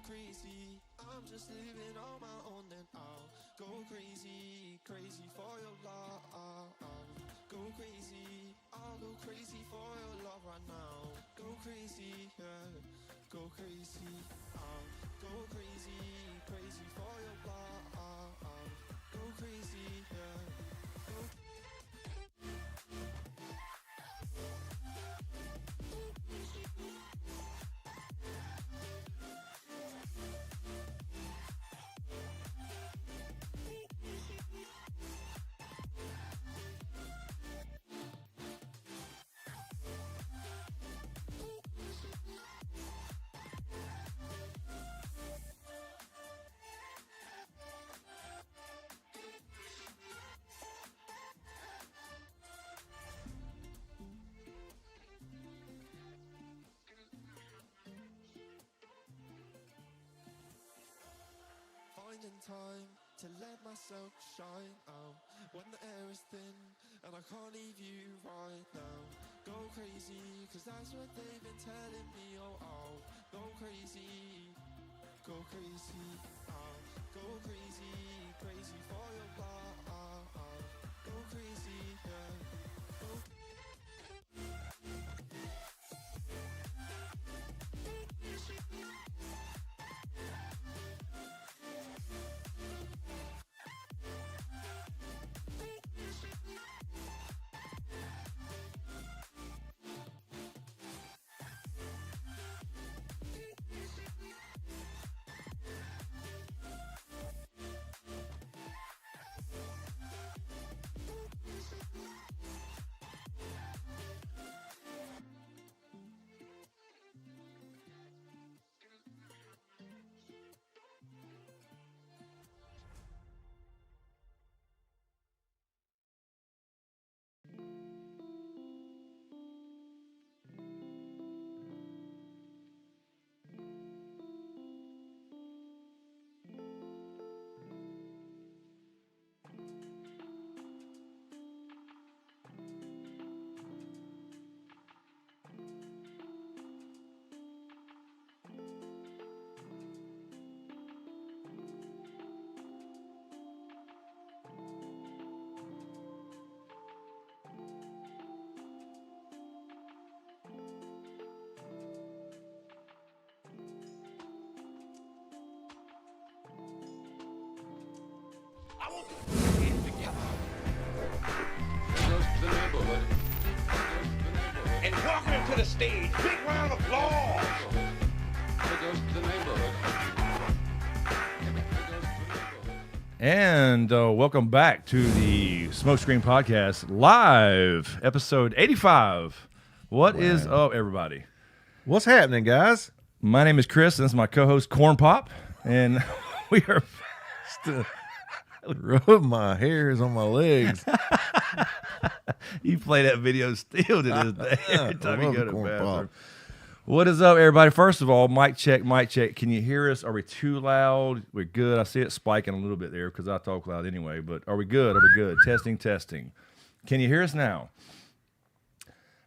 crazy. I'm just living on my own, then I'll go crazy, crazy for your love. Go crazy, I'll go crazy for your love right now. Go crazy, yeah, go crazy. I'll go crazy, crazy for your love. Go crazy, yeah, go crazy. Finding time to let myself shine out when the air is thin and I can't leave you right now. Go crazy, cause that's what they've been telling me. Oh, go crazy, go crazy. Go crazy, crazy for your love. Go crazy, yeah. Go And welcome to the stage. Big round of applause. And welcome back to the SmokeScreen Podcast live, episode 85. What is up, everybody? What's happening, guys? My name is Chris, and this is my co-host, Corn Pop, and we are... Rub my hairs on my legs. You play that video still to this day every time you go to the Corn bathroom. Pop. What is up, everybody? First of all, mic check, mic check. Can you hear us? Are we too loud? We're good. I see it spiking a little bit there because I talk loud anyway, but are we good? Are we good? Testing, testing. Can you hear us now?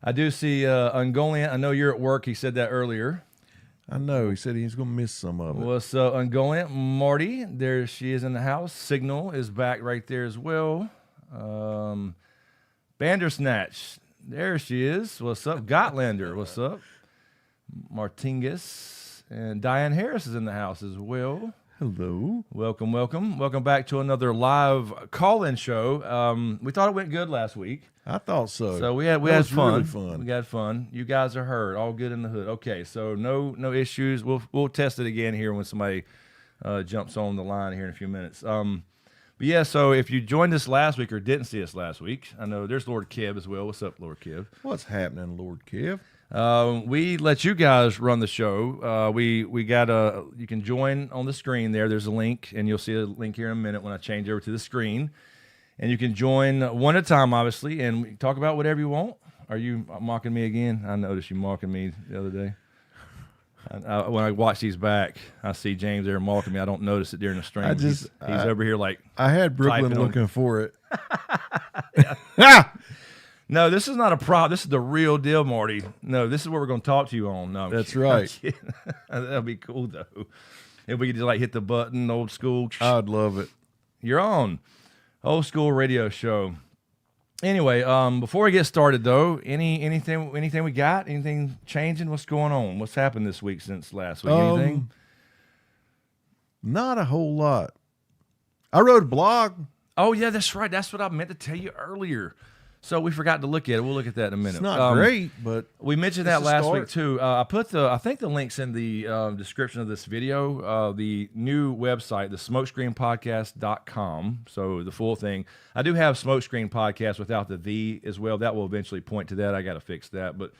I do see Ungoliant. I know you're at work. He said that earlier. I know. He said he's going to miss some of it. What's up, Ungoliant? Marty, there she is in the house. Signal is back right there as well. Bandersnatch, there she is. What's up? Gotlander, what's up? Martinez and Diane Harris is in the house as well. Hello. Welcome, welcome. Welcome back to another live call-in show. We thought it went good last week. I thought so. So we had That was fun. really fun. We got fun. You guys are heard. All good in the hood. Okay, so no issues. We'll test it again here when somebody jumps on the line here in a few minutes. But yeah, so if you joined us last week or didn't see us last week, I know there's Lord Kev as well. What's up, Lord Kev? What's happening, Lord Kev? We let you guys run the show. We got you can join on the screen there. There's a link, and you'll see a link here in a minute when I change over to the screen. And you can join one at a time, obviously, and we talk about whatever you want. Are you mocking me again? I noticed you mocking me the other day. When I watch these back, I see James there mocking me. I don't notice it during the stream. He's over here like I had Brooklyn looking for it. No, this is not a prop. This is the real deal, Marty. No, this is what we're going to talk to you on. No, That's right. That'll be cool, though. If we could just like hit the button, old school. I'd love it. You're on. Old school radio show. Anyway, before we get started though, anything we got? Anything changing? What's going on? What's happened this week since last week? Anything? Not a whole lot. I wrote a blog. Oh yeah, that's right. That's what I meant to tell you earlier. So we forgot to look at it. We'll look at that in a minute. It's not great, but we mentioned that last week too. I think the link's in the description of this video. The new website, the SmokeScreenPodcast.com. So the full thing. I do have SmokeScreen Podcast without the as well. That will eventually point to that. I got to fix that. But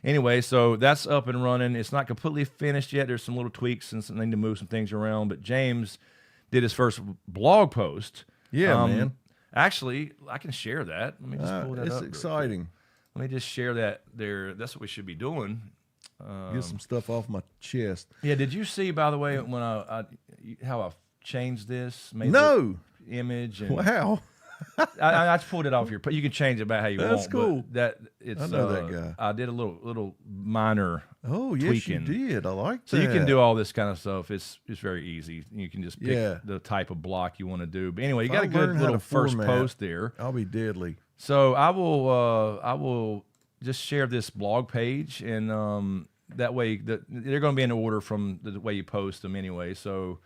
anyway, so that's up and running. It's not completely finished yet. There's some little tweaks and something to move some things around. But James did his first blog post. Yeah, man. Actually, I can share that. Let me just pull that up. It's exciting. Let me just share that there. That's what we should be doing. Get some stuff off my chest. Yeah, did you see, by the way, when I how I changed this? Made No. the image. And Wow. I just pulled it off here. But you can change it about how you want. That's cool. But it's, I know that guy. I did a little minor Oh, yes, tweaking. you did. I like that. So you can do all this kind of stuff. It's very easy. You can just pick Yeah. the type of block you want to do. But anyway, you If got I a good learn how little to first format, post there. I'll be deadly. So I will just share this blog page, and that way they're going to be in order from the way you post them anyway. So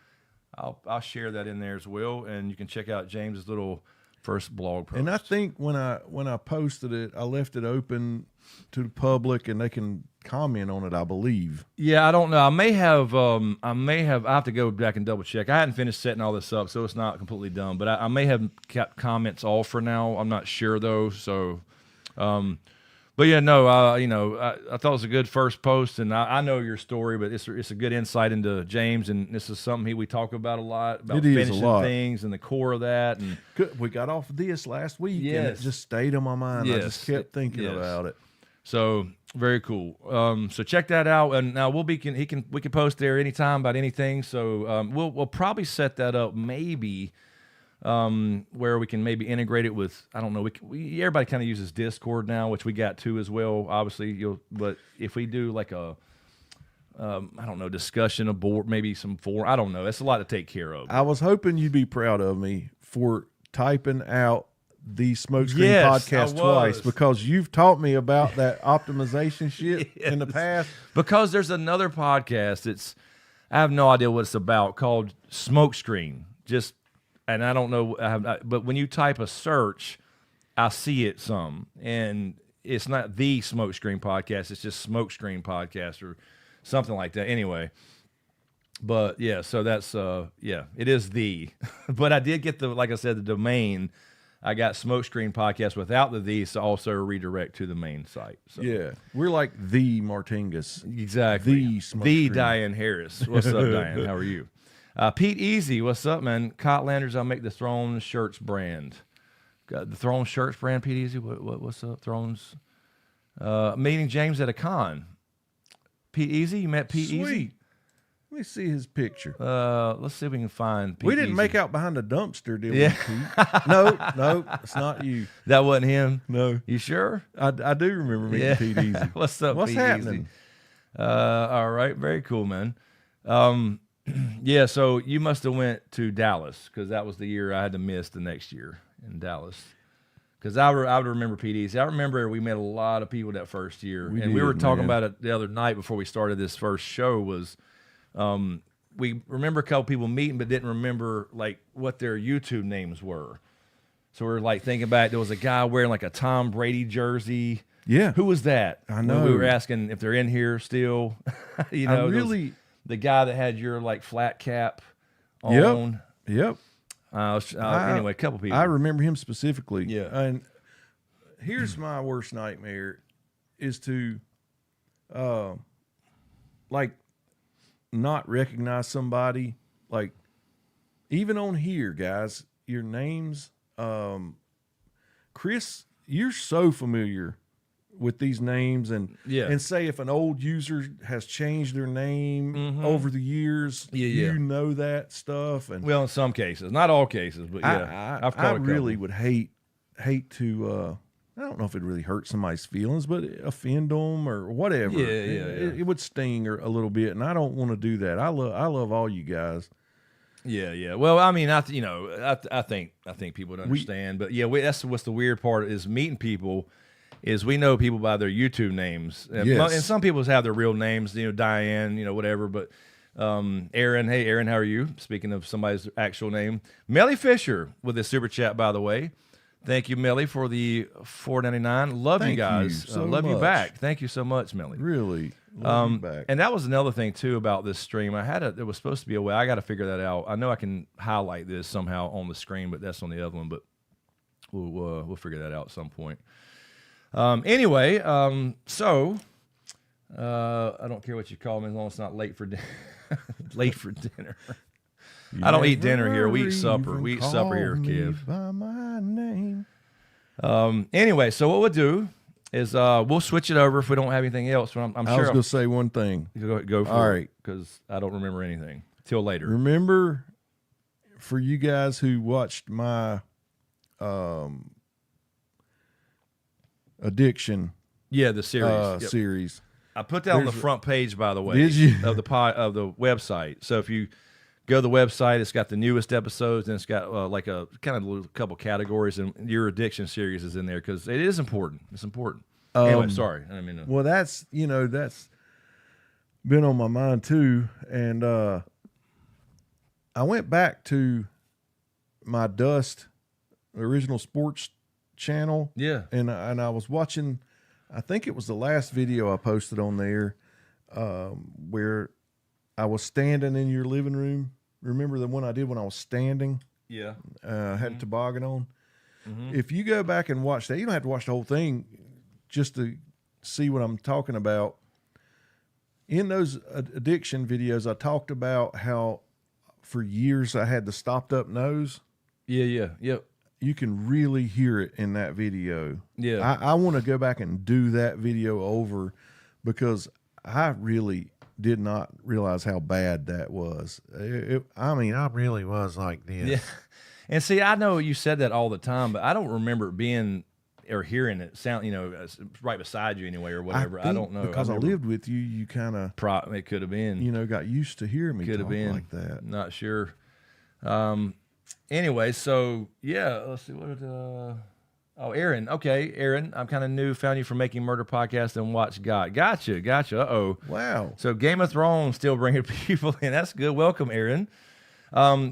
I'll share that in there as well, and you can check out James's little first blog post. And I think when I posted it, I left it open to the public, and they can comment on it, I believe. Yeah, I don't know. I have to go back and double check. I hadn't finished setting all this up, so it's not completely done. But I may have kept comments off for now. I'm not sure though. So, but yeah, no. I thought it was a good first post, and I know your story, but it's a good insight into James, and this is something we talk about a lot about It is a finishing lot. things and the core of that. And Good. We got off of this last week, and Yes. it just stayed on my mind. I Yes. just kept thinking Yes. about it. so very cool. So check that out, and now we can post there anytime about anything. So we'll probably set that up maybe where we can maybe integrate it with, I don't know. Everybody kind of uses Discord now, which we got too as well. Obviously, but if we do like a I don't know, discussion aboard, maybe some forum. I don't know. That's a lot to take care of. I was hoping you'd be proud of me for typing out the SmokeScreen Yes, podcast I twice, was. because you've taught me about that optimization shit in the Yes. past. Because there's another podcast. I have no idea what it's about, called SmokeScreen. And I don't know. But when you type a search, I see it some, and it's not the SmokeScreen Podcast. It's just SmokeScreen Podcast or something like that. Anyway. But yeah, so that's it is the. But I did get like I said, the domain. I got SmokeScreen Podcast without the so also redirect to the main site. So. Yeah, we're like the Martingas. Exactly. The The SmokeScreen. Diane Harris. What's up, Diane? How are you? Pete Easy, what's up, man? Cotlanders, I'll make the Thrones shirts brand. Got the Thrones shirts brand, Pete Easy. What's up, Thrones? Meeting James at a con. Pete Easy, you met Pete Sweet. Easy? Let me see his picture. Let's see if we can find Pete We didn't Easy. make out behind the dumpster, did Yeah. we, Pete? No, it's not you. That wasn't him? No. You sure? I do remember meeting Yeah. Pete Easy. What's up, What's Pete happening? Easy? All right, very cool, man. Yeah, so you must have went to Dallas, because that was the year I had to miss the next year in Dallas. Because I would remember Pete Easy. I remember we met a lot of people that first year. We We were did, talking man. about it the other night before we started this first show was we remember a couple people meeting but didn't remember like what their YouTube names were. So we were like thinking back, there was a guy wearing like a Tom Brady jersey. Yeah. Who was that? I know. We were asking if they're in here still. You know, I those- really. the guy that had your like flat cap on. Yep. Anyway, a couple people. I remember him specifically. Yeah. And here's my worst nightmare is to like not recognize somebody. Like even on here, guys, your names, Chris, you're so familiar with these names and Yeah. and say if an old user has changed their name over the years, Yeah, yeah. you know that stuff. And well, in some cases, not all cases, but yeah, I I've caught a couple. really would hate to I don't know if it really hurt somebody's feelings, but offend them or whatever. Yeah. It would sting a little bit, and I don't want to do that. I love all you guys. Yeah. Well, I mean, I think people would understand, but yeah, that's what's the weird part is meeting people. Is we know people by their YouTube names, and some people have their real names, Diane, whatever. But Aaron, hey Aaron, how are you? Speaking of somebody's actual name, Melly Fisher with this super chat, by the way. Thank you, Melly, for the $4.99. Love you guys. Love you back. Thank you so much, Melly. Really, love you back. And that was another thing too about this stream. There was supposed to be a way. I got to figure that out. I know I can highlight this somehow on the screen, but that's on the other one. But we'll figure that out at some point. Anyway, so I don't care what you call me as long as it's not late for dinner. Late for dinner. I don't eat dinner here. We eat supper. We eat supper here, Kev. By my name. Anyway, so what we'll do is we'll switch it over if we don't have anything else. But I'm sure I was going to say one thing. Go for All it. right. Because I don't remember anything till later. Remember, for you guys who watched my addiction the series. series. I put that on the front page, by the way, Did you? of the website. So if you go to the website, it's got the newest episodes, and it's got like a kind of couple categories, and your addiction series is in there because it is important. It's important. Anyway, sorry, I didn't mean to. Well, that's been on my mind too, and I went back to my Dust original sports channel. Yeah, and I was watching. I think it was the last video I posted on there, where I was standing in your living room. Remember the one I did when I was standing? Yeah. Had a toboggan on. Mm-hmm. If you go back and watch that, you don't have to watch the whole thing just to see what I'm talking about. In those addiction videos, I talked about how for years I had the stopped up nose. Yeah. Yep. You can really hear it in that video. Yeah. I want to go back and do that video over because I really did not realize how bad that was. I really was like this. Yeah. And see, I know you said that all the time, but I don't remember it being or hearing it sound, right beside you anyway or whatever. I don't know. Because I lived with you, you kind of... It could have been. Got used to hearing me talk like that. Not sure. Anyway, so, yeah, let's see. Aaron. Okay, Aaron, I'm kind of new. Found you from Making Murder Podcast and watch God. Gotcha. Uh-oh. Wow. So Game of Thrones still bringing people in. That's good. Welcome, Aaron.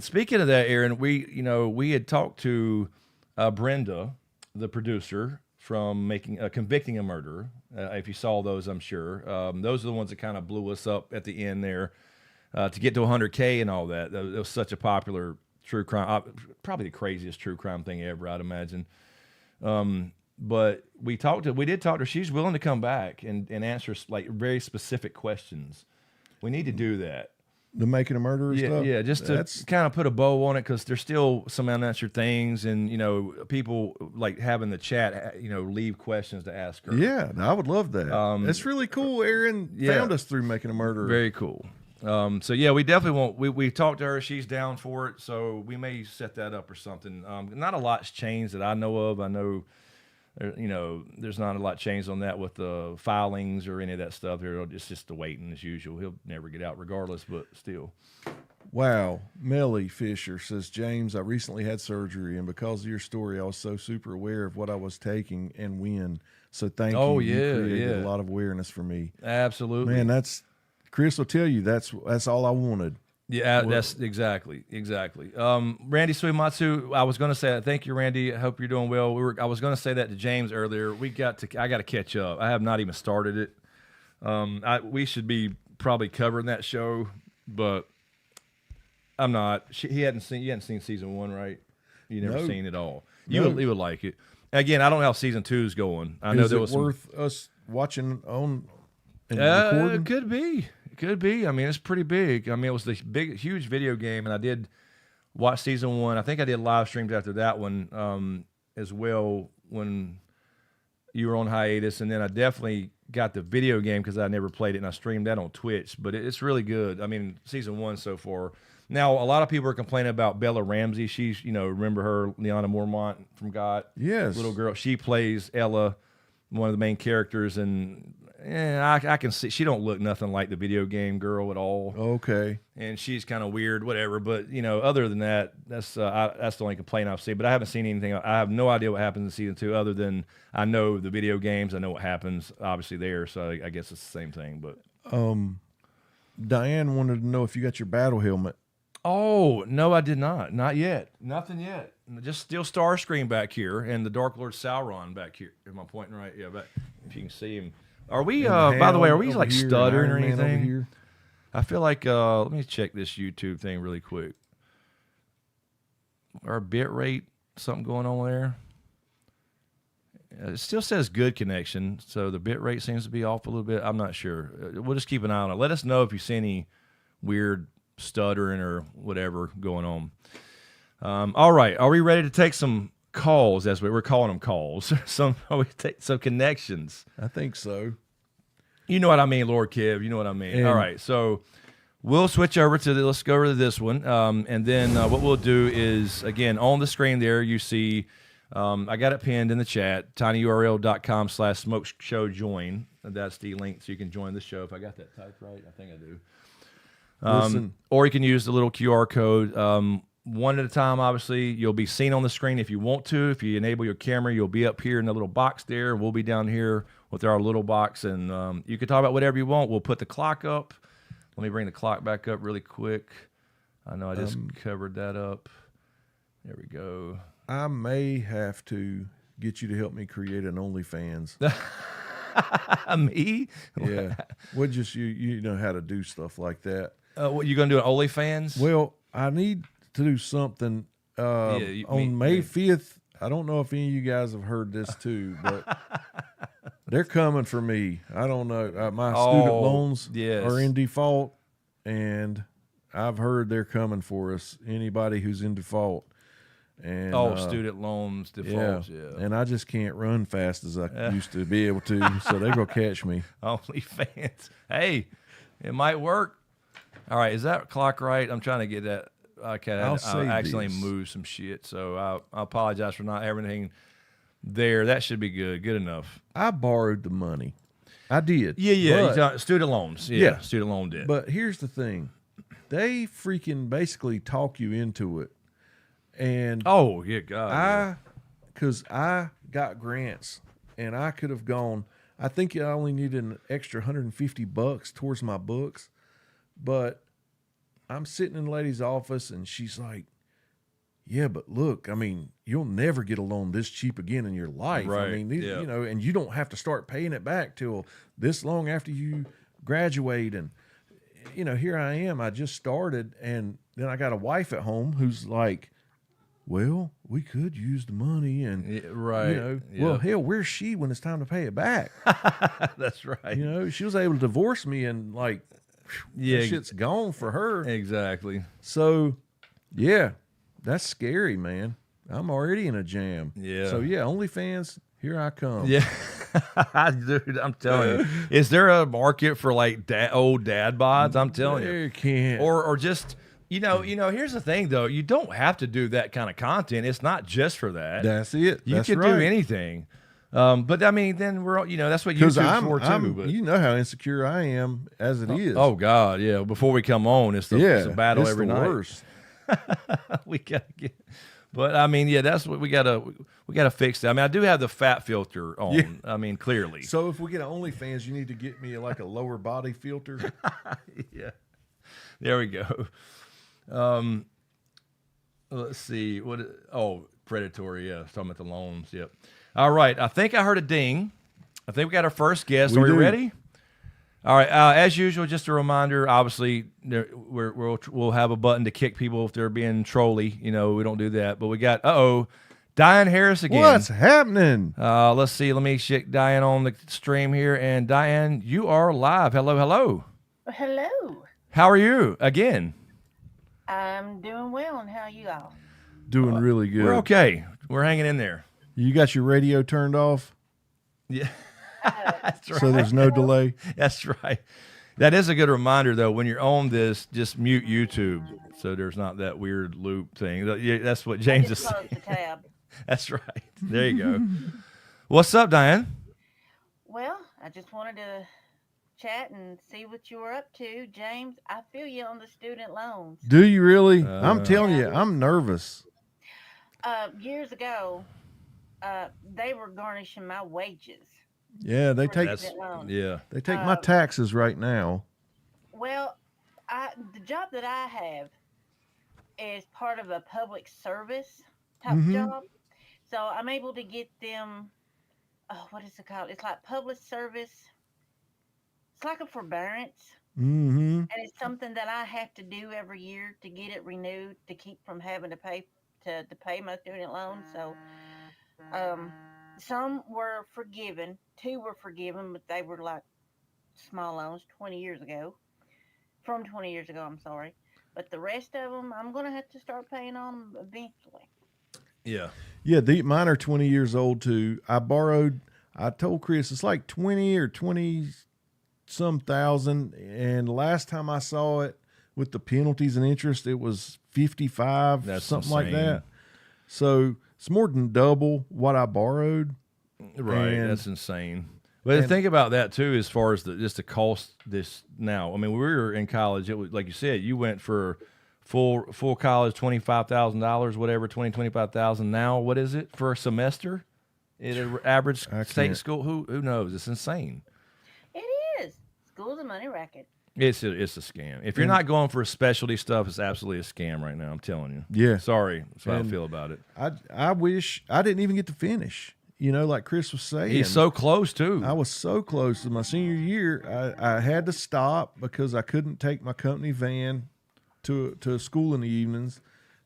Speaking of that, Aaron, we had talked to Brenda, the producer, from Convicting a Murderer. If you saw those, I'm sure. Those are the ones that kind of blew us up at the end there to get to 100K and all that. It was such a popular true crime, probably the craziest true crime thing ever, I'd imagine. But we did talk to her. She's willing to come back and answer like very specific questions. We need to do that. The Making a Murderer stuff? Yeah, just to kind of put a bow on it because there's still some unanswered things and, people like having the chat, leave questions to ask her. Yeah, I would love that. That's really cool. Aaron found us through Making a Murderer. Very cool. So yeah, we definitely won't. We talked to her. She's down for it. So we may set that up or something. Not a lot's changed that I know of. I know, there's not a lot changed on that with the filings or any of that stuff. It's just the waiting as usual. He'll never get out regardless, but still. Wow. Melly Fisher says, James, I recently had surgery, and because of your story, I was so super aware of what I was taking and when. So thank you. Oh, You yeah, created a lot of awareness for me. Absolutely. Man, Chris will tell you that's all I wanted. Yeah, that's exactly. Randy Suimatsu, I was going to say that. Thank you, Randy. I hope you're doing well. I was going to say that to James earlier. I got to catch up. I have not even started it. We should be probably covering that show, but I'm not. You hadn't seen season 1, right? You never seen it all. You would like it. Again, I don't know how season 2 is going. I know there was worth us watching on. It could be. I mean, it's pretty big. I mean, it was the huge video game, and I did watch season 1. I think I did live streams after that one as well when you were on hiatus, and then I definitely got the video game because I never played it, and I streamed that on Twitch. But it's really good. I mean, season 1 so far, Now, a lot of people are complaining about Bella Ramsey. She's, remember her, Liana Mormont from GOT? Yes. Little girl. She plays Ella, one of the main characters, and I can see she don't look nothing like the video game girl at all. Okay. And she's kind of weird, whatever. But, other than that, that's the only complaint I've seen. But I haven't seen anything. I have no idea what happens in season 2 other than I know the video games. I know what happens, obviously, there. So I guess it's the same thing. But Diane wanted to know if you got your battle helmet. Oh, no, I did not. Not yet. Nothing yet. Just still Starscream back here and the Dark Lord Sauron back here. Am I pointing right? Yeah, but if you can see him. Are we, by the way, are we like stuttering or anything? I feel like, let me check this YouTube thing really quick. Our bit rate, something going on there? It still says good connection, so the bit rate seems to be off a little bit. I'm not sure. We'll just keep an eye on it. Let us know if you see any weird stuttering or whatever going on. All right, are we ready to take some calls? As we're calling them calls. We take some connections. I think so. You know what I mean, Lord Kev. You know what I mean. All right, so we'll switch over to let's go over to this one, and then what we'll do is again on the screen there you see. I got it pinned in the chat. tinyurl.com/smokeshowjoin. That's the link so you can join the show. If I got that typed right, I think I do. Or you can use the little QR code. One at a time, obviously. You'll be seen on the screen if you want to. If you enable your camera, you'll be up here in the little box there. We'll be down here with our little box, and you can talk about whatever you want. We'll put the clock up. Let me bring the clock back up really quick. I know I just covered that up. There we go. I may have to get you to help me create an OnlyFans. Me? Yeah. Well, just you know how to do stuff like that. What, you going to do an OnlyFans? Well, I need to do something on May 5th. I don't know if any of you guys have heard this too, but they're coming for me. I don't know. My student loans are in default, and I've heard they're coming for us. Anybody who's in default. And, student loans, defaults, yeah. And I just can't run fast as I used to be able to, so they're going to catch me. OnlyFans. Hey, it might work. All right, is that clock right? I'm trying to get that. Okay, I accidentally moved some shit, so I apologize for not having anything there. That should be good. Good enough. I borrowed the money. I did. Yeah. Student loans. Yeah, student loan debt. But here's the thing. They freaking basically talk you into it. And because I got grants and I could have gone, I think I only needed an extra $150 towards my books, but I'm sitting in the lady's office and she's like, yeah, but look, I mean, you'll never get a loan this cheap again in your life. Right. I mean, and you don't have to start paying it back till this long after you graduate. And, here I am, I just started, and then I got a wife at home who's like, well, we could use the money, and well, hell, where's she when it's time to pay it back? That's right. She was able to divorce me, and that shit's gone for her. Exactly. So, yeah, that's scary, man. I'm already in a jam. Yeah. So yeah, OnlyFans, here I come. Yeah, dude, I'm telling you, is there a market for like old dad bods? I'm telling you, there can't, or just. Here's the thing, though. You don't have to do that kind of content. It's not just for that. That's it. You can do anything. But, I mean, then we're, that's what YouTube's for, too. But. You know how insecure I am as it is. Oh, God, yeah. Before we come on, it's a battle every night. Worst. We got to get... But, I mean, that's what we got to fix that. I mean, I do have the fat filter on. Yeah. I mean, clearly. So, if we get an OnlyFans, you need to get me like a lower body filter. Yeah. There we go. Let's see predatory. Yeah, talking about the loans. Yep. All right. I think I heard a ding. I think we got our first guest. Are we ready? All right. As usual, just a reminder. Obviously, we'll have a button to kick people if they're being trolly. We don't do that. But we got Diane Harris again. What's happening? Let's see. Let me check Diane on the stream here. And Diane, you are live. Hello. Hello. How are you again? I'm doing well, and how are you all? Doing really good. We're okay. We're hanging in there. You got your radio turned off? Yeah. That's right. So there's no delay? That's right. That is a good reminder, though. When you're on this, just mute YouTube so there's not that weird loop thing. That's what James is Just close saying. the tab. That's right. There you go. What's up, Diane? Well, I just wanted to chat and see what you were up to. James, I feel you on the student loans. Do you really? I'm telling you, I'm nervous. Years ago, they were garnishing my wages. Yeah, they for take student loans. they take my taxes right now. Well, the job that I have is part of a public service type job. So I'm able to get them, what is it called? It's like public service. It's like a forbearance. And it's something that I have to do every year to get it renewed to keep from having to pay my student loans. So some were forgiven. 2 were forgiven, but they were like small loans 20 years ago. From 20 years ago, I'm sorry. But the rest of them, I'm going to have to start paying on them eventually. Yeah. Yeah, mine are 20 years old too. I told Chris it's like 20 or 20 some thousand. And last time I saw it with the penalties and interest, it was 55, That's something insane. like that. So it's more than double what I borrowed. Right. And- That's insane. But think about that too, as far as just the cost this now. I mean, when we were in college, it was like you said, you went for full college, $25,000, whatever, 25,000. Now, what is it for a semester? At an average state can't. school, who knows? It's insane. It is. School's a money racket. It's a scam. If you're not going for specialty stuff, it's absolutely a scam right now. I'm telling you. Yeah. Sorry, that's how I And feel about it. I wish I didn't even get to finish. You know, like Chris was saying. He's so close too. I was so close to my senior year. I had to stop because I couldn't take my company van to a school in the evenings,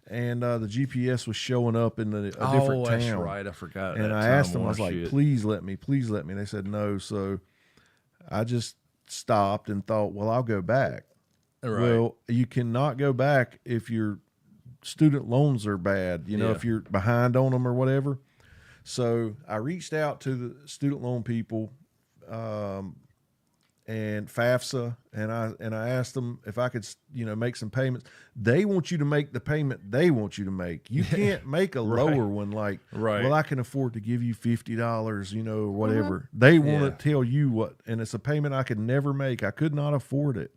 and the GPS was showing up in a different town. That's right. I forgot. And that I time asked them, I war was like, shit. please let me. They said no. So I just stopped and thought, well, I'll go back. Right. Well, you cannot go back if your student loans are bad, Yeah. if you're behind on them or whatever. So I reached out to the student loan people and FAFSA, and I asked them if I could, make some payments. They want you to make the payment they want you to make. You can't make a lower one like, Right. well, I can afford to give you $50, or whatever. They want Yeah. to tell you what, and it's a payment I could never make. I could not afford it.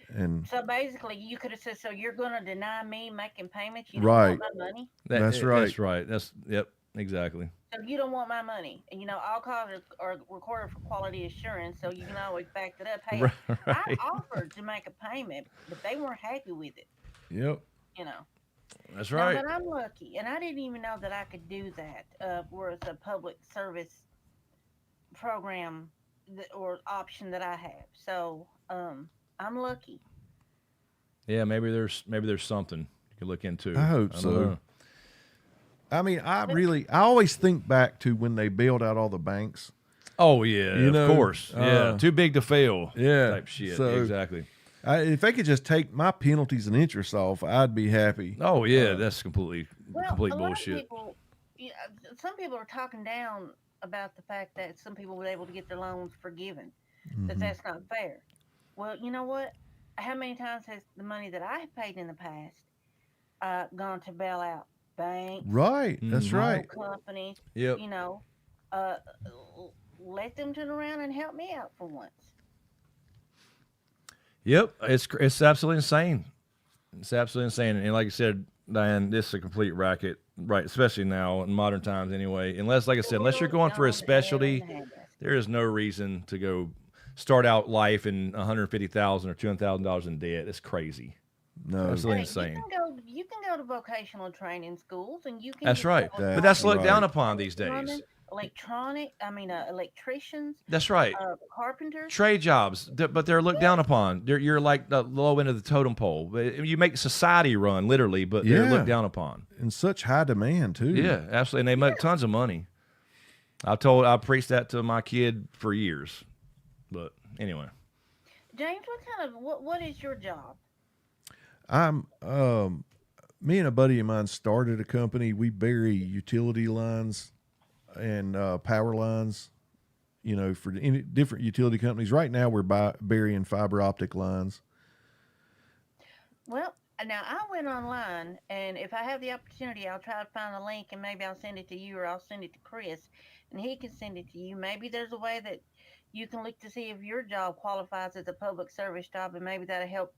And So basically, you could have said, so you're going to deny me making payments? You don't Right. want my money? That's right. That's right. Yep. Exactly. So you don't want my money. And, all calls are recorded for quality assurance, so you can always back it up. Hey, I Right. offered to make a payment, but they weren't happy with it, yep. That's Now, right. but I'm lucky, and I didn't even know that I could do that, where it's a public service program or option that I have. So I'm lucky. Yeah, maybe there's something you can look into. I hope don't so. know. I mean, I always think back to when they bailed out all the banks. Oh yeah, of course. Yeah, too big to fail. Yeah, type shit. so- Exactly. If they could just take my penalties and interest off, I'd be happy. Oh yeah, that's complete Well, complete a lot bullshit. of people, some people are talking down about the fact that some people were able to get their loans forgiven. That's not fair. Well, you know what? How many times has the money that I have paid in the past gone to bail out banks, Right, that's loan right. companies? Yep. Let them turn around and help me out for once. Yep. It's absolutely insane. It's absolutely insane. And like I said, Diane, this is a complete racket, right? Especially now in modern times, anyway. Unless, like I said, unless you're going for a specialty, there is no reason to go start out life in $150,000 or $200,000 in debt. It's crazy. No, Absolutely Hey, insane. You can go to vocational training schools, and you can. That's get right. level But that's looked right. down upon these days. Electricians, That's right. carpenters. Trade jobs, but they're looked down upon. You're like the low end of the totem pole. You make society run, literally, but they're Yeah. looked down upon. in such high demand too. Yeah, absolutely. And they make tons of money. I preached that to my kid for years. But anyway. James, what is your job? I'm me and a buddy of mine started a company. We bury utility lines and power lines for any different utility companies. Right now, we're burying fiber optic lines. Well, now I went online, and if I have the opportunity, I'll try to find a link, and maybe I'll send it to you, or I'll send it to Chris, and he can send it to you. Maybe there's a way that you can look to see if your job qualifies as a public service job, and maybe that'll help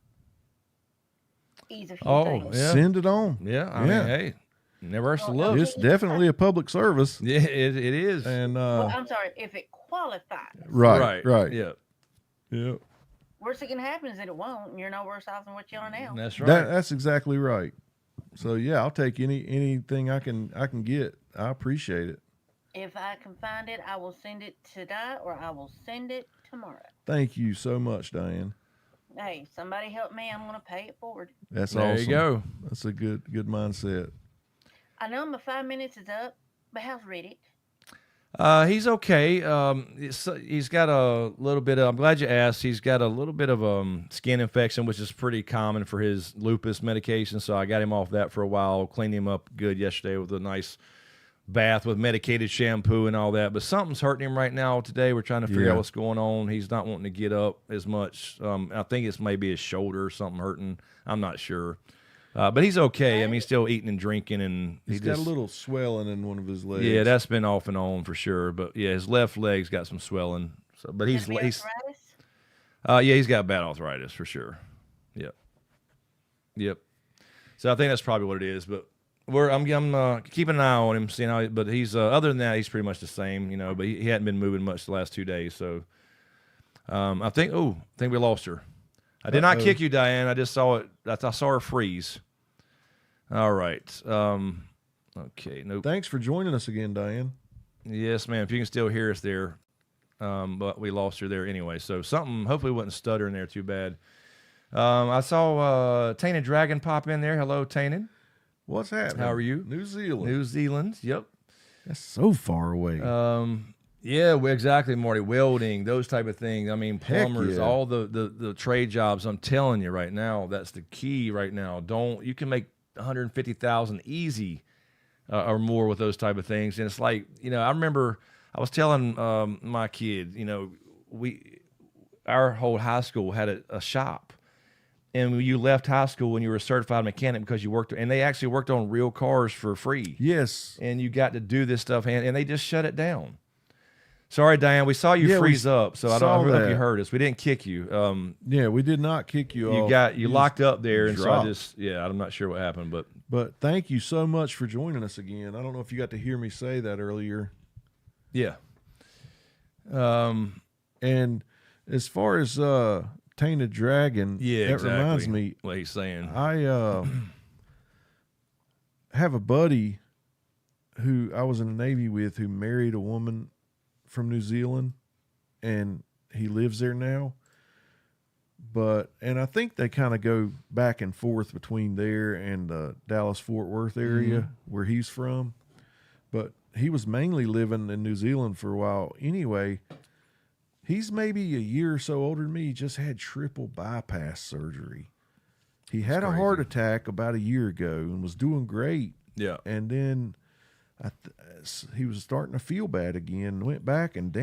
ease a few things. Yeah. Send it on. Yeah, I mean, hey, never hurts to look. It's definitely a public service. Yeah, it is. And Well, I'm sorry, if it qualifies. right. Yeah, Yeah. Worst that can happen is that it won't, and you're no worse off than what you are now. that's right. That's exactly right. So yeah, I'll take anything I can get. I appreciate it. If I can find it, I will send it today, or I will send it tomorrow. Thank you so much, Diane. Hey, somebody help me. I'm going to pay it forward. That's There awesome. you go. That's a good mindset. I know my 5 minutes is up, but how's Reddit? He's okay. He's got a little bit of, I'm glad you asked. He's got a little bit of skin infection, which is pretty common for his lupus medication. So I got him off that for a while, cleaned him up good yesterday with a nice bath with medicated shampoo and all that. But something's hurting him right now today. We're trying to figure out what's going on. He's not wanting to get up as much. I think it's maybe his shoulder or something hurting. I'm not sure. But he's okay. I mean, he's still eating and drinking, and He's got a little swelling in one of his legs. Yeah, that's been off and on for sure. But yeah, his left leg's got some swelling. So, but he's Arthritis? yeah, he's got bad arthritis for sure. Yep. So I think that's probably what it is. But I'm keeping an eye on him, seeing how. But he's other than that, he's pretty much the same, But he hadn't been moving much the last 2 days. So I think we lost her. I did not kick you, Diane. I just saw it. I saw her freeze. All right. Okay. Nope. Thanks for joining us again, Diane. Yes, ma'am. If you can still hear us there, but we lost her there anyway. So something hopefully wasn't stuttering there too bad. I saw Tainted Dragon pop in there. Hello, Tainted. What's happening? How are you? New Zealand. New Zealand. Yep. That's so far away. Yeah, exactly, Marty. Welding, those type of things. I mean, plumbers, yeah. all the trade jobs. I'm telling you right now, that's the key right now. You can make $150,000 easy or more with those type of things. And it's like, I remember I was telling my kid, our whole high school had a shop. And when you left high school when you were a certified mechanic because you worked, and they actually worked on real cars for free. Yes. And you got to do this stuff, and they just shut it down. Sorry, Diane. We saw you freeze up, so I don't know if you heard us. We didn't kick you. Yeah, we did not kick you off. You locked up there, and dropped. so I'm not sure what happened, but thank you so much for joining us again. I don't know if you got to hear me say that earlier. yeah. And as far as Tainted Dragon, Yeah, that exactly. reminds me, What he's saying. I have a buddy who I was in the Navy with who married a woman from New Zealand, and he lives there now. And I think they kind of go back and forth between there and the Dallas-Fort Worth area where he's from. But he was mainly living in New Zealand for a while. Anyway, he's maybe a year or so older than me. He just had triple bypass surgery. He had a heart attack about a year ago and was doing great. Yeah. And then he was starting to feel bad again. Went back and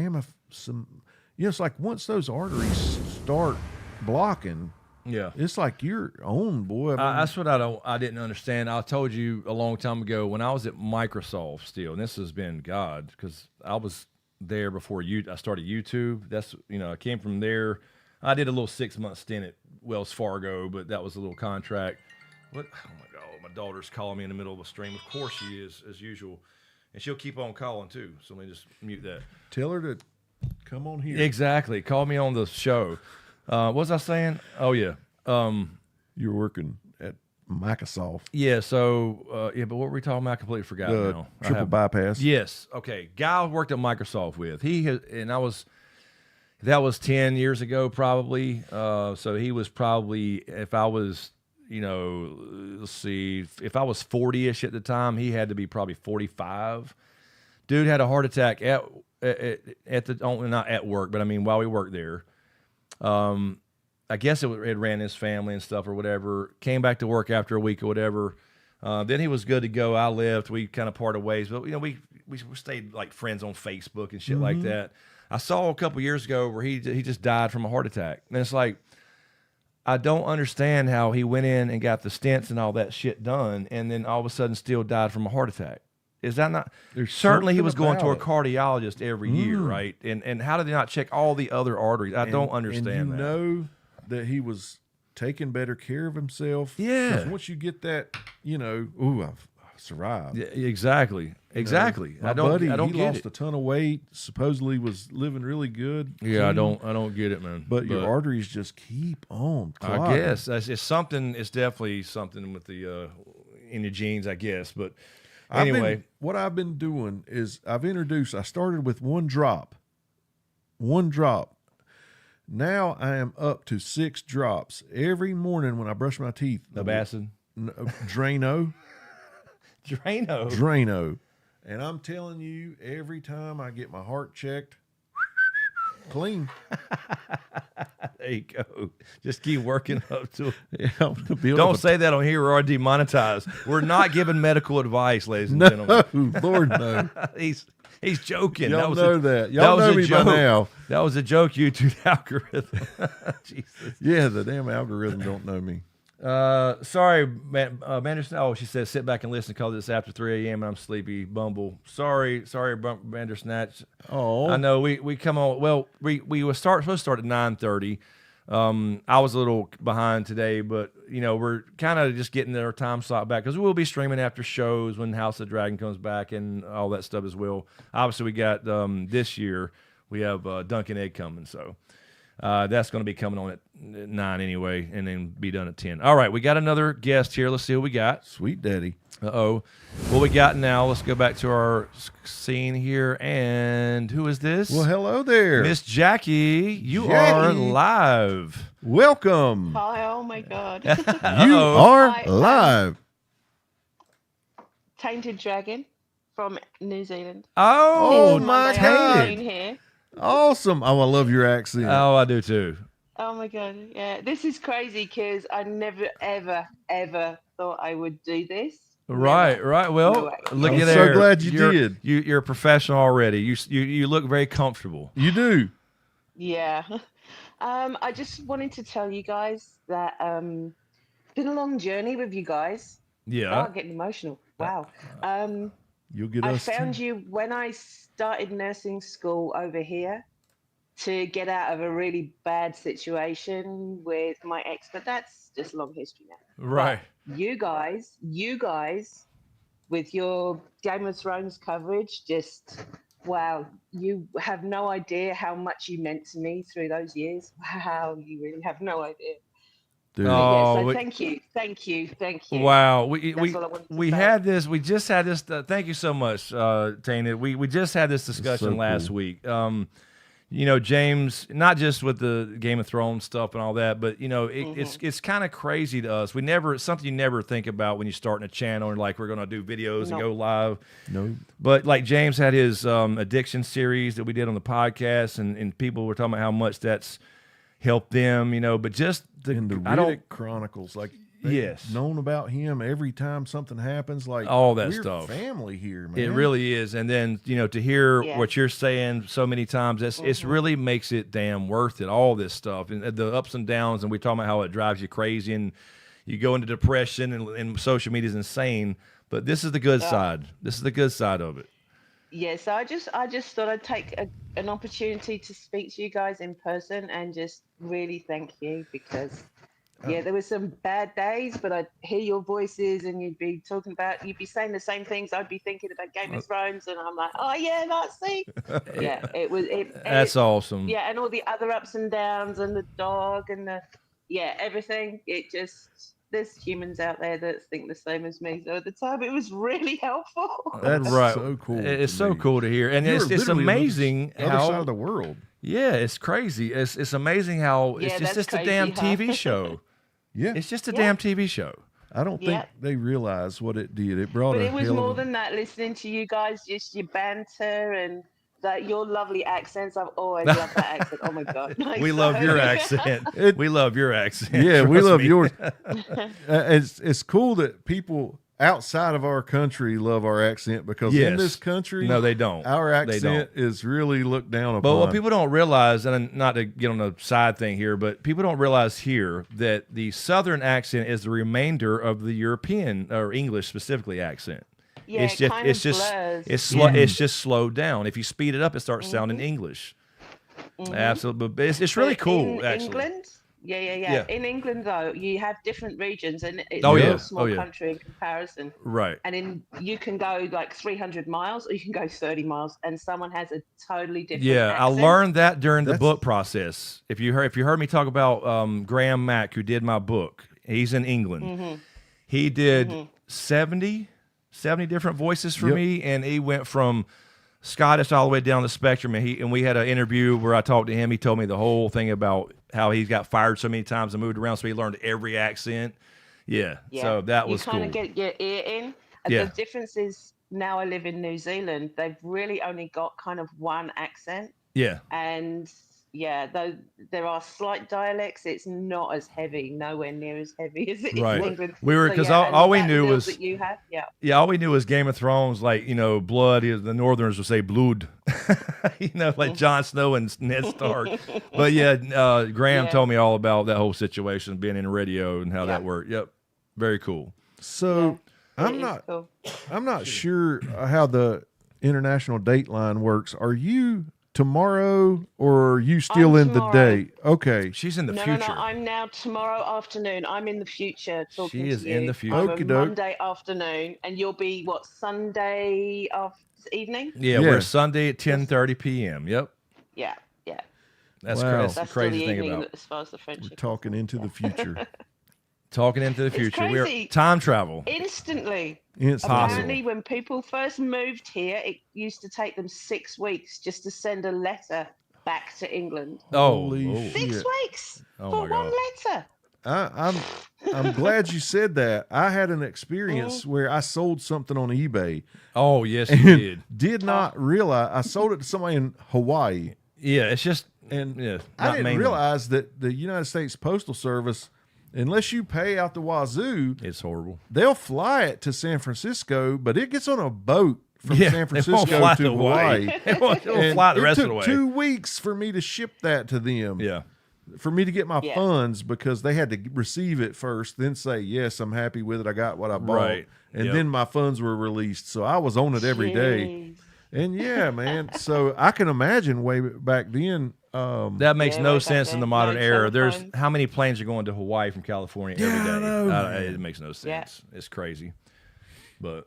it's like once those arteries start blocking, Yeah. it's like you're on, boy. That's what I didn't understand. I told you a long time ago when I was at Microsoft still, and this has been God, because I was there before I started YouTube. That's, I came from there. I did a little 6-month stint at Wells Fargo, but that was a little contract. Oh my God, my daughter's calling me in the middle of a stream. Of course she is, as usual. And she'll keep on calling too. So let me just mute that. Tell her to come on here. Exactly. Call me on the show. What was I saying? Oh yeah. You're working at Microsoft. Yeah. So but what were we talking about? I completely forgot now. Triple bypass. Yes. Okay. Guy I worked at Microsoft with. That was 10 years ago probably. So he was probably, if I was, let's see, if I was 40-ish at the time, he had to be probably 45. Dude had a heart attack not at work, but I mean while we worked there. I guess it ran his family and stuff or whatever. Came back to work after a week or whatever. Then he was good to go. I left. We kind of parted ways, but we stayed like friends on Facebook and shit like that. I saw a couple years ago where he just died from a heart attack, and it's like, I don't understand how he went in and got the stents and all that shit done, and then all of a sudden still died from a heart attack. Is that not? Certainly he was going to a cardiologist every year, right? And how did they not check all the other arteries? I don't understand and that. Know that he was taking better care of himself. Yeah. Because once you get that, I've survived. Yeah, exactly. My I don't buddy, get he lost it. a ton of weight. Supposedly was living really good. Yeah, clean, I don't get it, man. But your arteries just keep on clogging. I guess it's something. It's definitely something with the in your genes, I guess. But anyway, what I've been doing is I started with one drop. Now I am up to 6 drops every morning when I brush my teeth. the Bassin. Drano. Drano. And I'm telling you, every time I get my heart checked, clean. There you go. Just keep working up to it. Yeah, Don't say that on here. We're already demonetized. We're not giving medical advice, ladies and gentlemen. Lord no. He's joking. Y'all know that. Y'all know me by now. That was a joke, YouTube algorithm. Jesus. Yeah, the damn algorithm don't know me. Sorry, Bandersnatch. Oh, she says sit back and listen because it's after 3 a.m. and I'm sleepy. Bumble. Sorry, Bandersnatch. Oh, I know we come on. Well, we were supposed to start at 9:30. I was a little behind today, but we're kind of just getting our time slot back because we will be streaming after shows when House of the Dragon comes back and all that stuff as well. Obviously, we got this year we have Dunk and Egg coming, so. That's going to be coming on at 9 anyway, and then be done at 10. All right, we got another guest here. Let's see what we got. Sweet daddy. Uh-oh. What we got now, let's go back to our scene here. And who is this? Well, hello there. Miss Jackie. You are live. Welcome. Hi, oh my God. You are Hi, live. Tainted Dragon from New Zealand. Oh, my Monday God. afternoon here. Awesome. Oh, I love your accent. Oh, I do too. Oh my God. Yeah, this is crazy because I never, ever, ever thought I would do this. Right. Well, No way. look I'm at so there. glad you did. You're a professional already. You look very comfortable. You do. Yeah. I just wanted to tell you guys that been a long journey with you guys. Oh, Yeah. I'm getting emotional. Wow. You'll get I us. found too. you when I started nursing school over here to get out of a really bad situation with my ex, but that's just a long history now. Right. But you guys, with your Game of Thrones coverage, just wow, you have no idea how much you meant to me through those years. Wow, you really have no idea. Dude. Oh, So thank you. Wow, That's all I wanted to we say. had this. We just had this. Thank you so much, Tainted. We just had this discussion so last cool. week. James, not just with the Game of Thrones stuff and all that, but it's kind of crazy to us. It's something you never think about when you're starting a channel and like we're gonna do videos and go live. No. But like James had his addiction series that we did on the podcast, and people were talking about how much that's helped them. But just And the Riddick Chronicles, like Yes. known about him every time something happens, like All that we're stuff. family here, man. It really is. And then, to hear Yeah. what you're saying so many times, it's really makes it damn worth it, all this stuff. And the ups and downs, and we talk about how it drives you crazy and you go into depression and social media is insane. But this is the good side. This is the good side of it. Yeah, so I just thought I'd take an opportunity to speak to you guys in person and just really thank you because there were some bad days, but I'd hear your voices and you'd be saying the same things I'd be thinking about Game of Thrones, and I'm like, oh yeah, see. Yeah, That's awesome. Yeah, and all the other ups and downs and the dog and everything. There's humans out there that think the same as me. So at the time, it was really helpful. That's Right. so cool. It's to so me. cool to hear. And You're it's literally amazing on the other side of the world. Yeah, it's crazy. It's amazing how Yeah, it's that's just a crazy, damn huh? TV show. Yeah, It's just a Yeah. damn TV show. I don't think Yeah. they realize what it did. It brought But a it was hell more of a- than that, listening to you guys, just your banter and your lovely accents. I've always loved that accent. Oh my God. We love your accent. We love your accent. Yeah, we trust love me. yours. It's cool that people outside of our country love our accent because in Yes. this country, No, they don't. Our They accent is really looked down upon. But what people don't realize, and not to get on a side thing here, but people don't realize here that the Southern accent is the remainder of the European or English specifically accent. Yeah, it's it just, kind it's of just, blurs. it's just slowed down. If you speed it up, it starts sounding English. Absolutely, but it's really But cool. in Actually, England, yeah. In England, though, you have different regions, and it's Oh, a yeah. real small Oh, yeah. country in comparison. right? And you can go like 300 miles, or you can go 30 miles, and someone has a totally different. Yeah, I accent. learned that during the That's- book process. If you heard me talk about Graham Mack, who did my book, he's in England. He did 70 different voices for Yep. me, and he went from Scottish all the way down the spectrum. And we had an interview where I talked to him. He told me the whole thing about how he got fired so many times and moved around, so he learned every accent. Yeah, so that was you kind cool. of get your ear in. And Yeah. the difference is now I live in New Zealand. They've really only got kind of one accent, Yeah, and though there are slight dialects, it's not as heavy, nowhere near as heavy as it is Right. in England. We were- So, 'cause yeah, all and we that knew build was- that you have, all we knew was Game of Thrones, like, blood. The Northerners would say blood, like Jon Snow and Ned Stark. But yeah, Graham Yeah. told me all about that whole situation, being in radio and how that Yeah. worked. Yep, very cool. So It I'm is not cool. I'm not sure how the international date line works. Are you tomorrow or are you still I'm in the tomorrow. day? Okay. She's in the No, future. I'm now tomorrow afternoon. I'm in the future talking She is to you. in the future. I'm Okie a doke. Monday afternoon, and you'll be what, Sunday evening? Yeah, Yeah. we're Sunday at 10:30 p.m. Yep, Yeah. that's, Wow. that's the That's still crazy the thing evening about as far as the friendship. We're talking into the future. talking into the It's future. We're crazy. time travel. Instantly. Instantly. Apparently, when people first moved here, it used to take them 6 weeks just to send a letter back to England. Holy Oh, 6 shit. weeks Oh for my one God. letter. I'm glad you said that. I had an experience where I sold something on eBay. oh yes, you did. Not realize I sold it to somebody in Hawaii. Yeah, it's just And yeah. I not didn't mainland. realize that the United States Postal Service, unless you pay out the wazoo, It's horrible. they'll fly it to San Francisco, but it gets on a boat from Yeah, San they won't Francisco fly to to Hawaii. Hawaii. They won't And fly the it rest of took the way. 2 weeks for me to ship that to them. Yeah. For me to get my Yeah. funds because they had to receive it first, then say, yes, I'm happy with it. I got what I bought. Right. And Yep. then my funds were released. So I was on it every day. Jeez. And yeah, man. So I can imagine way back then. That makes Yeah, no way back sense in then. the modern No era. There's telephones. how many planes are going to Hawaii from California every Yeah, I day? know, man. It makes no sense. It's crazy. But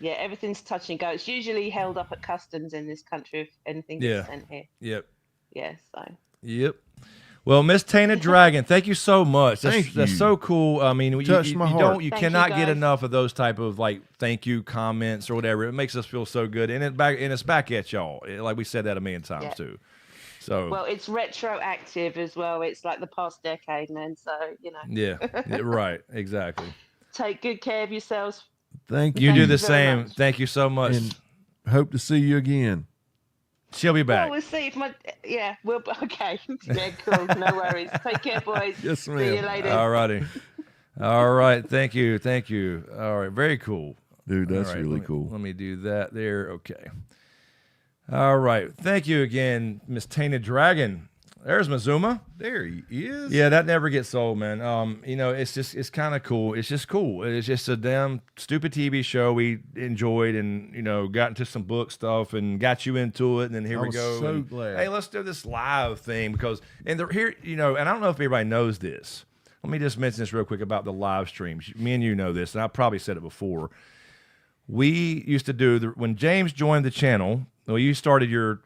Yeah, everything's touch and go. It's usually held up at customs in this country if anything Yeah. gets sent here. yep. Yeah, so. Yep. Well, Miss Tainted Dragon, thank you so much. Thank That's you. so cool. I mean, Touched my heart. you Thank you, cannot get guys. enough of those type of like thank you comments or whatever. It makes us feel so good, and it's back at y'all. Like we said that a million times Yeah. too. So Well, it's retroactive as well. It's like the past decade, man. So, yeah, right, exactly. take good care of yourselves. Thank You you. do you the very same. much. Thank you so much. And hope to see you again. She'll be back. Well, we'll see if okay. Yeah, cool. No worries. Take care, boys. Yes, See you ma'am. later. All righty. All right. Thank you. All right. Very cool. Dude, that's All right, really let me- cool. Let me do that there. Okay. All right. Thank you again, Miss Tainted Dragon. There's Mazuma. There he is. Yeah, that never gets old, man. It's kind of cool. It's just cool. It's just a damn stupid TV show we enjoyed and, got into some book stuff and got you into it. And then here I we was go. so and, glad. Hey, let's do this live thing because, and here, and I don't know if everybody knows this. Let me just mention this real quick about the live streams. Me and you know this, and I probably said it before. We used to do when James joined the channel. Well, you started your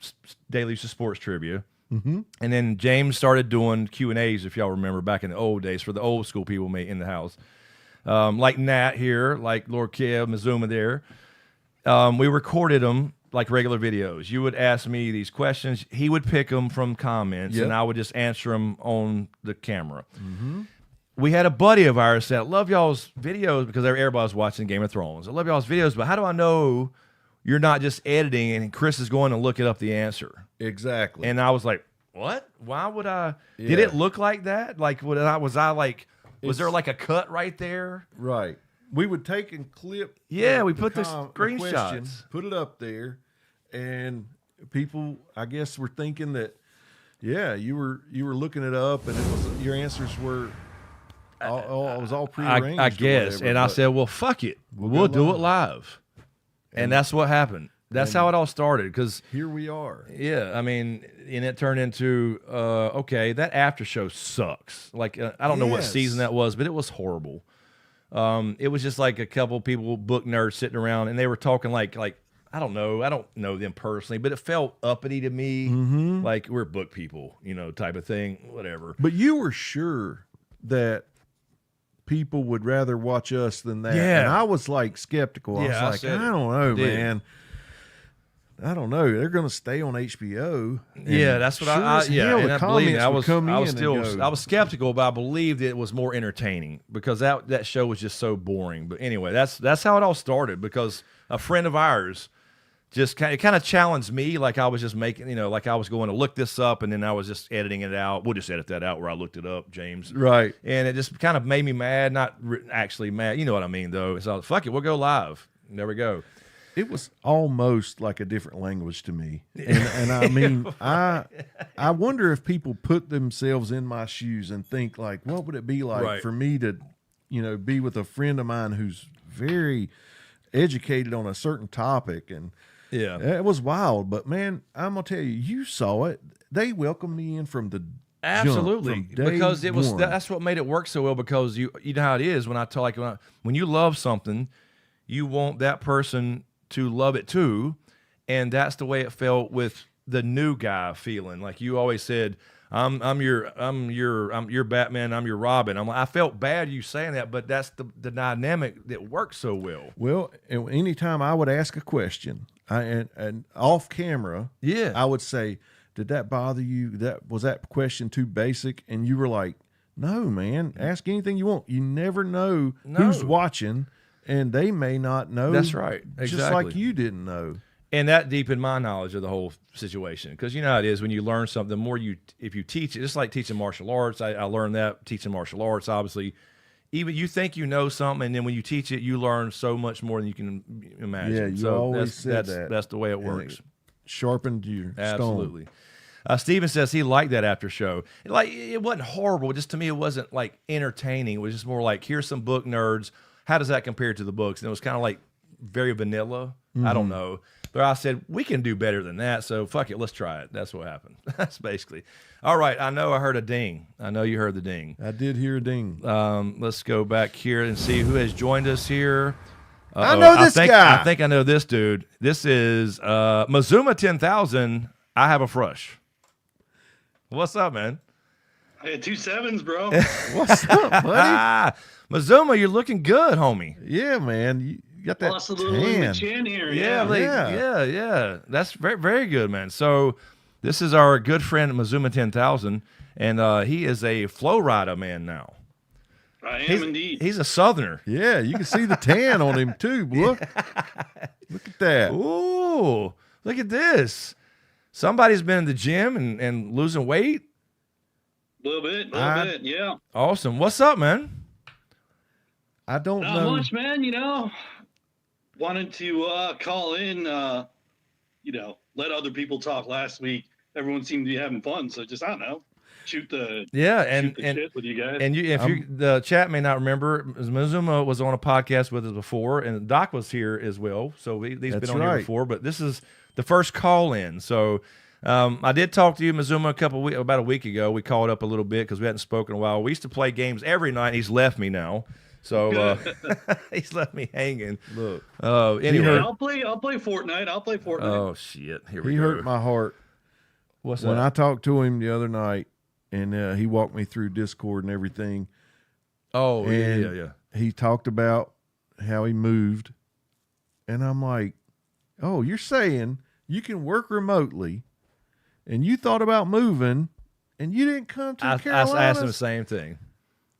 daily use of sports trivia, and then James started doing Q&As. If y'all remember back in the old days for the old school people in the house, like Nat here, like Lord Kev, Mazuma there. We recorded them like regular videos. You would ask me these questions. He would pick them from comments, Yep. and I would just answer them on the camera. We had a buddy of ours that love y'all's videos because everybody's watching Game of Thrones. I love y'all's videos, but how do I know you're not just editing and Chris is going to look it up the answer? Exactly. And I was like, what? Why would I? Did Yeah. it look like that? Like, was there like a cut right there? Right. we would take and clip. Yeah, we put the question, screenshots. put it up there, and people, I guess, were thinking that, yeah, you were looking it up, and it was your answers were. It was all prearranged. I guess, whatever, and I said, "Well, fuck it, we'll do it live," and that's what happened. That's how it all started. Because here we are. Yeah, I mean, and it turned into okay, that after show sucks. Like I don't know what season that was, but it was horrible. It was just like a couple people, book nerds, sitting around, and they were talking like I don't know them personally, but it felt uppity to me, like we're book people, type of thing, whatever. But you were sure that people would rather watch us than that. Yeah. And I was like skeptical. I was like, I don't know, man. I don't know. They're going to stay on HBO. Yeah, that's what and I believe it. I was skeptical, but I believed it was more entertaining because that show was just so boring. But anyway, that's how it all started, because a friend of ours just kind of challenged me, like I was just making, like I was going to look this up, and then I was just editing it out. We'll just edit that out where I looked it up, James. Right. And it just kind of made me mad, not actually mad. You know what I mean, though. So fuck it, we'll go live. And there we go. It was almost like a different language to me. And I mean, I wonder if people put themselves in my shoes and think like, what would it be like for me to, be with a friend of mine who's very educated on a certain topic. And it was wild. But man, I'm going to tell you, you saw it. They welcomed me in from the Absolutely, because it was one. That's what made it work so well, because you know how it is when I tell, like, when you love something, you want that person to love it too, and that's the way it felt with the new guy feeling. Like you always said, I'm your Batman, I'm your Robin. I felt bad you saying that, but that's the dynamic that works so well. Well, anytime I would ask a question, and off camera, I would say, "Did that bother you? Was that question too basic?" And you were like, "No, man. Ask anything you want. You never know who's watching." And they may not know. That's right. Exactly. Just like you didn't know. And that deepened my knowledge of the whole situation. Because you know how it is when you learn something, the more if you teach it, just like teaching martial arts, I learned that teaching martial arts, obviously. Even you think you know something, and then when you teach it, you learn so much more than you can imagine. Yeah, you always said that. That's the way it works. It sharpened your Absolutely. Steven says he liked that after show. Like, it wasn't horrible. Just to me, it wasn't like entertaining. It was just more like, here's some book nerds. How does that compare to the books? And it was kind of like very vanilla. I don't know. But I said, we can do better than that. So fuck it. Let's try it. That's what happened. That's basically. All right. I know I heard a ding. I know you heard the ding. I did hear a ding. Let's go back here and see who has joined us here. I know this guy. I think I know this dude. This is Mazuma 10,000. I have a frush. What's up, man? I had 2 7s, bro. What's up, buddy? Mazuma, you're looking good, homie. Yeah, man. You got that Lost a little in the chin here. Yeah. That's very, very good, man. So this is our good friend Mazuma 10,000, and he is a flow rider man now. I am indeed. He's a Southerner. Yeah, you can see the tan on him too, boy. Look at that. Ooh, look at this. Somebody's been in the gym and losing weight. A little bit, yeah. Awesome. What's up, man? I don't know. Not much, man. Wanted to call in, let other people talk last week. Everyone seemed to be having fun, so just, I don't know, shoot the shit with you guys. And the chat may not remember, Mazuma was on a podcast with us before, and Doc was here as well, so he's been on here before, but this is the first call in. So I did talk to you, Mazuma, about a week ago. We called up a little bit because we hadn't spoken in a while. We used to play games every night. He's left me now. So he's left me hanging. Look. Anyway, I'll play Fortnite. Oh shit! Here we go. He hurt my heart. What's when that? I talked to him the other night, and he walked me through Discord and everything. Oh, and yeah. He talked about how he moved, and I'm like, "Oh, you're saying you can work remotely, and you thought about moving, and you didn't come to Carolina?" I asked him the same thing.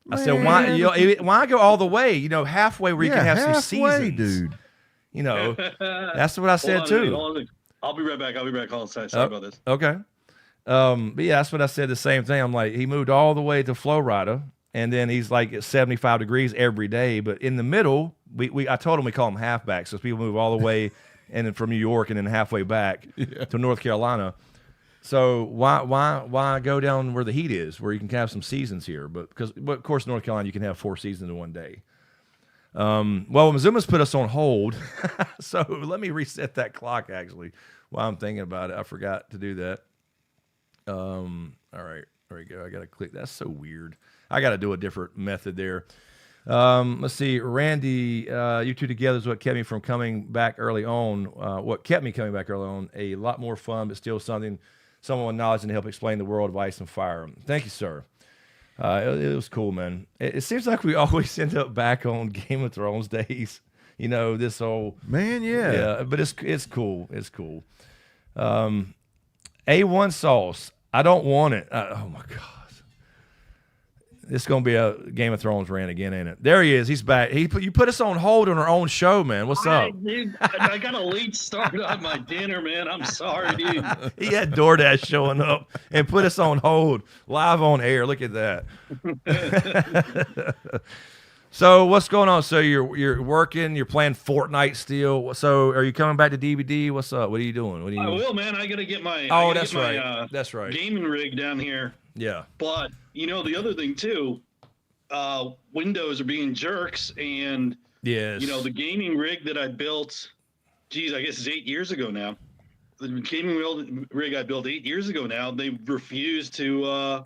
Man. I said, why go all the way? Halfway where you can have some seasons, dude. That's what I said too. I'll be right back. Sorry about this. Okay. But yeah, that's what I said. The same thing. I'm like, he moved all the way to Florida, and then he's like at 75 degrees every day. But in the middle, I told him we call them halfbacks, so people move all the way and then from New York and then halfway back to North Carolina. So why go down where the heat is, where you can have some seasons here? But of course, North Carolina, you can have 4 seasons in one day. Well, Mazuma's put us on hold, so let me reset that clock. Actually, while I'm thinking about it, I forgot to do that. All right, there we go. I got to click. That's so weird. I got to do a different method there. Let's see, Randy. You two together is what kept me from coming back early on. What kept me coming back early on? A lot more fun, but still someone with knowledge and help explain the world of Ice and Fire. Thank you, sir. It was cool, man. It seems like we always end up back on Game of Thrones days. You know, this whole man, yeah. But it's cool. It's cool. A1 sauce. I don't want it. Oh my god, this is gonna be a Game of Thrones rant again, ain't it? There he is. He's back. You put us on hold on our own show, man. What's up? Dude, I got a late start on my dinner, man. I'm sorry, dude. He had DoorDash showing up and put us on hold live on air. Look at that. So what's going on? So you're working. You're playing Fortnite still. So are you coming back to DVD? What's up? What are you doing? I will, man. I gotta get my. That's right. That's right. Gaming rig down here. Yeah. But you know the other thing too, Windows are being jerks, and yes, you know the gaming rig that I built. Geez, I guess it's 8 years ago now. The gaming rig I built 8 years ago now. They refuse to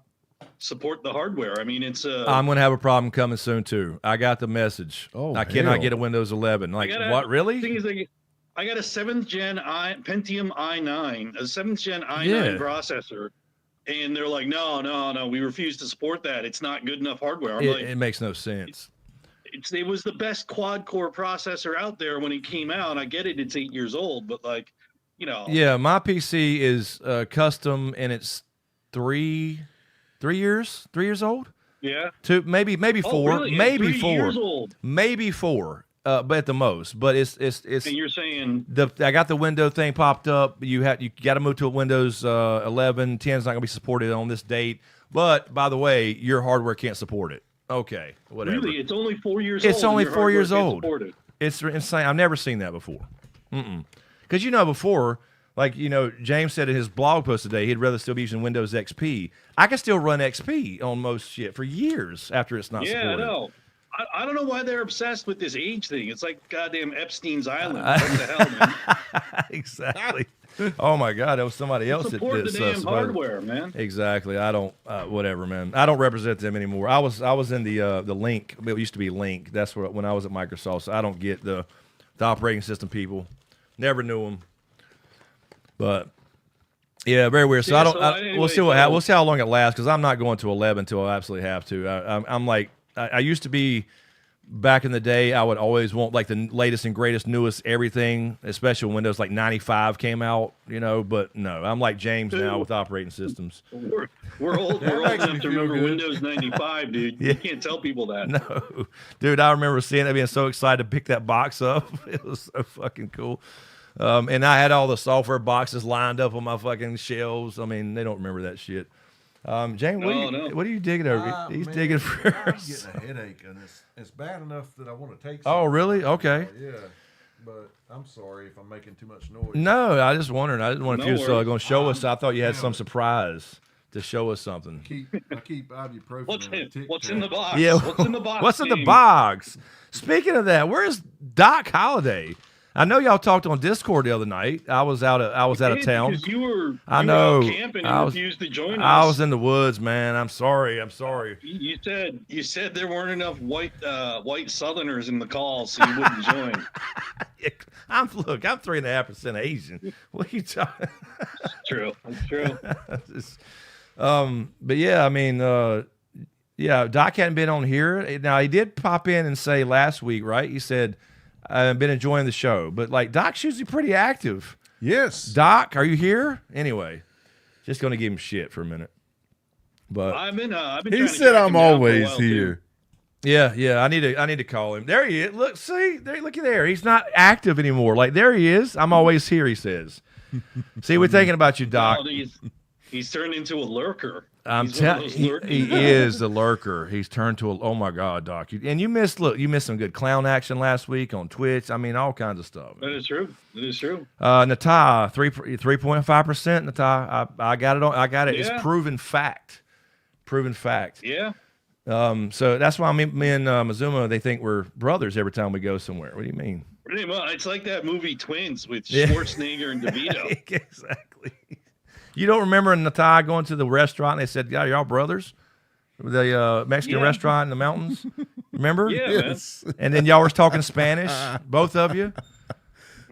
support the hardware. I mean, it's I'm gonna have a problem coming soon too. I got the message. Oh, I cannot get a Windows 11. Like what? Really? Thing is, I got a 7th gen Pentium i9, a 7th gen i9 processor, and they're like, no, we refuse to support that. It's not good enough hardware. I'm like, it makes no sense. It was the best quad core processor out there when it came out. I get it; it's 8 years old, but like, you know. Yeah, my PC is custom, and it's 3 years old. Yeah. Maybe 4. Really? Maybe 3 4. years old. Maybe 4. But at the most. But it's. And you're saying I got the window thing popped up. You got to move to a Windows 11. 10 is not going to be supported on this date. But by the way, your hardware can't support it. Okay, whatever. Really, it's only 4 years old. It's only 4 years old. It. It's insane. I've never seen that before. Because before. Like, James said in his blog post today, he'd rather still be using Windows XP. I can still run XP on most shit for years after it's not supported. Yeah, I know. I don't know why they're obsessed with this age thing. It's like goddamn Epstein's Island. What the hell, man? Exactly. Oh, my God. That was somebody else that support the damn hardware, man. Exactly. I don't, whatever, man. I don't represent them anymore. I was in the Link. It used to be Link. That's when I was at Microsoft. So I don't get the operating system people. Never knew them. But yeah, very weird. So we'll see we'll see how long it lasts, because I'm not going to 11 until I absolutely have to. I'm like, I used to be back in the day. I would always want like the latest and greatest, newest everything, especially when Windows like 95 came out. But no, I'm like James now with operating systems. We're old enough to remember Windows 95, dude. Yeah. You can't tell people that. No, dude, I remember seeing it, being so excited to pick that box up. It was so fucking cool. And I had all the software boxes lined up on my fucking shelves. I mean, they don't remember that shit. James, what are you digging over? He's digging first. I'm getting a headache, and it's bad enough that I want to take some. Oh, really? Okay. Yeah, but I'm sorry if I'm making too much noise. No, I just wondered. I didn't want to if you were going to show us. I thought you had some surprise to show us something. I keep ibuprofen. What's in the box? Yeah. What's in the box? What's in the box? Speaking of that, where's Doc Holliday? I know y'all talked on Discord the other night. I was out of town. You were out camping and refused to join us. I was in the woods, man. I'm sorry. You said there weren't enough white Southerners in the call, so you wouldn't join. I'm 3.5% Asian. What are you talking? It's true. But yeah, I mean, Doc hadn't been on here. Now he did pop in and say last week, right? He said, I've been enjoying the show, but like Doc's usually pretty active. Yes. Doc, are you here? Anyway, just going to give him shit for a minute. But I've been he said I'm always here. Too. Yeah. I need to call him. There he is. Look, see, looky there. He's not active anymore. Like there he is. I'm always here. He says. See, we're thinking about you, Doc. He's turned into a lurker. I'm telling you, he is the lurker. He's turned to a. Oh my God, Doc! You missed some good clown action last week on Twitch. I mean, all kinds of stuff. That is true. That is true. Nata 3.5%. Nata, I got it on. I got it. Yeah. It's proven fact. Proven fact. Yeah. So that's why me and Mazuma, they think we're brothers every time we go somewhere. What do you mean? Pretty much. It's like that movie Twins with Schwarzenegger and DeVito. Exactly. You don't remember Nata going to the restaurant and they said, "Yeah, y'all brothers?" The Mexican restaurant in the mountains. Remember? Yeah, Yes. And then y'all was talking Spanish, both of you.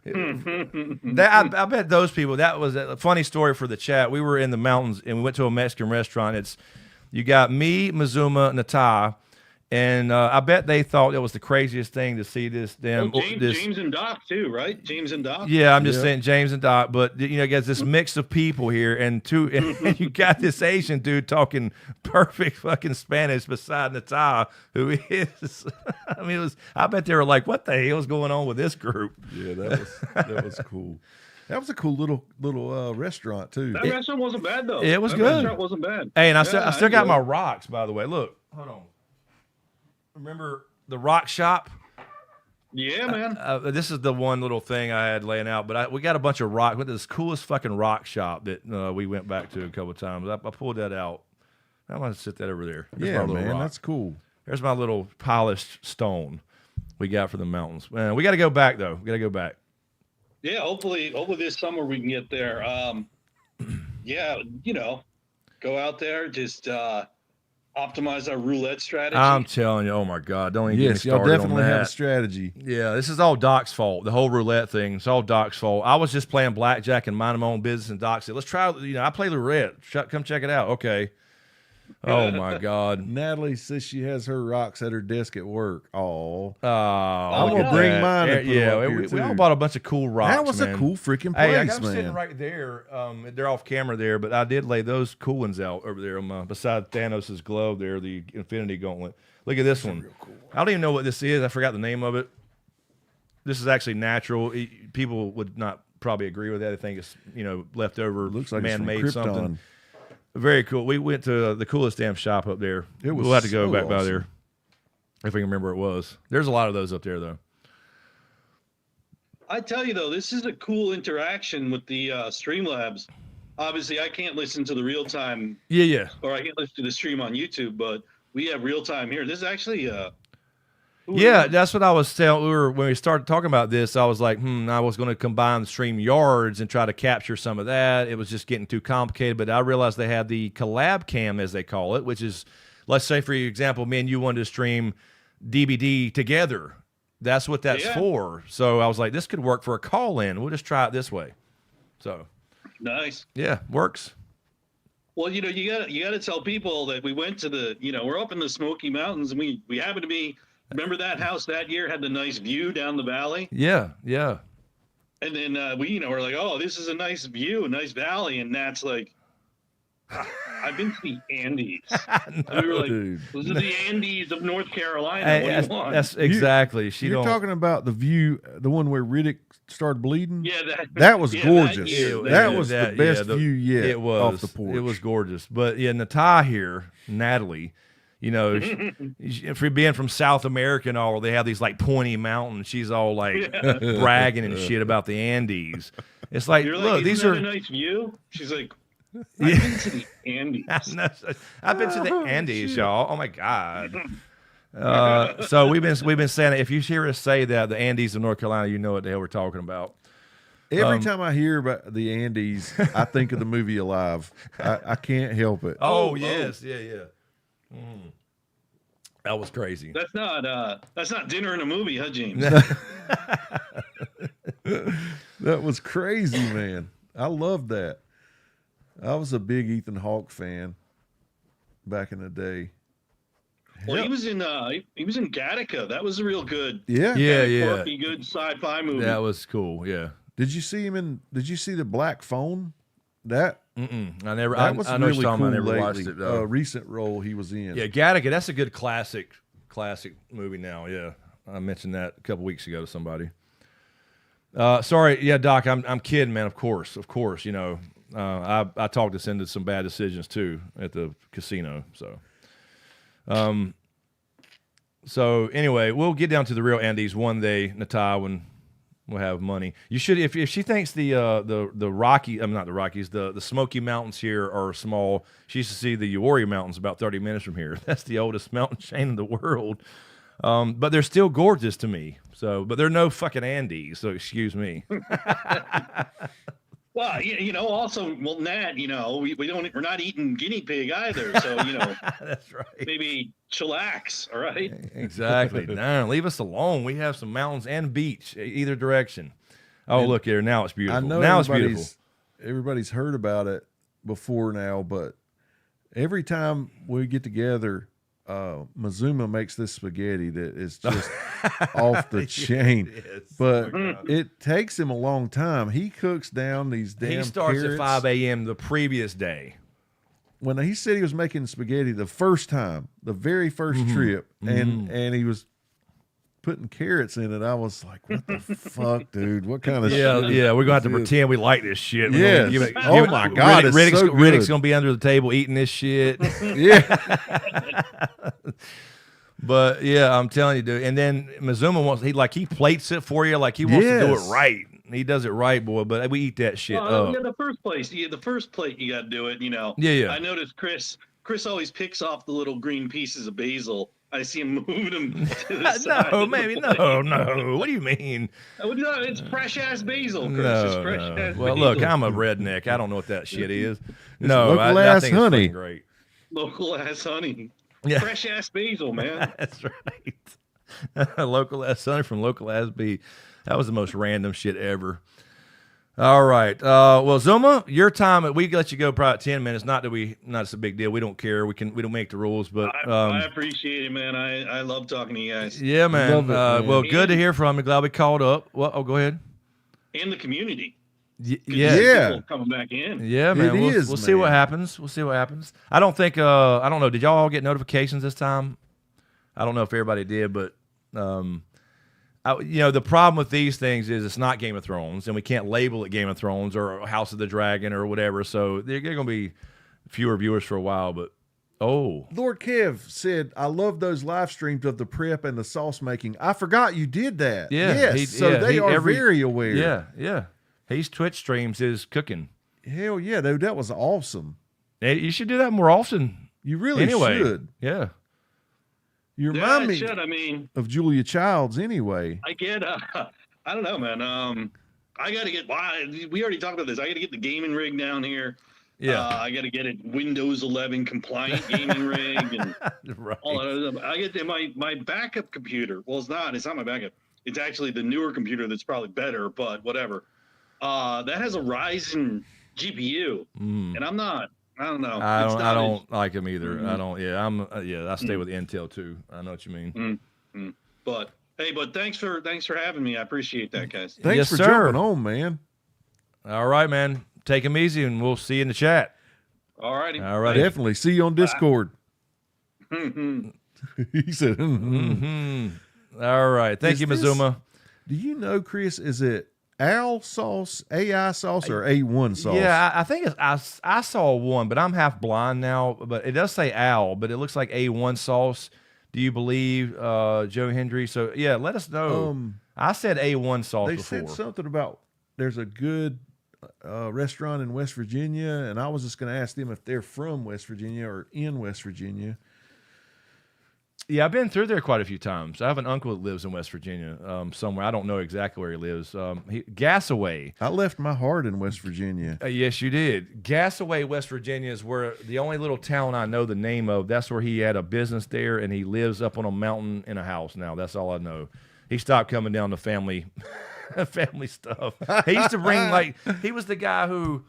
I bet those people. That was a funny story for the chat. We were in the mountains and we went to a Mexican restaurant. You got me, Mazuma, Nata, and I bet they thought it was the craziest thing to see James and Doc too, right? James and Doc. Yeah, I'm just saying James and Doc, but you guys, this mix of people here, and you got this Asian dude talking perfect fucking Spanish beside Nata, who is. I mean, I bet they were like, "What the hell is going on with this group?" Yeah, that was cool. That was a cool little restaurant too. That restaurant wasn't bad though. It was that good. Restaurant wasn't bad. Hey, and I still got my rocks, by the way. Look, hold on. Remember the rock shop? Yeah, man. This is the one little thing I had laying out, but we got a bunch of rock. Went to this coolest fucking rock shop that we went back to a couple of times. I pulled that out. I'm gonna sit that over there. There's my little rock. That's cool. There's my little polished stone we got for the mountains. Man, we got to go back though. We got to go back. Yeah, hopefully this summer we can get there. Yeah, go out there, just optimize our roulette strategy. I'm telling you, oh my God, don't even get me y'all started definitely on that. have a strategy. Yeah, this is all Doc's fault. The whole roulette thing, it's all Doc's fault. I was just playing blackjack and minding my own business, and Doc said, "Let's try. I play roulette. Come check it out." Okay. Oh my God. Natalie says she has her rocks at her desk at work. Oh, I'm gonna bring mine. And put them up here, we all too. bought a bunch of cool rocks. That was man. a cool freaking place, Hey, I got them man. sitting right there. They're off camera there, but I did lay those cool ones out over there beside Thanos' glove there, the Infinity Gauntlet. Look at this one. Cool. I don't even know what this is. I forgot the name of it. This is actually natural. People would not probably agree with that. They think it's leftover, looks like man-made something. Very cool. We went to the coolest damn shop up there. We'll have to go back by there if we can remember what it was. There's a lot of those up there, though. I tell you, though, this is a cool interaction with the Streamlabs. Obviously, I can't listen to the real time. Yeah. Or I can't listen to the stream on YouTube, but we have real time here. This is actually that's what I was telling. When we started talking about this, I was like, I was going to combine the stream yards and try to capture some of that. It was just getting too complicated, but I realized they had the collab cam, as they call it, which is, let's say, for example, me and you wanted to stream DBD together. That's what that's for. So I was like, this could work for a call-in. We'll just try it this way. So nice. Yeah, works. Well, you got to tell people that we went to we're up in the Smoky Mountains, and we happen to be. Remember that house that year had the nice view down the valley? Yeah. And then we're like, oh, this is a nice view, a nice valley. And Nat's like, I've been to the Andes. No, we were like, dude. those are the Andes of North Carolina. Hey, what do you want? that's exactly. You're talking about the view, the one where Riddick started bleeding? Yeah, that was gorgeous. That was the best view yet. It was off the porch. It was gorgeous. But yeah, Natalie, if you're being from South America and all, they have these like pointy mountains. She's all like bragging and shit about the Andes. It's like, look, these are a nice view. She's like, I've been to the Andes. I've been to the Andes, y'all. Oh my God. So we've been saying that if you hear us say that the Andes of North Carolina, you know what the hell we're talking about. Every time I hear about the Andes, I think of the movie Alive. I can't help it. Oh yes, yeah. That was crazy. That's not dinner in a movie, huh, James? That was crazy, man. I loved that. I was a big Ethan Hawke fan back in the day. Well, he was in Gattaca. That was a real good, quirky, good sci-fi movie. That was cool. Yeah. Did you see the Black Phone? That I never. That was I know really cool. I never lately. watched it though. Recent role he was in. Yeah, Gattaca. That's a good classic movie. Now, yeah, I mentioned that a couple weeks ago to somebody. Sorry, yeah, Doc. I'm kidding, man. Of course. I talked us into some bad decisions too at the casino. So anyway, we'll get down to the real Andes one day, Natai, when we'll have money. You should, if she thinks the Rocky, not the Rockies, the Smoky Mountains here are small. She should see the Uwharrie Mountains about 30 minutes from here. That's the oldest mountain chain in the world. But they're still gorgeous to me. So, but they're no fucking Andes. So excuse me. Well, also, Nat, we're not eating guinea pig either. So, that's right. Maybe chillax. All right. Exactly. No, leave us alone. We have some mountains and beach either direction. Oh, look here. Now it's beautiful. I know now it's beautiful. Everybody's heard about it before now, but every time we get together, Mazuma makes this spaghetti that is just off the chain. But it takes him a long time. He cooks down these damn He starts carrots. at 5 a.m. the previous day. When he said he was making spaghetti the first time, the very first trip, and he was putting carrots in it, I was like, what the fuck, dude? What kind of shit? Yeah, we're going to have to pretend we like this shit. Yes. Oh, my God, it's Riddick's, so good. Riddick's going to be under the table eating this shit. Yeah. But, yeah, I'm telling you, dude. And then Mazuma he plates it for you like he wants to do it right. He does it right, boy, but we eat that shit up. The first plate, you got to do it, Yeah. I noticed Chris always picks off the little green pieces of basil. I see him moving them to the side. No, maybe, no. What do you mean? No, it's fresh-ass basil, Chris. It's fresh-ass Well, basil. look, I'm a redneck. I don't know what that shit is. local-ass I think honey. it's great. Local-ass honey. Yeah. Fresh-ass basil, man. That's right. Local-ass honey from local-ass bee. That was the most random shit ever. All right. Well, Zuma, your time. We let you go probably 10 minutes. Not it's a big deal. We don't care. We don't make the rules, but I appreciate it, man. I love talking to you guys. Yeah, man. Love it, man. Well, good to hear from you. Glad we called up. Well, go ahead. And the community. Yeah. People coming back in. Yeah, man. We'll see what man. happens. We'll see what happens. I don't know. Did y'all all get notifications this time? I don't know if everybody did, but the problem with these things is it's not Game of Thrones, and we can't label it Game of Thrones or House of the Dragon or whatever. So they're going to be fewer viewers for a while. But Lord Kev said, I love those live streams of the prep and the sauce making. I forgot you did that. Yeah. Yes. They are very aware. Yeah. His Twitch streams his cooking. Hell yeah, dude. That was awesome. Hey, you should do that more often. You really should. Yeah. You remind me I mean, of Julia Childs anyway. I get, I don't know, man. I got to get, we already talked about this. I got to get the gaming rig down here. Yeah. I got to get it Windows 11 compliant gaming rig and Right. all that other stuff. I get my backup computer. Well, it's not my backup. It's actually the newer computer that's probably better, but whatever. That has a Ryzen GPU, and I'm not. I don't know. I don't like them either. I don't. Yeah, I stay with Intel too. I know what you mean. But hey, thanks for having me. I appreciate that, guys. Thanks Yes, for sir. jumping on, man. All right, man. Take them easy, and we'll see you in the chat. All righty. All right. Definitely. See you on Discord. Mm-hmm. He said, All right. Thank Is you, this- Mazuma. Do you know, Chris, is it AI sauce, or A1 sauce? Yeah, I think I saw one, but I'm half blind now. But it does say Al, but it looks like A1 sauce. Do you believe, Joe Hendry? So yeah, let us know. I said A1 sauce They before. said something about there's a good restaurant in West Virginia, and I was just going to ask them if they're from West Virginia or in West Virginia. Yeah, I've been through there quite a few times. I have an uncle that lives in West Virginia somewhere. I don't know exactly where he lives. Gasaway. I left my heart in West Virginia. Yes, you did. Gasaway, West Virginia is where the only little town I know the name of. That's where he had a business there, and he lives up on a mountain in a house now. That's all I know. He stopped coming down to family stuff. He used to bring, he was the guy who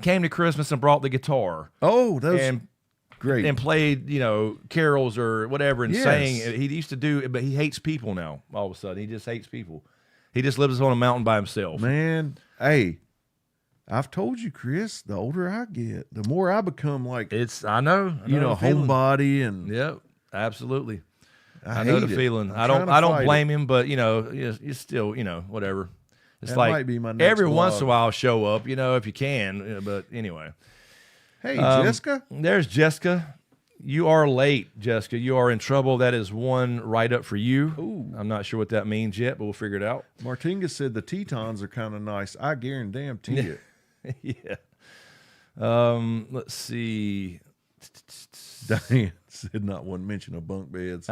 came to Christmas and brought the guitar. Oh, those And great. and played, carols or whatever and Yes. sang. He used to do it, but he hates people now. All of a sudden, he just hates people. He just lives on a mountain by himself. Man, hey, I've told you, Chris, the older I get, the more I become like, I know the feeling. homebody, and Yep, absolutely. I know hate the it. feeling. I'm I trying don't. to I don't fight blame him, but you still, whatever. It's that like might be my next every once in a vlog. while show up, if you can. But anyway. Hey, Jessica. There's Jessica. You are late, Jessica. You are in trouble. That is one right up for you. Ooh. I'm not sure what that means yet, but we'll figure it out. Martinez said the Tetons are kind of nice. I guarantee it. Yeah. Let's see. Diane said not one mention of bunk beds.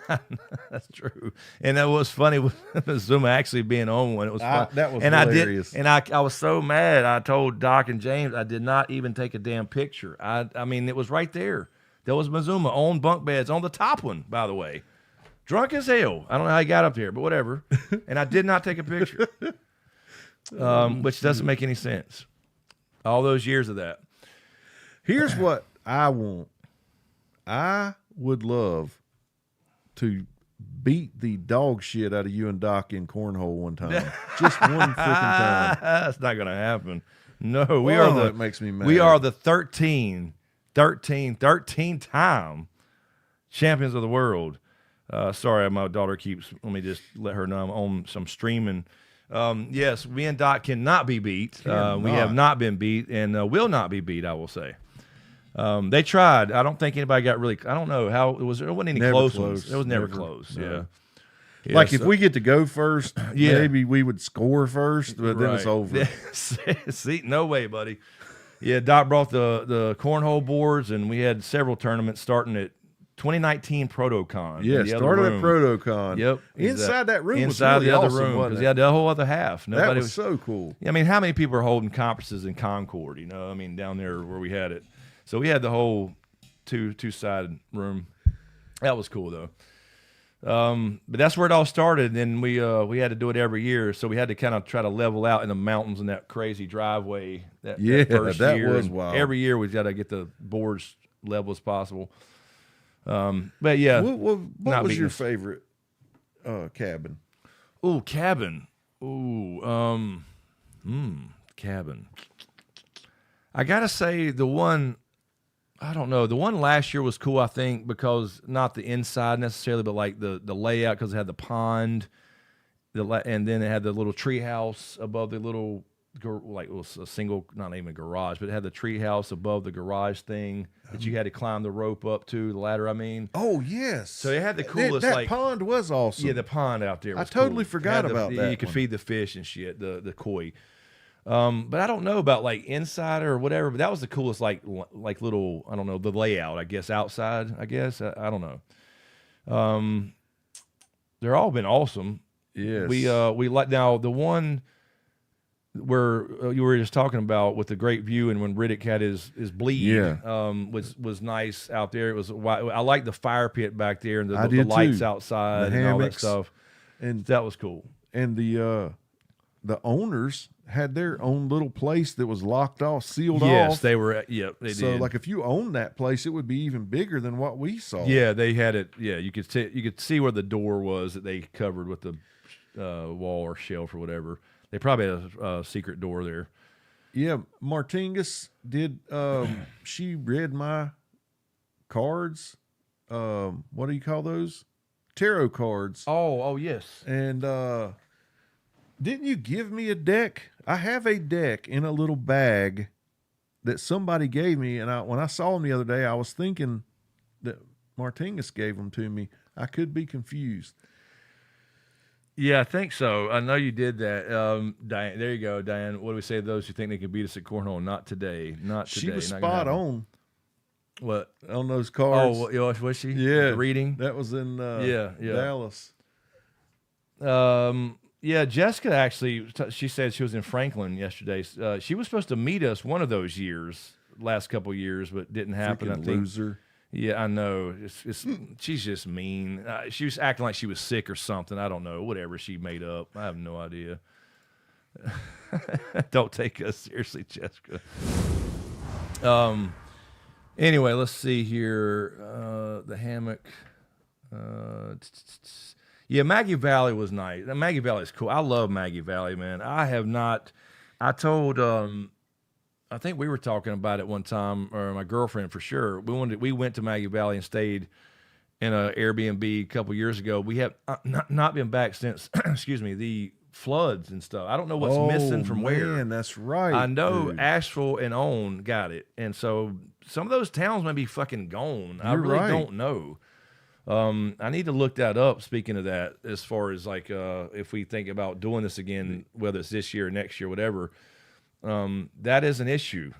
That's true. And that was funny with Mazuma actually being on one. It was fun. That was and hilarious. I was so mad. I told Doc and James I did not even take a damn picture. I mean, it was right there. There was Mazuma on bunk beds, on the top one, by the way. Drunk as hell. I don't know how he got up there, but whatever. And I did not take a picture, which doesn't make any sense. All those years of that. Here's what I want. I would love to beat the dog shit out of you and Doc in cornhole one time. Just one freaking time. That's not going to happen. No, It makes me mad. We are the 13 time champions of the world. Sorry, my daughter let me just let her know I'm on some streaming. Yes, me and Doc cannot be beat. We have not been beat and will not be beat, I will say. They tried. I don't think anybody got really, I don't know how, there wasn't any close ones. It was never close, no. Yeah, like if we get to go first, Yeah. maybe we would score first, but then it's Right. over. See, no way, buddy. Yeah, Doc brought the cornhole boards, and we had several tournaments starting at 2019 ProtoCon. Yeah, in the other started at room. Protocon. Yep. Inside that room Inside was really the other awesome, room, wasn't because it? you had the whole other half. That Nobody was so cool. I mean, how many people are holding conferences in Concord, down there where we had it. So we had the whole two-sided room. That was cool, though. But that's where it all started, and we had to do it every year, so we had to kind of try to level out in the mountains in that crazy driveway that first that year. was And wild. every year we got to get the boards level as possible. But yeah, What not was beating your us. favorite cabin? Ooh, cabin. Ooh, cabin. I gotta say the one. I don't know. The one last year was cool, I think, because not the inside necessarily, but like the layout, because it had the pond, and then it had the little tree house above the little, like it was a single, not even a garage, but it had the tree house above the garage thing that you had to climb the rope up to, the ladder, I mean. Oh, yes. So it had the coolest, that like, pond was awesome. yeah, the pond out there was totally cool. forgot It had about that You could one. feed the fish and shit, the koi. But I don't know about like inside or whatever, but that was the coolest, like little, I don't know, the layout, I guess, outside, I guess. I don't know. They're all been awesome. Yes. We like, now the one where you were just talking about with the great view and when Riddick had his bleed, Yeah. was nice out there. It was, I like the fire pit back there and I the did lights too. outside The and all that hammocks. stuff. And That was cool. and the owners had their own little place that was locked off, sealed Yes, off. they were. Yeah, they So did. like if you owned that place, it would be even bigger than what we saw. Yeah, they had it. Yeah, you could see where the door was that they covered with the wall or shelf or whatever. They probably had a secret door there. Yeah, Martinez did. She read my cards. What do you call those? Tarot cards. Oh yes. And didn't you give me a deck? I have a deck in a little bag that somebody gave me, and when I saw them the other day, I was thinking that Martinez gave them to me. I could be confused. Yeah, I think so. I know you did that. Diane, there you go, Diane. What do we say to those who think they can beat us at cornhole? Not today. Not today. She was Not gonna spot happen. on What? on those cards. Oh, was she? Yeah. The reading. That was in Yeah. Dallas. Yeah, Jessica actually, she said she was in Franklin yesterday. She was supposed to meet us one of those years, last couple years, but didn't happen. I Freaking think. loser. Yeah, I know. She's just mean. She was acting like she was sick or something. I don't know. Whatever she made up. I have no idea. Don't take us seriously, Jessica. Anyway, let's see here. The hammock. Yeah, Maggie Valley was nice. Maggie Valley is cool. I love Maggie Valley, man. I told, I think we were talking about it one time, or my girlfriend for sure. We went to Maggie Valley and stayed in an Airbnb a couple years ago. We have not been back since, excuse me, the floods and stuff. I don't know what's missing from where. Man, that's right. I know dude. Asheville and Owen got it, and so some of those towns may be fucking gone. I You're really right. don't know. I need to look that up. Speaking of that, as far as like if we think about doing this again, whether it's this year or next year, whatever, that is an issue.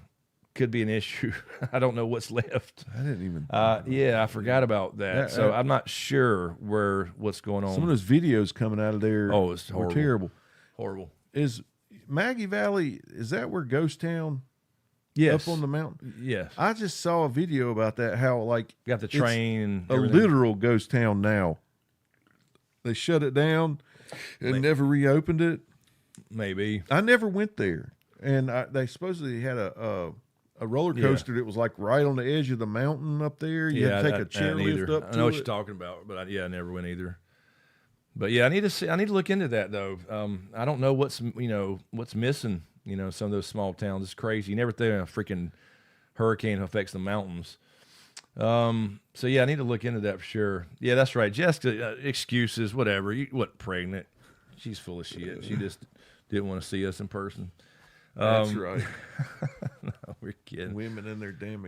Could be an issue. I don't know what's left. I didn't even. Yeah, I forgot about that. So I'm not sure what's going on. Some of those videos coming out of there. Oh, it's were horrible. terrible. Horrible. Is Maggie Valley? Is that where Ghost Town? Yes. Up on the mountain. Yes. I just saw a video about that. How like Got the train and a everything. literal ghost town now. They shut it down and never reopened it. Maybe. I never went there, and they supposedly had a roller coaster that was like right on the edge of the mountain up there. You had to take a chairlift up to it. I know what you're talking about, but I never went either. But yeah, I need to look into that though. I don't know what's missing. Some of those small towns. It's crazy. You never think a freaking hurricane affects the mountains. So yeah, I need to look into that for sure. Yeah, that's right. Jessica, excuses, whatever. You what pregnant? She's full of shit. She just didn't want to see us in person. That's right. No, we're kidding. Women and their damn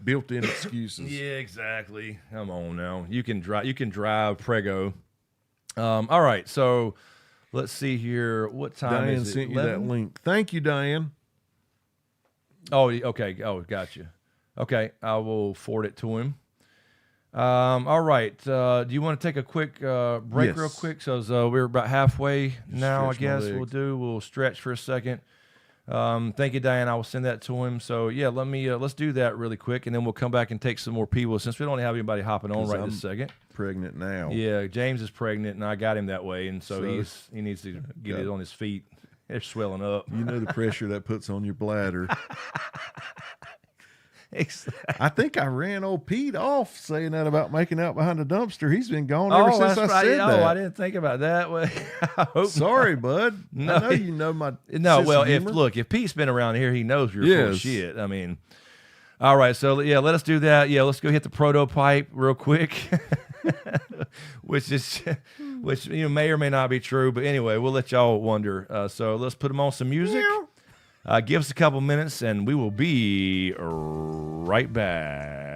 built-in excuses. Yeah, exactly. Come on now. You can drive Prego. All right, so let's see here. What time Diane is it? sent you that link. Thank you, Diane. Oh, okay. Oh, gotcha. Okay, I will forward it to him. All right. Do you want to take a quick break real quick? So we're about halfway now, I guess. We'll stretch for a second. Thank you, Diane. I will send that to him. So yeah, let's do that really quick, and then we'll come back and take some more people since we don't have anybody hopping on right this second. Pregnant now. Yeah, James is pregnant, and I got him that way, and so he needs to get it on his feet. They're swelling up. You know the pressure that puts on your bladder. Exactly. I think I ran old Pete off saying that about making out behind the dumpster. He's been gone ever since I said that. Oh, I didn't think about that way. Sorry, bud. No, I know you know my no. Well, humor. if Pete's been around here, he knows you're full of shit. I mean, all right. So yeah, let us do that. Yeah, let's go hit the prototype real quick, which may or may not be true, but anyway, we'll let y'all wonder. So let's put them on some music. Give us a couple minutes, and we will be right back.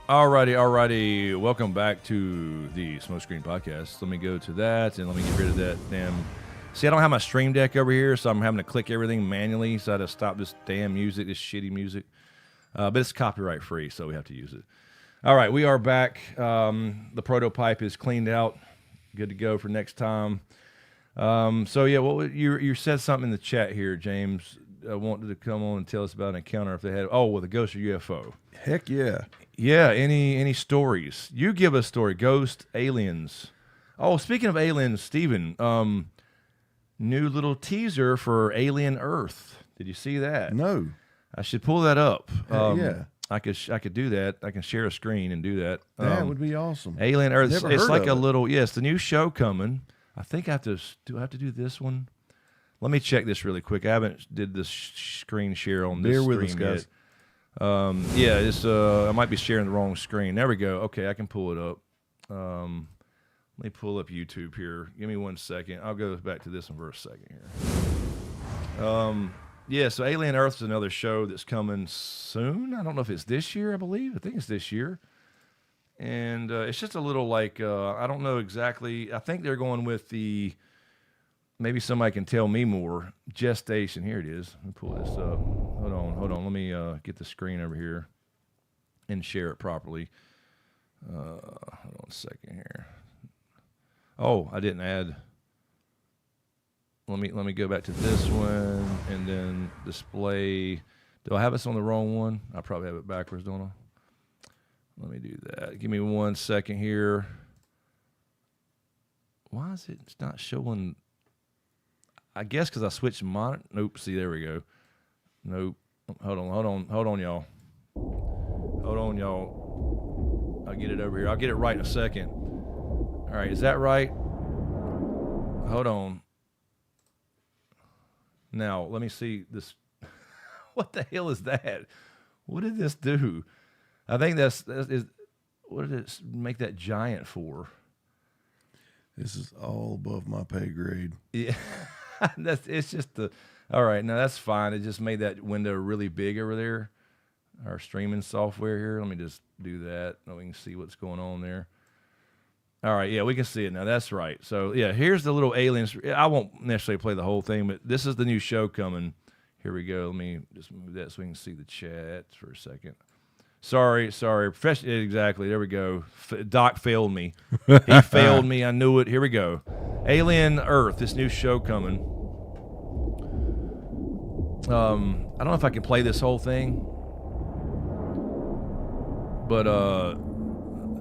Alrighty. Welcome back to the SmokeScreen Podcast. Let me go to that, and let me get rid of that damn... See, I don't have my stream deck over here, so I'm having to click everything manually, so I had to stop this damn music, this shitty music. But it's copyright free, so we have to use it. All right, we are back. The prototype is cleaned out. Good to go for next time. So, yeah, well, you said something in the chat here, James. I wanted to come on and tell us about an encounter if they had... Oh, with a ghost or UFO. Heck yeah. Yeah, any stories? You give us a story. Ghost, aliens. Oh, speaking of aliens, Steven, new little teaser for Alien Earth. Did you see that? No. I should pull that up. Yeah. I could do that. I can share a screen and do that. That would be awesome. Alien Earth. Never It's heard like of a it. little... Yeah, it's the new show coming. I think I have to... Do I have to do this one? Let me check this really quick. I haven't did this screen share on this Bear with us, stream guys. yet. Yeah, it's I might be sharing the wrong screen. There we go. Okay, I can pull it up. Let me pull up YouTube here. Give me 1 second. I'll go back to this one for a second here. Yeah, so Alien Earth is another show that's coming soon. I don't know if it's this year, I believe. I think it's this year. And it's just a little like, I don't know exactly. I think they're going with the... Maybe somebody can tell me more. Gestation. Here it is. Let me pull this up. Hold on. Let me get the screen over here and share it properly. Hold on a second here. Oh, I didn't add. Let me go back to this one and then display. Do I have this on the wrong one? I probably have it backwards, don't I? Let me do that. Give me 1 second here. Why is it? It's not showing. I guess because I switched monitor. Nope. See, there we go. Nope. Hold on, y'all. I'll get it over here. I'll get it right in a second. All right, is that right? Hold on. Now, let me see this. What the hell is that? What did this do? I think that's what did it make that giant for? This is all above my pay grade. Yeah. It's just the... All right, now that's fine. It just made that window really big over there. Our streaming software here. Let me just do that. Now we can see what's going on there. All right, yeah, we can see it now. That's right. So, yeah, here's the little aliens. I won't necessarily play the whole thing, but this is the new show coming. Here we go. Let me just move that so we can see the chat for a second. Sorry. Exactly. There we go. Doc failed me. He failed me. I knew it. Here we go. Alien Earth, this new show coming. I don't know if I can play this whole thing, but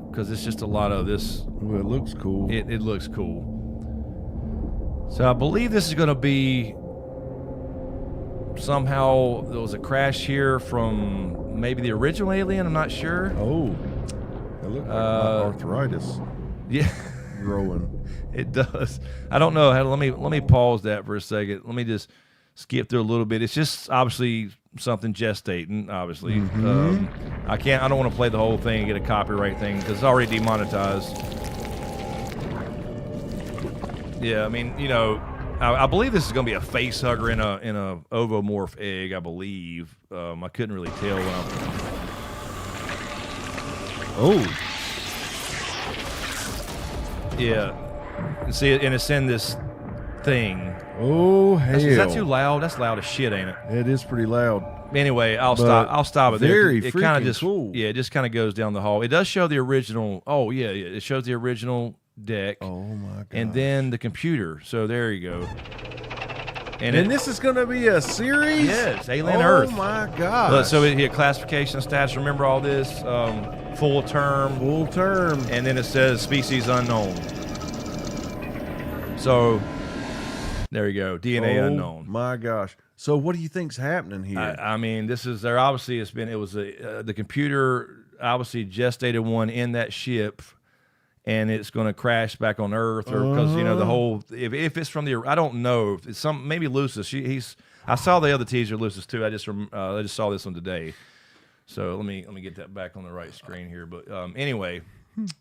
because it's just a lot of this. Well, it looks cool. It looks cool. So I believe this is going to be somehow there was a crash here from maybe the original Alien. I'm not sure. Oh, it looks like my arthritis. Yeah. Growing. It does. I don't know. Let me pause that for a second. Let me just skip through a little bit. It's just obviously something gestating. Obviously, I don't want to play the whole thing and get a copyright thing because it's already demonetized. Yeah, I mean, I believe this is going to be a face hugger in a ovomorph egg. I believe. I couldn't really tell when I'm. Oh. Yeah. See, and it's in this thing. Oh, hell. Is that too loud? That's loud as shit, ain't it? It is pretty loud. Anyway, I'll stop it there. Very It kind of freaking just cool. Yeah, it just kind of goes down the hall. It does show the original. Oh yeah, it shows the original deck. Oh my god. And then the computer. So there you go. And this is going to be a series? Yes, Alien Earth. Oh my god. Look, so it hit classification stats. Remember all this? Full term. Full term. And then it says species unknown. So there you go. DNA unknown. My gosh. So what do you think's happening here? I mean, this is there. Obviously, it was the computer obviously gestated one in that ship, and it's going to crash back on Earth, or because the whole if it's from the I don't know if it's some maybe Lucis. I saw the other teaser Lucis too. I just saw this one today. So let me get that back on the right screen here. But anyway,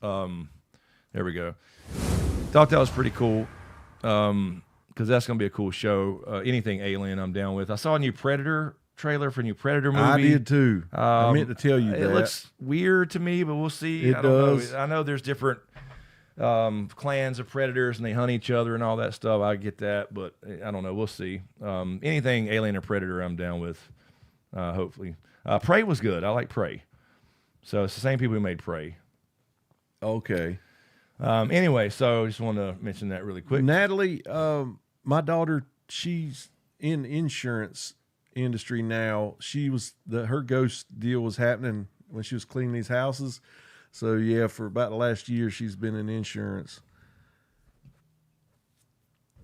there we go. Thought that was pretty cool. Because that's going to be a cool show. Anything alien I'm down with. I saw a new Predator trailer for a new Predator movie. I did too. I meant to tell you it that. looks weird to me, but we'll see. It I don't does. know. I know there's different clans of predators and they hunt each other and all that stuff. I get that, but I don't know. We'll see. Anything Alien or Predator, I'm down with. Hopefully, Prey was good. I like Prey. So it's the same people who made Prey. Okay. Anyway, so I just wanted to mention that really quick. Natalie, my daughter, she's in insurance industry now. She was her ghost deal was happening when she was cleaning these houses. So yeah, for about the last year, she's been in insurance.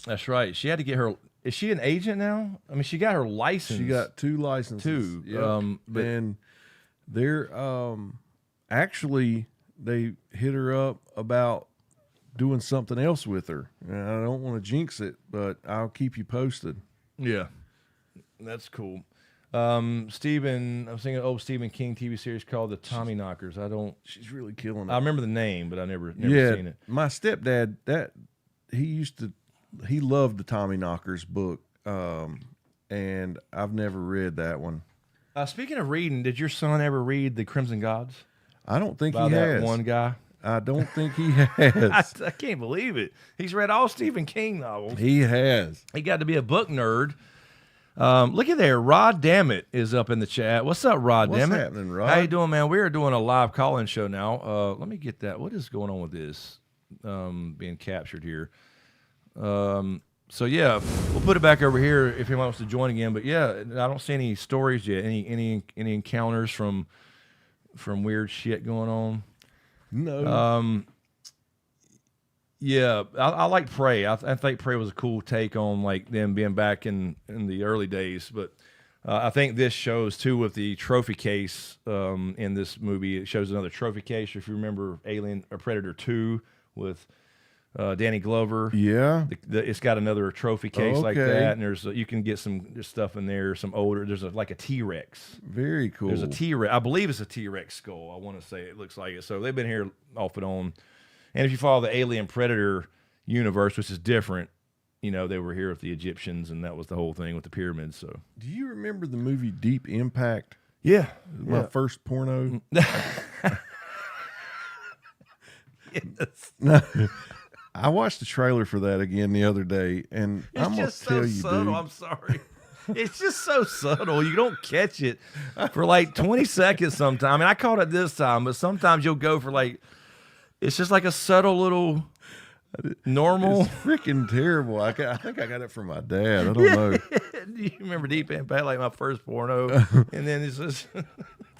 That's right. She had to get her. Is she an agent now? I mean, she got her license. She got 2 licenses. Yep. But and they're actually they hit her up about doing something else with her. And I don't want to jinx it, but I'll keep you posted. Yeah, that's cool. Stephen, I'm thinking old Stephen King TV series called The Tommy Knockers. She's really killing it. I remember the name, but I never yeah, seen it. My stepdad, he loved the Tommy Knockers book, and I've never read that one. Speaking of reading, did your son ever read The Crimson Gods? I don't think By he that has. one guy. I don't think he has. I can't believe it. He's read all Stephen King novels. He has. He got to be a book nerd. Look at there. Rod Dammit is up in the chat. What's up, Rod What's Dammit? happening, Rod? How you doing, man? We are doing a live call-in show now. Let me get that. What is going on with this being captured here? So, yeah, we'll put it back over here if anyone wants to join again. But, yeah, I don't see any stories yet. Any encounters from weird shit going on? No. Yeah, I like Prey. I think Prey was a cool take on like them being back in the early days. But I think this shows too with the trophy case in this movie. It shows another trophy case. If you remember Alien or Predator 2 with Danny Glover. Yeah. It's got another trophy case like Okay. that, and there's you can get some stuff in there. Some older. There's like a T-Rex. Very cool. There's a T-Rex. I believe it's a T-Rex skull. I want to say it looks like it. So they've been here off and on. And if you follow the Alien Predator universe, which is different, you know, they were here with the Egyptians, and that was the whole thing with the pyramids. So, Do you remember the movie Deep Impact? yeah, My first porno. Yes. No. I watched the trailer for that again the other day, and It's I'm gonna just tell so you, subtle. dude. I'm sorry. It's just so subtle. You don't catch it for like 20 seconds sometimes. I mean, I caught it this time, but sometimes you'll go for like, it's just like a subtle little normal. It's freaking terrible. I think I got it from my dad. I don't know. Do you remember Deep Impact, like my first porno? And then it's just,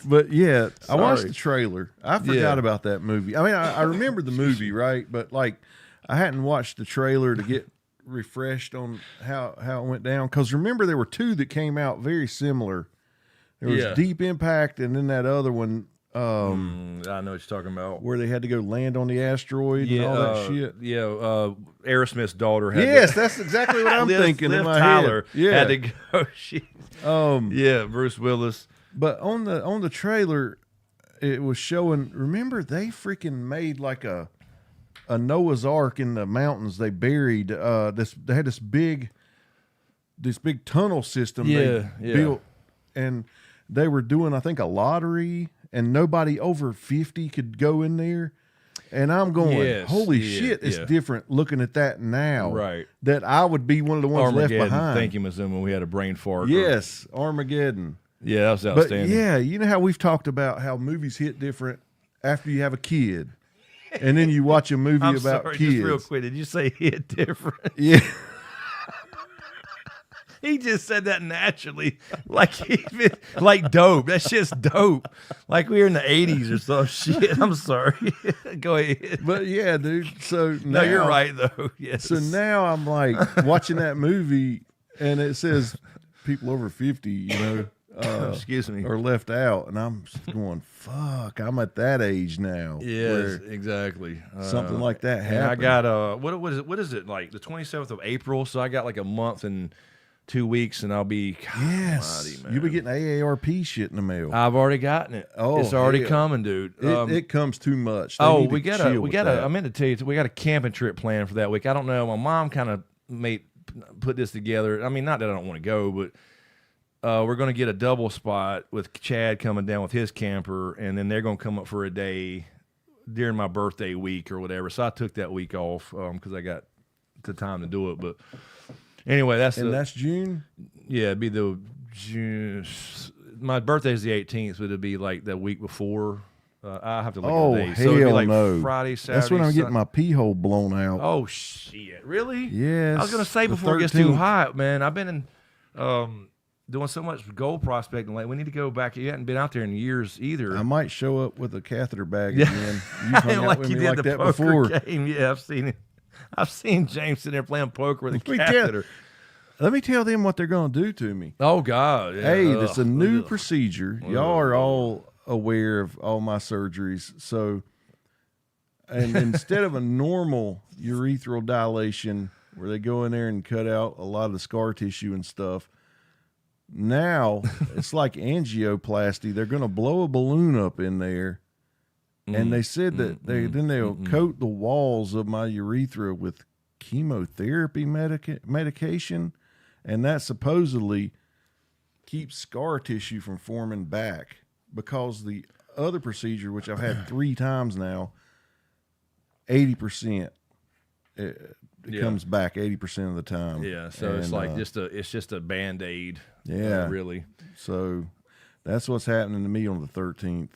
But yeah, I watched Sorry. the trailer. I forgot Yeah. about that movie. I mean, I remember the movie, right? But like, I hadn't watched the trailer to get refreshed on how it went down. Because remember, there were 2 that came out very similar. There was Yeah. Deep Impact, and then that other one I know what you're talking about. where they had to go land on the asteroid and all that shit. Yeah, Aerosmith's daughter had Yes, to, that's exactly what I'm thinking Liv in my Tyler head. Yeah. had to go. Yeah, Bruce Willis. But on the trailer, it was showing. Remember, they freaking made like a Noah's Ark in the mountains. They buried this. They had this big tunnel system they built, and they were doing, I think, a lottery, and nobody over 50 could go in there. And I'm going, Yes, holy yeah, shit, it's yeah. different looking at that now. Right. That I would be one of the ones left Armageddon. behind. Thank you, Mazuma. We had a brain fart. Yes, Armageddon. Yeah, that was But outstanding. yeah, you know how we've talked about how movies hit different after you have a kid, and then you watch a movie I'm about sorry, kids. just real quick. Did you say hit different? Yeah, He just said that naturally, like like dope. That's just dope. Like we were in the 80s or some shit. I'm sorry. Go ahead. but yeah, dude. So No, now, you're right though. Yes. So now I'm like watching that movie, and it says people over 50, you know, Excuse me. are left out, and I'm just going, fuck, I'm at that age now. Yes, where exactly. something like that And happened. I got what is it like the 27th of April? So I got like a month and 2 weeks, and I'll be Yes, almighty, man. you'll be getting AARP shit in the mail. I've already gotten it. Oh, it's already hell. coming, dude. It comes too much. They Oh, need to we chill got with a. that. I meant to tell you, we got a camping trip planned for that week. I don't know. My mom kind of put this together. I mean, not that I don't want to go, but we're going to get a double spot with Chad coming down with his camper, and then they're going to come up for a day during my birthday week or whatever. So I took that week off because I got the time to do it. But anyway, that's June. Yeah, it'd be the June. My birthday is the 18th, so it'd be like the week before. I have to look at the days. So it'd be like no! Friday, Saturday. That's when I'm getting my pee hole blown out. Oh shit! Really? Yes. I was gonna say before it gets too hot, man. I've been in doing so much gold prospecting. Like we need to go back. You hadn't been out there in years either. I might show up with a catheter bag again. You've hung out like with you me did like the that poker before. game. Yeah, I've seen it. I've seen James sitting there playing poker with a catheter. Let me tell them what they're going to do to me. Oh God! Yeah. Hey, that's a new procedure. Y'all are all aware of all my surgeries. So, and instead of a normal urethral dilation where they go in there and cut out a lot of the scar tissue and stuff, now it's like angioplasty. They're going to blow a balloon up in there. And they said that they'll coat the walls of my urethra with chemotherapy medication, and that supposedly keeps scar tissue from forming back, because the other procedure, which I've had 3 times now, 80% it comes back 80% of the time. Yeah, so it's like just a Band-Aid. Yeah, really. So that's what's happening to me on the 13th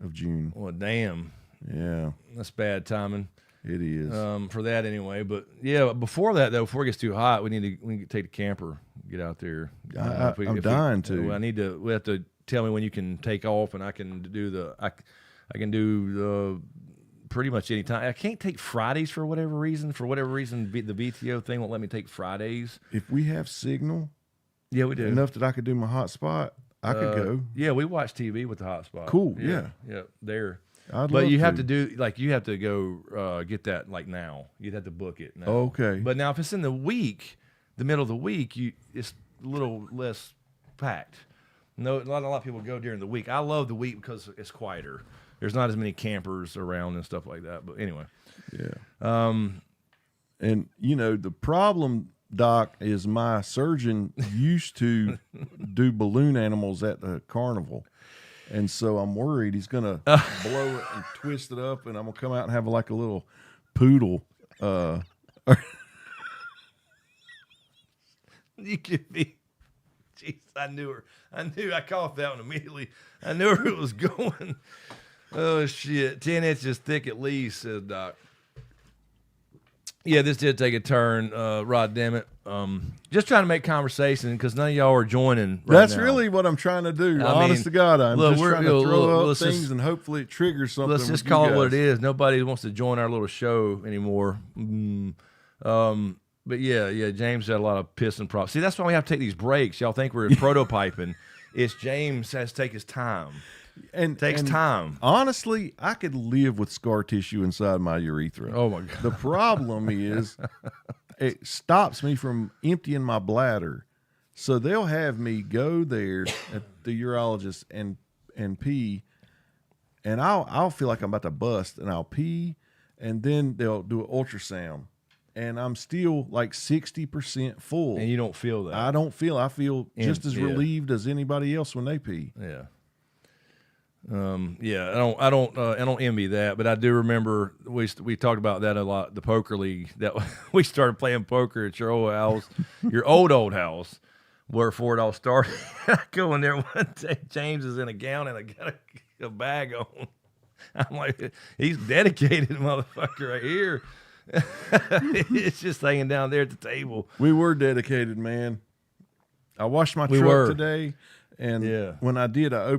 of June. Well, damn. Yeah, that's bad timing. It is. For that anyway. But yeah, before that though, before it gets too hot, we need to take the camper, get out there. I'm dying to. We have to tell me when you can take off, and I can do pretty much any time. I can't take Fridays for whatever reason. The VTO thing won't let me take Fridays. If we have signal, yeah, we do enough that I could do my hotspot, I could go. Yeah, we watch TV with the hotspot. Cool. Yeah, there. But you have to go get that like now. You'd have to book it now. Okay. But now if it's in the week, the middle of the week, it's a little less packed. No, not a lot of people go during the week. I love the week because it's quieter. There's not as many campers around and stuff like that. But anyway. Yeah. And the problem, Doc, is my surgeon used to do balloon animals at the carnival. And so I'm worried he's going to blow it and twist it up, and I'm going to come out and have like a little poodle. You could be. Jeez, I knew her. I caught that one immediately. I knew where it was going. Oh, shit. 10 inches thick at least, says Doc. Yeah, this did take a turn, Rod, damn it. Just trying to make conversation because none of y'all are joining That's now. really what I'm trying to do. Honest to God, I'm just trying to throw up things and hopefully it triggers something. Let's just call it what it is. Nobody wants to join our little show anymore. But yeah, James had a lot of piss and props. See, that's why we have to take these breaks. Y'all think we're prototyping. It's James has to take his time. And takes time. Honestly, I could live with scar tissue inside my urethra. Oh my God. The problem is it stops me from emptying my bladder. So they'll have me go there at the urologist and pee, and I'll feel like I'm about to bust, and I'll pee, and then they'll do an ultrasound, and I'm still like 60% full. And you don't feel that. I don't feel. I feel just as relieved as anybody else when they pee. Yeah. I don't envy that, but I do remember we talked about that a lot. The poker league that we started playing poker at your old house, your old house, where it all started. I go in there one day, James is in a gown and I got a bag on. I'm like, he's dedicated, motherfucker, right here. It's just hanging down there at the table. We were dedicated, man. I washed my truck today. And when I did, I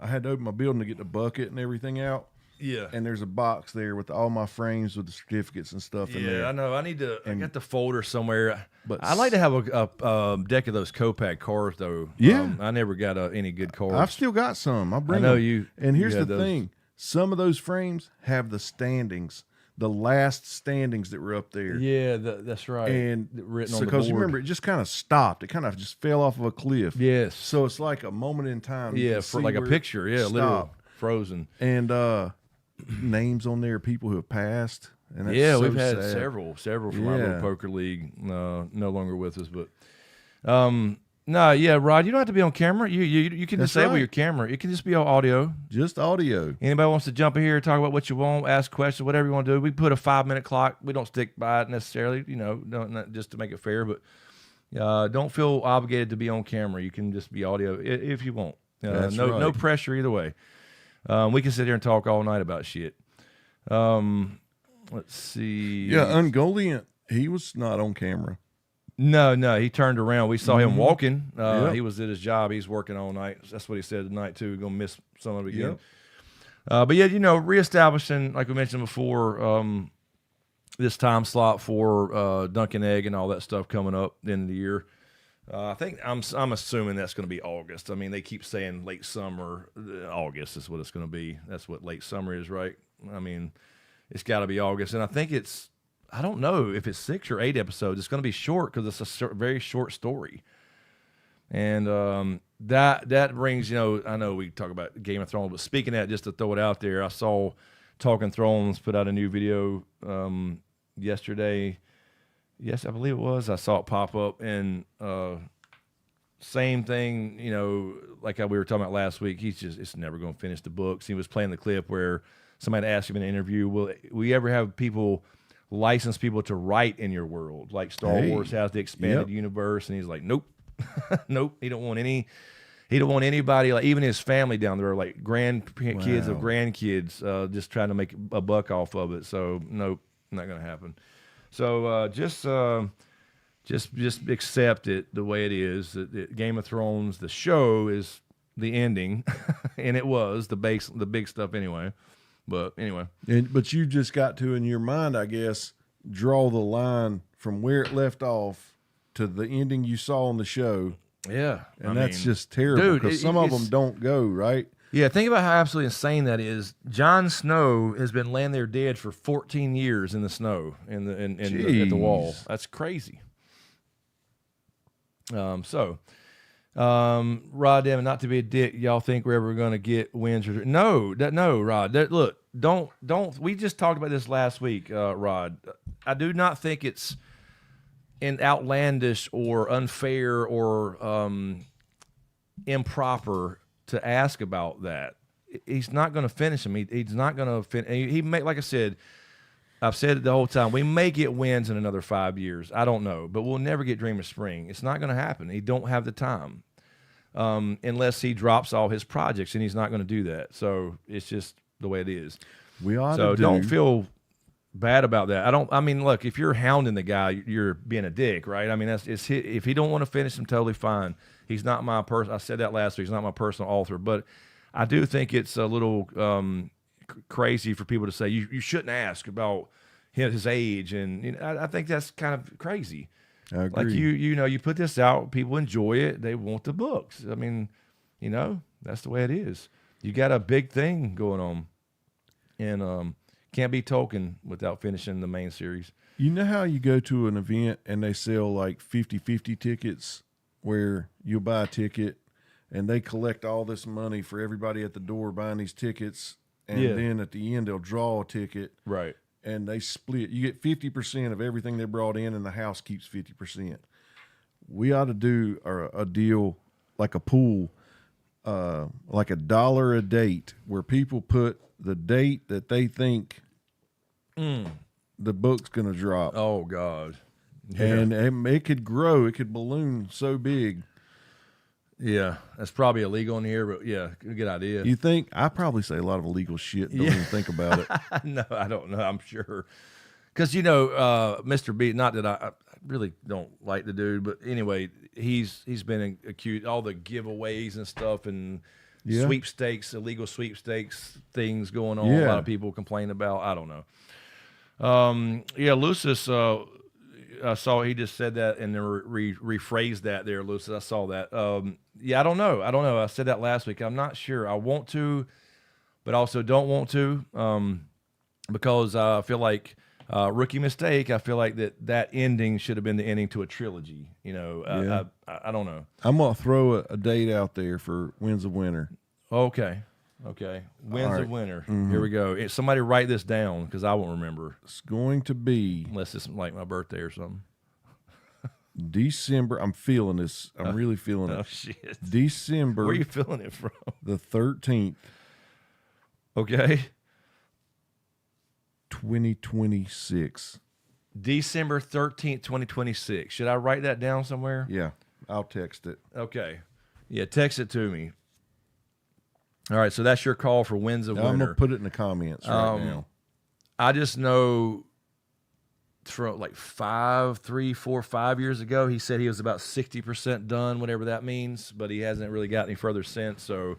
had to open my building to get the bucket and everything out. Yeah. And there's a box there with all my frames with the certificates and stuff in there. Yeah, I know. I got the folder somewhere. But I'd like to have a deck of those Copac cars, though. Yeah. I never got any good cars. I've still got some. I know them. you. And here's the thing. Some of those frames have the standings. The last standings that were up there. Yeah, that's right. And written on the board. Because remember, it just kind of stopped. It kind of just fell off of a cliff. Yes. So it's like a moment in time. Yeah, for like a picture. Yeah, literally frozen. And names on there, people who have passed. And that's we've had sad. several from our little poker league. No longer with us, but No, yeah, Rod, you don't have to be on camera. You can That's disable right. your camera. It can just be all audio. Just audio. Anybody wants to jump in here, talk about what you want, ask questions, whatever you want to do. We put a 5-minute clock. We don't stick by it necessarily, not just to make it fair, but don't feel obligated to be on camera. You can just be audio if you want. That's no right. no pressure either way. We can sit here and talk all night about shit. Let's see. Yeah, Ungoliant, he was not on camera. No, he turned around. We saw him walking. Yep. He was at his job. He's working all night. That's what he said tonight too. We're gonna miss some of it again. Yep. But yeah, reestablishing, like we mentioned before, this time slot for Dunkin' Egg and all that stuff coming up at the end of the year. I think I'm assuming that's going to be August. I mean, they keep saying late summer. August is what it's going to be. That's what late summer is, right? I mean, it's got to be August, and I think I don't know if it's 6 or 8 episodes. It's going to be short because it's a very short story. And that brings, I know we talk about Game of Thrones, but speaking of that, just to throw it out there, I saw Talking Thrones put out a new video yesterday. Yes, I believe it was. I saw it pop up, and same thing, like we were talking about last week. It's never going to finish the books. He was playing the clip where somebody asked him in an interview, will we ever have license people to write in your world, like Star Wars has the expanded universe? And he's like, nope. Nope. He don't want anybody, like even his family down there, like grandkids of grandkids, just trying to make a buck off of it. So nope, not going to happen. So just accept it the way it is. Game of Thrones, the show, is the ending, and it was the big stuff anyway. But anyway, but you just got to, in your mind, I guess, draw the line from where it left off to the ending you saw on the show. Yeah, and that's just terrible, because some of them don't go right. Yeah, think about how absolutely insane that is. Jon Snow has been laying there dead for 14 years in the snow at the wall. That's crazy. Rod, damn, not to be a dick, y'all think we're ever going to get wins? No, Rod. Look, don't. We just talked about this last week, Rod. I do not think it's outlandish or unfair or improper to ask about that. He's not going to finish him. He's not going to finish. He may, like I said, I've said it the whole time. We may get wins in another 5 years. I don't know, but we'll never get Dream of Spring. It's not going to happen. He don't have the time, unless he drops all his projects, and he's not going to do that. So it's just the way it is. Don't feel bad about that. I mean, look, if you're hounding the guy, you're being a dick, right? I mean, if he don't want to finish him, totally fine. He's not my person. I said that last week. He's not my personal author, but I do think it's a little crazy for people to say you shouldn't ask about his age, and I think that's kind of crazy. I agree. Like you put this out, people enjoy it, they want the books. I mean, that's the way it is. You got a big thing going on, and can't be Tolkien without finishing the main series. You know how you go to an event and they sell like 50-50 tickets, where you buy a ticket and they collect all this money for everybody at the door buying these tickets, and then at the end they'll draw a ticket, right? And they split. You get 50% of everything they brought in, and the house keeps 50%. We ought to do a deal, like a pool, like $1 a date, where people put the date that they think the book's going to drop. Oh, God. Yeah. And it could grow. It could balloon so big. Yeah, that's probably illegal in here, but yeah, good idea. You think? I probably say a lot of illegal shit. Don't even think about it. No, I don't know. I'm sure. Because, Mr. B, not that I really don't like the dude, but anyway, he's been accused, all the giveaways and stuff, and sweepstakes, illegal sweepstakes things going on. A lot of people complain about. I don't know. Lucis, I saw he just said that and then rephrased that there, Lucis. I saw that. I don't know. I said that last week. I'm not sure. I want to, but also don't want to, because I feel like rookie mistake. I feel like that ending should have been the ending to a trilogy. I don't know. I'm gonna throw a date out there for Winds of Winter. Okay. Winds of Winter. Mm-hmm. Here we go. Somebody write this down, because I won't remember. It's going to be, unless it's like my birthday or something. December. I'm feeling this. I'm really feeling it. Oh, shit. December. Where are you feeling it from? The 13th. Okay. 2026. December 13th, 2026. Should I write that down somewhere? Yeah, I'll text it. Okay. Yeah, text it to me. All right, so that's your call for wins of I'm winter. going to put it in the comments right now. I just know from like 3, 4, 5 years ago, he said he was about 60% done, whatever that means, but he hasn't really got any further since. So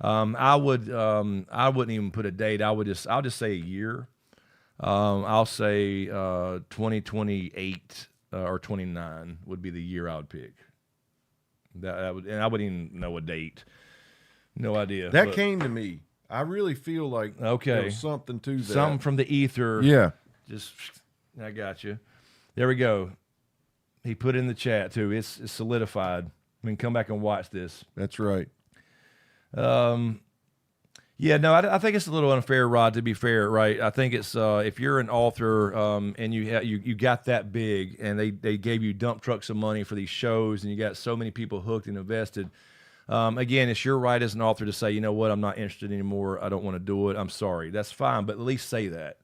I wouldn't even put a date. I'll just say a year. I'll say 2028 or 29 would be the year I would pick. And I wouldn't even know a date. No idea. That came to me. I really feel like there was something to that. Something from the ether. Yeah. I got you. There we go. He put it in the chat too. It's solidified. I mean, come back and watch this. That's right. Yeah, no, I think it's a little unfair, Rod, to be fair, right? I think it's if you're an author and you got that big and they gave you dump trucks of money for these shows and you got so many people hooked and invested, again, it's your right as an author to say, you know what, I'm not interested anymore. I don't want to do it. I'm sorry. That's fine, but at least say that.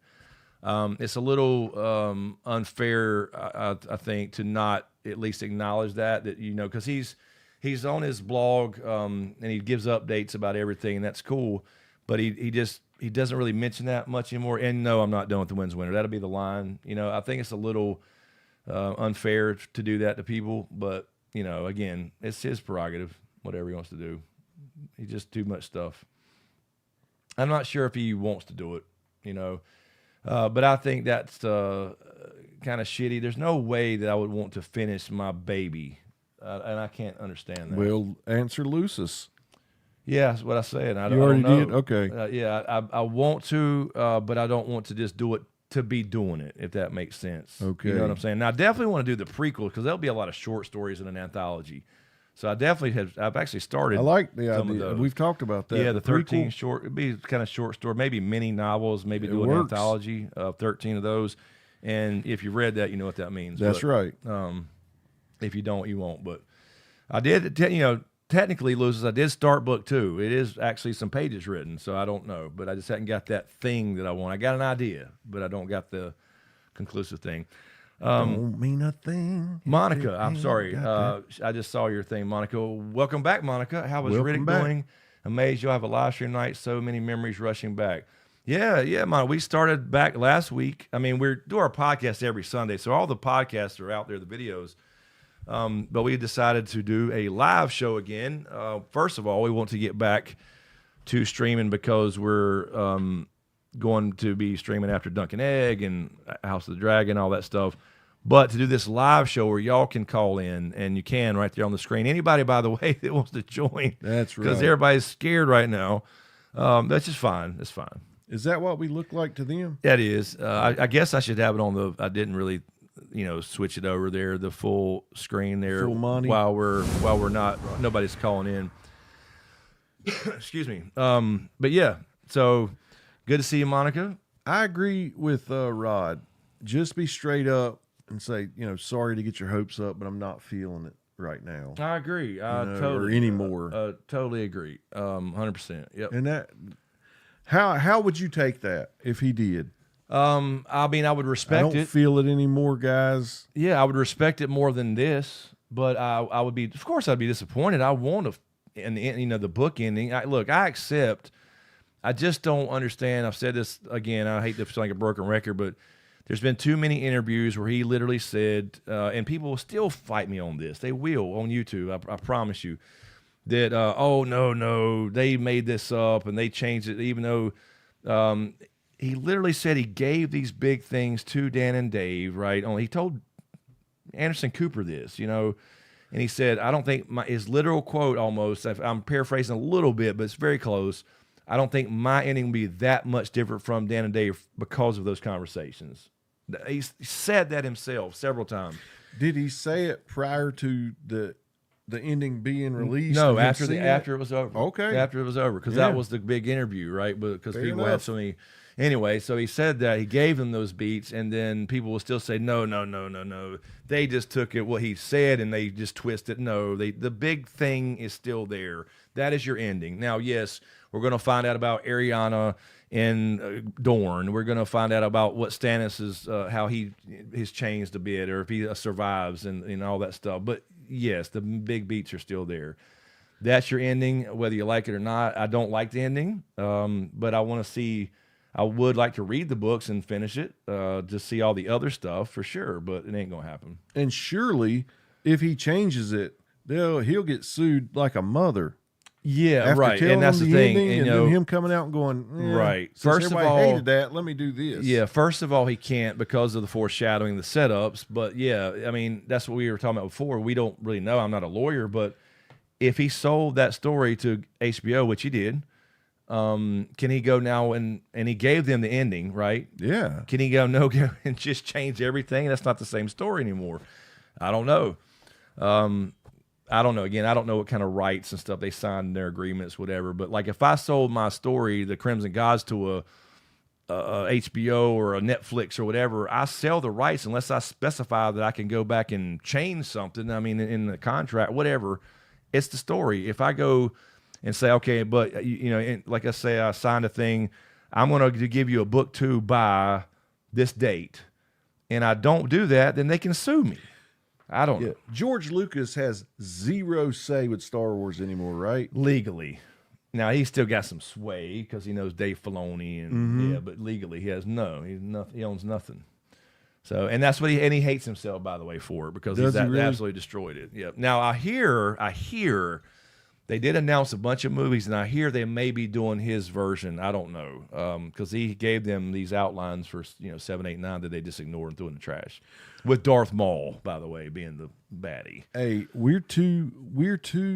It's a little unfair, I think, to not at least acknowledge that because he's on his blog and he gives updates about everything, and that's cool. But he doesn't really mention that much anymore. And no, I'm not done with the wins winner. That'll be the line. I think it's a little unfair to do that to people. But again, it's his prerogative. Whatever he wants to do, he just too much stuff. I'm not sure if he wants to do it. But I think that's kind of shitty. There's no way that I would want to finish my baby, and I can't understand that. Well, answer Lucis. Yeah, that's what I said. I You already don't know. did? Okay. Yeah, I want to, but I don't want to just do it to be doing it, if that makes sense. Okay. You know what I'm saying? Now, I definitely want to do the prequel because there'll be a lot of short stories in an anthology. So I've actually started. I like the some idea. of those. We've talked about that. Yeah, the 13 prequel. short, it'd be kind of short story, maybe mini novels, maybe do an works. anthology of 13 of those. And if you read that, you know what that means. That's right. If you don't, you won't. But I did, technically, Lucis, I did start book 2. It is actually some pages written, so I don't know. But I just hadn't got that thing that I want. I got an idea, but I don't got the conclusive thing. Don't mean a thing. Monica, I'm sorry. I just saw your thing, Monica. Welcome back, Monica. How was Riddick doing? Amazed you'll have a live stream night. So many memories rushing back. Yeah, Monica. We started back last week. I mean, we do our podcast every Sunday, so all the podcasts are out there, the videos. But we decided to do a live show again. First of all, we want to get back to streaming because we're going to be streaming after Dunkin' Egg and House of the Dragon, all that stuff. But to do this live show where y'all can call in, and you can right there on the screen. Anybody, by the way, that wants to join. That's right. Because everybody's scared right now. That's just fine. That's fine. Is that what we look like to them? That is. I guess I should have it on I didn't really, switch it over there, the full screen there. Full Monty. While we're not, nobody's calling in. Excuse me. But yeah, so good to see you, Monica. I agree with Rod. Just be straight up and say, sorry to get your hopes up, but I'm not feeling it right now. I agree. Totally. Or anymore. Totally agree. 100%. Yep. And that, how would you take that if he did? I mean, I would respect it. I don't feel it anymore, guys. Yeah, I would respect it more than this, but I would be, of course, I'd be disappointed. I want the book ending. I accept. I just don't understand. I've said this again. I hate to sound like a broken record, but there's been too many interviews where he literally said, and people will still fight me on this. They will on YouTube. I promise you that. Oh no, they made this up and they changed it, even though he literally said he gave these big things to Dan and Dave. Right? He told Anderson Cooper this, and he said, I don't think his literal quote almost. I'm paraphrasing a little bit, but it's very close. I don't think my ending will be that much different from Dan and Dave because of those conversations. He said that himself several times. Did he say it prior to the ending being released? No, after it was over. Okay. After it was over, because that was the big interview, right? Because people had so many. Anyway, so he said that he gave them those beats, and then people will still say, no. They just took it, what he said, and they just twisted. No, the big thing is still there. That is your ending. Now, yes, we're going to find out about Ariana and Dorn. We're going to find out about what Stannis is, how he's changed a bit, or if he survives and all that stuff. But yes, the big beats are still there. That's your ending, whether you like it or not. I don't like the ending, but I want to see. I would like to read the books and finish it, to see all the other stuff for sure, but it ain't gonna happen. And surely, if he changes it, he'll get sued like a mother. Yeah, after right. telling And that's them the thing. ending, and then him coming out and going, right. Since First of everybody all, hated that. Let me do this. Yeah. First of all, he can't because of the foreshadowing, the setups. But yeah, I mean, that's what we were talking about before. We don't really know. I'm not a lawyer, but if he sold that story to HBO, which he did. Can he go now and he gave them the ending, right? Yeah. Can he go and just change everything? That's not the same story anymore. I don't know. I don't know. Again, I don't know what kind of rights and stuff they signed in their agreements, whatever. But like, if I sold my story, The Crimson Gods, to a HBO or a Netflix or whatever, I sell the rights unless I specify that I can go back and change something. I mean, in the contract, whatever. It's the story. If I go and say, okay, but like I say, I signed a thing, I'm going to give you a book 2 by this date, and I don't do that, then they can sue me. I don't know. George Lucas has zero say with Star Wars anymore, right? Legally. Now, he's still got some sway because he knows Dave Filoni, and but legally he has he owns nothing. So, and that's what he hates himself, by the way, for it, because he's absolutely destroyed it. Yeah. Now I hear they did announce a bunch of movies, and I hear they may be doing his version. I don't know, because he gave them these outlines for 7, 8, 9 that they just ignored and threw in the trash. With Darth Maul, by the way, being the baddie. Hey, we're 2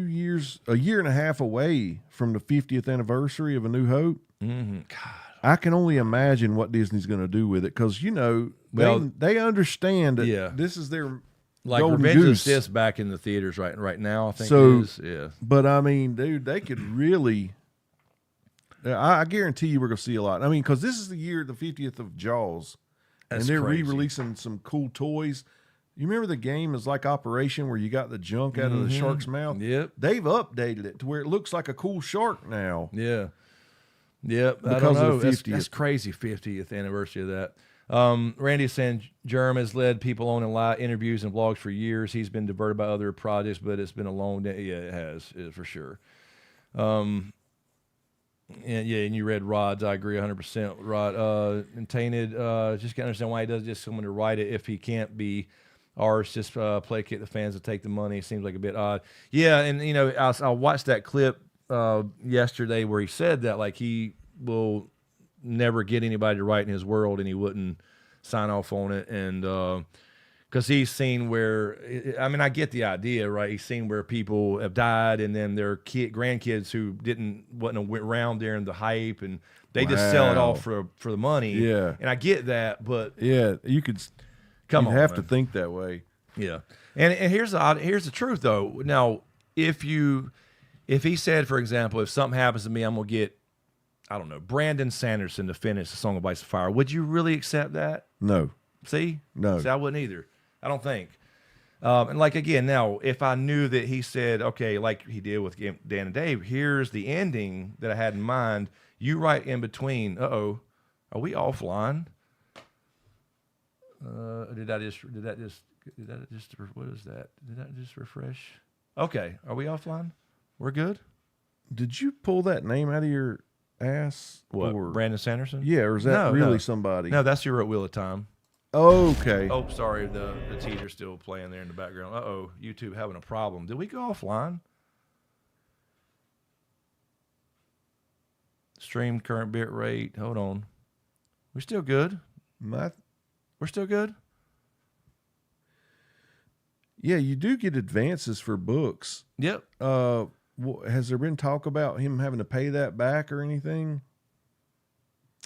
years, a year and a half away from the 50th anniversary of A New Hope. Mm-hmm. God, I can only imagine what Disney's going to do with it, because they understand that this is their. Like Golden Revenge Goose. of the Sith back in the theaters right now, I think So, it is. Yeah. But I mean, dude, they could really. I guarantee you we're going to see a lot. I mean, because this is the 50th of Jaws, That's and they're crazy. re-releasing some cool toys. You remember the game is like Operation, where you got the junk out of the shark's mouth? Yep. They've updated it to where it looks like a cool shark now. Yeah. Yep. I Because don't know. of the 50th. That's crazy, 50th anniversary of that. Randy is saying Jerem has led people on in live interviews and blogs for years. He's been diverted by other projects, but it's been a long day. Yeah, it has, for sure. And you read Rod's. I agree 100%. Rod, and Tainted, just can't understand why he does just someone to write it if he can't be ours. Just placate the fans to take the money. It seems like a bit odd. Yeah, and I watched that clip yesterday where he said that like he will never get anybody to write in his world, and he wouldn't sign off on it. And because he's seen where, I mean, I get the idea, right? He's seen where people have died, and then their grandkids who wasn't around during the hype, and they just sell it all for the money. Yeah, and I get that, but yeah, you have to think that way. Yeah, and here's the truth though. Now, if he said, for example, if something happens to me, I'm gonna get, I don't know, Brandon Sanderson to finish the Song of Ice and Fire. Would you really accept that? No. See? No. See, I wouldn't either. I don't think. And like, again, now, if I knew that he said, okay, like he did with Dan and Dave, here's the ending that I had in mind, you write in between, are we offline? Did that just, what is that? Did that just refresh? Okay. Are we offline? We're good? Did you pull that name out of your ass? What, Brandon Sanderson? Yeah, or is that really somebody? No, that's your Wheel of Time. Okay. Oh, sorry, the teaser's still playing there in the background. YouTube having a problem. Did we go offline? Stream current bit rate. Hold on. We're still good. We're still good. Yeah, you do get advances for books. Yep. Has there been talk about him having to pay that back or anything?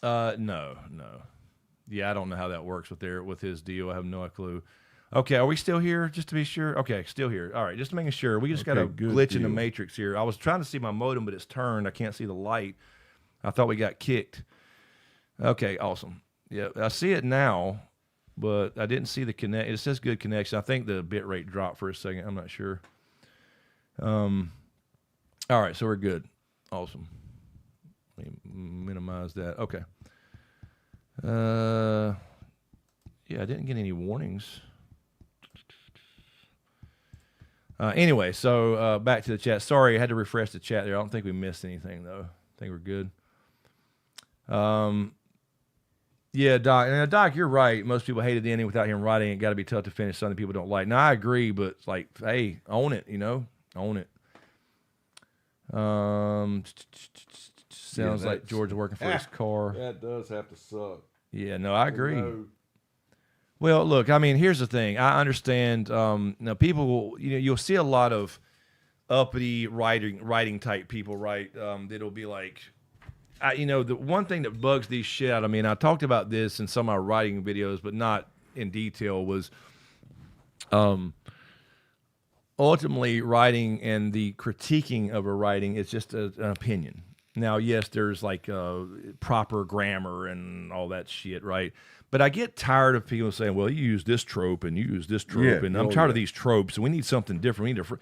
No. Yeah, I don't know how that works with his deal. I have no clue. Okay, are we still here? Just to be sure. Okay, still here. All right, just making sure. We just got a glitch in the matrix here. I was trying to see my modem, but it's turned. I can't see the light. I thought we got kicked. Okay, awesome. Yeah, I see it now, but I didn't see the connect. It says good connection. I think the bit rate dropped for a second. I'm not sure. All right, so we're good. Awesome. Let me minimize that. Okay. Yeah, I didn't get any warnings. Anyway, so back to the chat. Sorry, I had to refresh the chat there. I don't think we missed anything, though. I think we're good. Yeah, Doc. And Doc, you're right. Most people hated the ending without him writing. It got to be tough to finish something people don't like. Now, I agree, but it's like, hey, own it, Own it. Sounds like George working for his car. That does have to suck. Yeah, no, I agree. Well, look, I mean, here's the thing. I understand. Now, people, you'll see a lot of uppity writing type people, right? That'll be like, the one thing that bugs these shit out of me, and I talked about this in some of my writing videos, but not in detail, was ultimately writing and the critiquing of a writing is just an opinion. Now, yes, there's like proper grammar and all that shit, right? But I get tired of people saying, well, you use this trope and you use this trope, and I'm tired of these tropes, and we need something different. We need to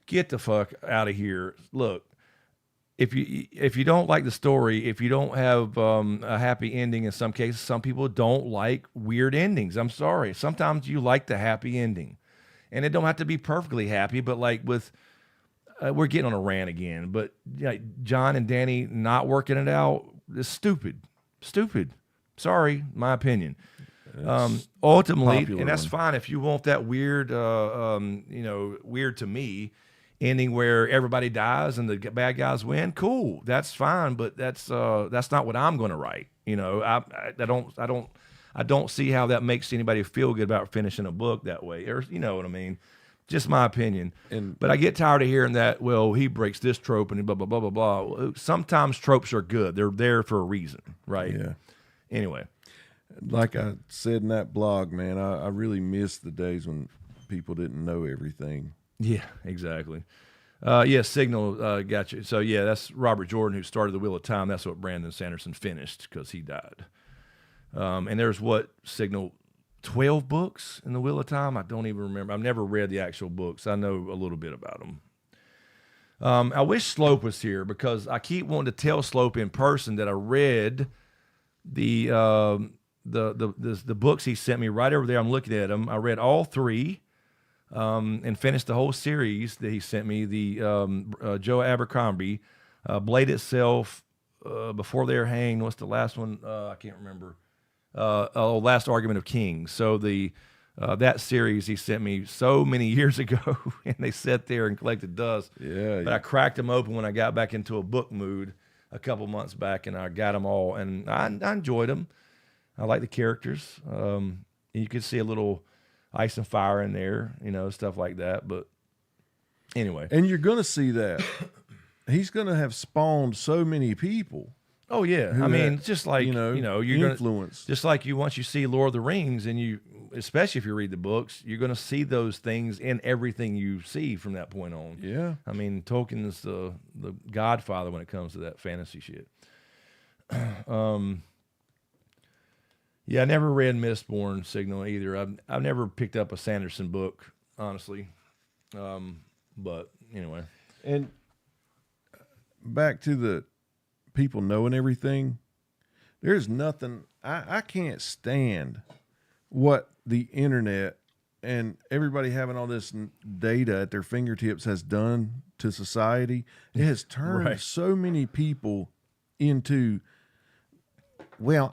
get the fuck out of here. Look, if you don't like the story, if you don't have a happy ending, in some cases, some people don't like weird endings. I'm sorry. Sometimes you like the happy ending. And it don't have to be perfectly happy, but like with... we're getting on a rant again, but John and Danny not working it out is stupid. Stupid. Sorry, my opinion. Ultimately, and that's fine if you want that weird, weird to me ending where everybody dies and the bad guys win. Cool, that's fine, but that's not what I'm going to write. I don't see how that makes anybody feel good about finishing a book that way, or you know what I mean. Just my opinion. But I get tired of hearing that, well, he breaks this trope and blah, blah, blah, blah, blah. Sometimes tropes are good. They're there for a reason, right? Yeah. Anyway. Like I said in that blog, man, I really miss the days when people didn't know everything. Yeah, exactly. Signal got you. So, yeah, that's Robert Jordan who started The Wheel of Time. That's what Brandon Sanderson finished because he died. And there's Signal... 12 books in The Wheel of Time? I don't even remember. I've never read the actual books. I know a little bit about them. I wish Slope was here because I keep wanting to tell Slope in person that I read the books he sent me right over there. I'm looking at them. I read all 3 and finished the whole series that he sent me, the Joe Abercrombie, Blade Itself, Before They're Hanged. What's the last one? I can't remember. Last Argument of Kings. So that series he sent me so many years ago, and they sat there and collected dust. Yeah. But I cracked them open when I got back into a book mood a couple months back, and I got them all, and I enjoyed them. I like the characters. You could see a little Ice and Fire in there, stuff like that. But anyway, and you're gonna see that he's gonna have spawned so many people. Oh yeah, I mean, just like you're influence. Just like once you see Lord of the Rings, and especially if you read the books, you're going to see those things in everything you see from that point on. Yeah, I mean, Tolkien's the godfather when it comes to that fantasy shit. Yeah, I never read Mistborn Signal either. I've never picked up a Sanderson book, honestly. But anyway, and back to the people knowing everything, there's nothing I can't stand what the internet and everybody having all this data at their fingertips has done to society. It has turned so many people into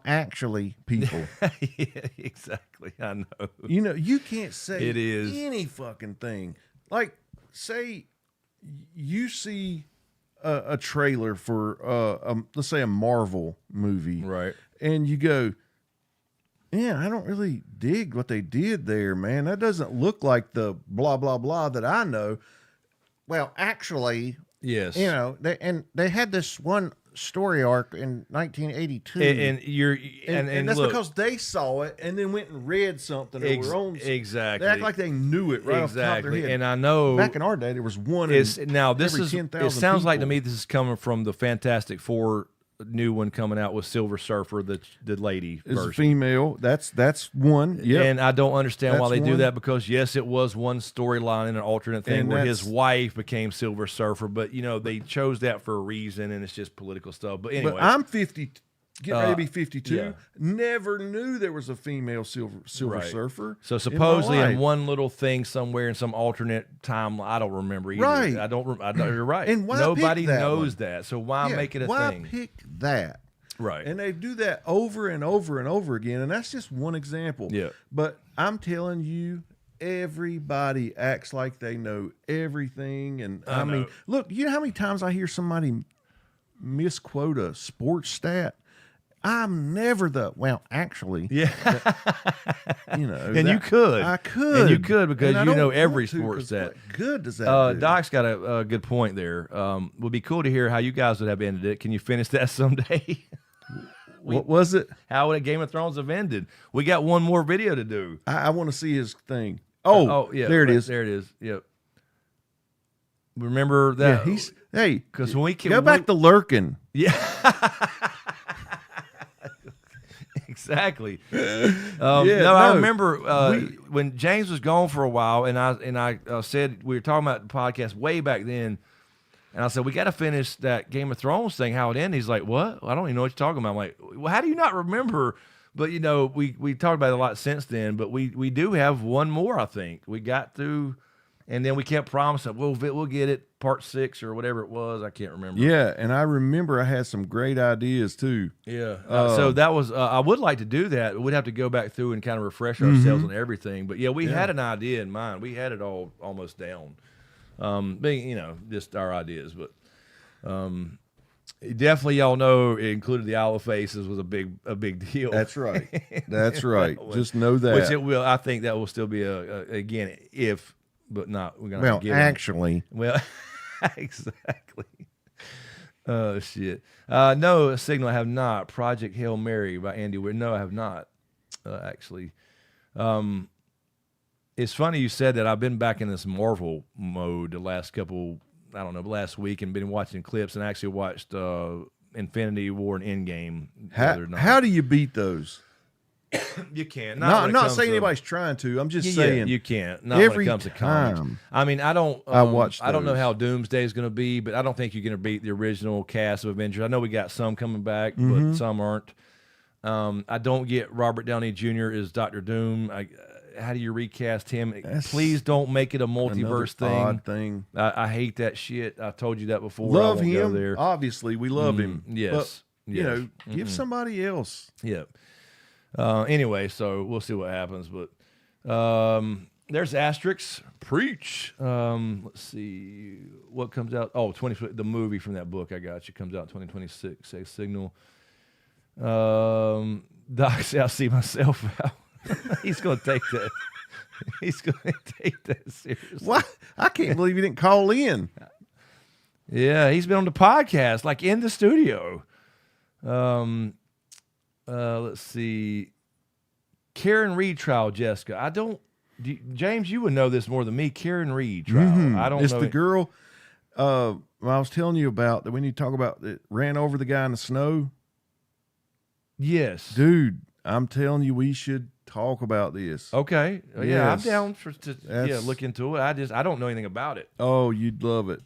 actually people. Yeah, exactly. I know. You can't say it is any fucking thing. Like, say you see a trailer for let's say a Marvel movie, right? And you go, yeah, I don't really dig what they did there, man. That doesn't look like the blah blah blah that I know. Well, actually, yes, they had this one story arc in 1982, and that's look, because they saw it and then went and read something on their own. Exactly, they act like they knew it right off the top of their head. And I know back in our day there was one. Now this is. It sounds like to me this is coming from the Fantastic Four new one coming out with Silver Surfer, the lady It's version. a female. That's one. Yeah. And I don't understand why That's they do one. that, because yes, it was one storyline in an alternate thing And where his that's- wife became Silver Surfer, but they chose that for a reason, and it's just political stuff. But anyway, But I'm 50, getting ready to be 52. yeah. Never knew there was a female Silver Right. Surfer. so in my supposedly in life. one little thing somewhere in some alternate time, I don't remember either. Right. I don't. You're right. And why Nobody pick that knows one? that, so why Yeah, make it a why thing? pick that? Right. And they do that over and over and over again, and that's just one example. Yeah. But I'm telling you, everybody acts like they know everything. And I mean, know. look, you know how many times I hear somebody misquote a sports stat? I'm never actually, Yeah. And you that- could. I could. And you could, because And I you don't know want every to, sports 'cause stat. what good does that do? Doc's got a good point there. Would be cool to hear how you guys would have ended it. Can you finish that someday? What was it? How would a Game of Thrones have ended? We got one more video to do. I want to see his thing. Oh, yeah, there it right, is. There it is. Yep. Remember that? Yeah, hey, 'cause when we go back to lurking. Yeah. Exactly. I remember when James was gone for a while, and I said, we were talking about the podcast way back then, and I said, we got to finish that Game of Thrones thing, how it ended. He's like, what? I don't even know what you're talking about. I'm like, well, how do you not remember? But we talked about it a lot since then, but we do have one more, I think. We got through, and then we kept promising, we'll get it, part 6 or whatever it was. I can't remember. Yeah, and I remember I had some great ideas too. Yeah. So that was, I would like to do that. We'd have to go back through and kind of refresh ourselves on everything. But yeah, we had an idea in mind. We had it all almost down. Being, just our ideas. But definitely, y'all know, it included the Isle of Faces was a big deal. That's right. That's right. Just know that. Which it will. I think that will still be again, if, but not. We're gonna have to give actually. Well, exactly. Oh shit. No, Signal I have not. Project Hail Mary by Andy Weir. No, I have not. Actually. It's funny you said that. I've been back in this Marvel mode the last week, and been watching clips, and actually watched Infinity War and Endgame the other night. How do you beat those? You can't. I'm not saying anybody's trying to. I'm just saying you can't. Not when every it comes to comics. time I mean, I don't. I watch I don't know those. how Doomsday is going to be, but I don't think you're going to beat the original cast of Avengers. I know we got some coming back, but some aren't. I don't get Robert Downey Jr. as Dr. Doom. How do you recast him? Please don't make it a multiverse another thing. odd thing. I hate that shit. I told you that before. Love I won't go him. there. Obviously, we love him. Yes. But, yes. give somebody else. Yep. Anyway, so we'll see what happens. But there's Asterix. Preach. Let's see what comes out. Oh, the movie from that book I got you comes out in 2026. Say Signal. Doc said, I'll see myself out. He's going to take that. He's going to take that seriously. What? I can't believe you didn't call in. Yeah, he's been on the podcast, like in the studio. Let's see. Karen Reed trial, Jessica. James, you would know this more than me. Karen Reed trial. I don't It's know. the girl I was telling you about that when you talk about that ran over the guy in the snow. Yes. Dude, I'm telling you, we should talk about this. Okay. Yeah, I'm Yes. down to look into it. I don't know anything about it. Oh, you'd love it.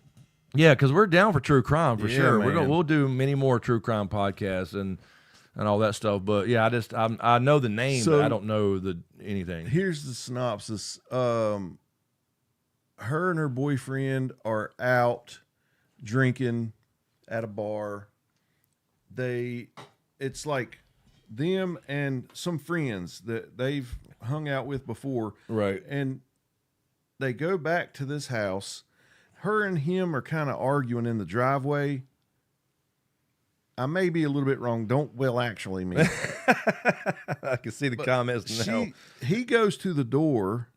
Yeah, because we're down for true crime for Yeah, sure. man. We'll do many more true crime podcasts and all that stuff. But yeah, I know the name, So- but I don't know anything. Here's the synopsis. Her and her boyfriend are out drinking at a bar. It's like them and some friends that they've hung out with before. Right. And they go back to this house. Her and him are kind of arguing in the driveway. I may be a little bit wrong. Actually me. I can see the comments now. He goes to the door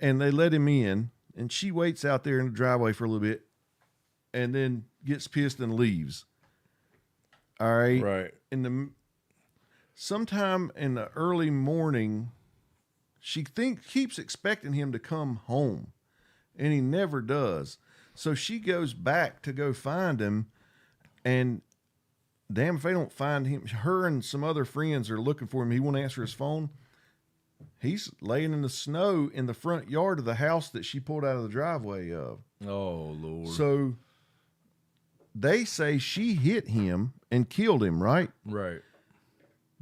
and they let him in, and she waits out there in the driveway for a little bit and then gets pissed and leaves. All right. Right. Sometime in the early morning, she keeps expecting him to come home, and he never does. So she goes back to go find him, and damn if they don't find him. Her and some other friends are looking for him. He won't answer his phone. He's laying in the snow in the front yard of the house that she pulled out of the driveway of. Oh, Lord. So they say she hit him and killed him, right? Right.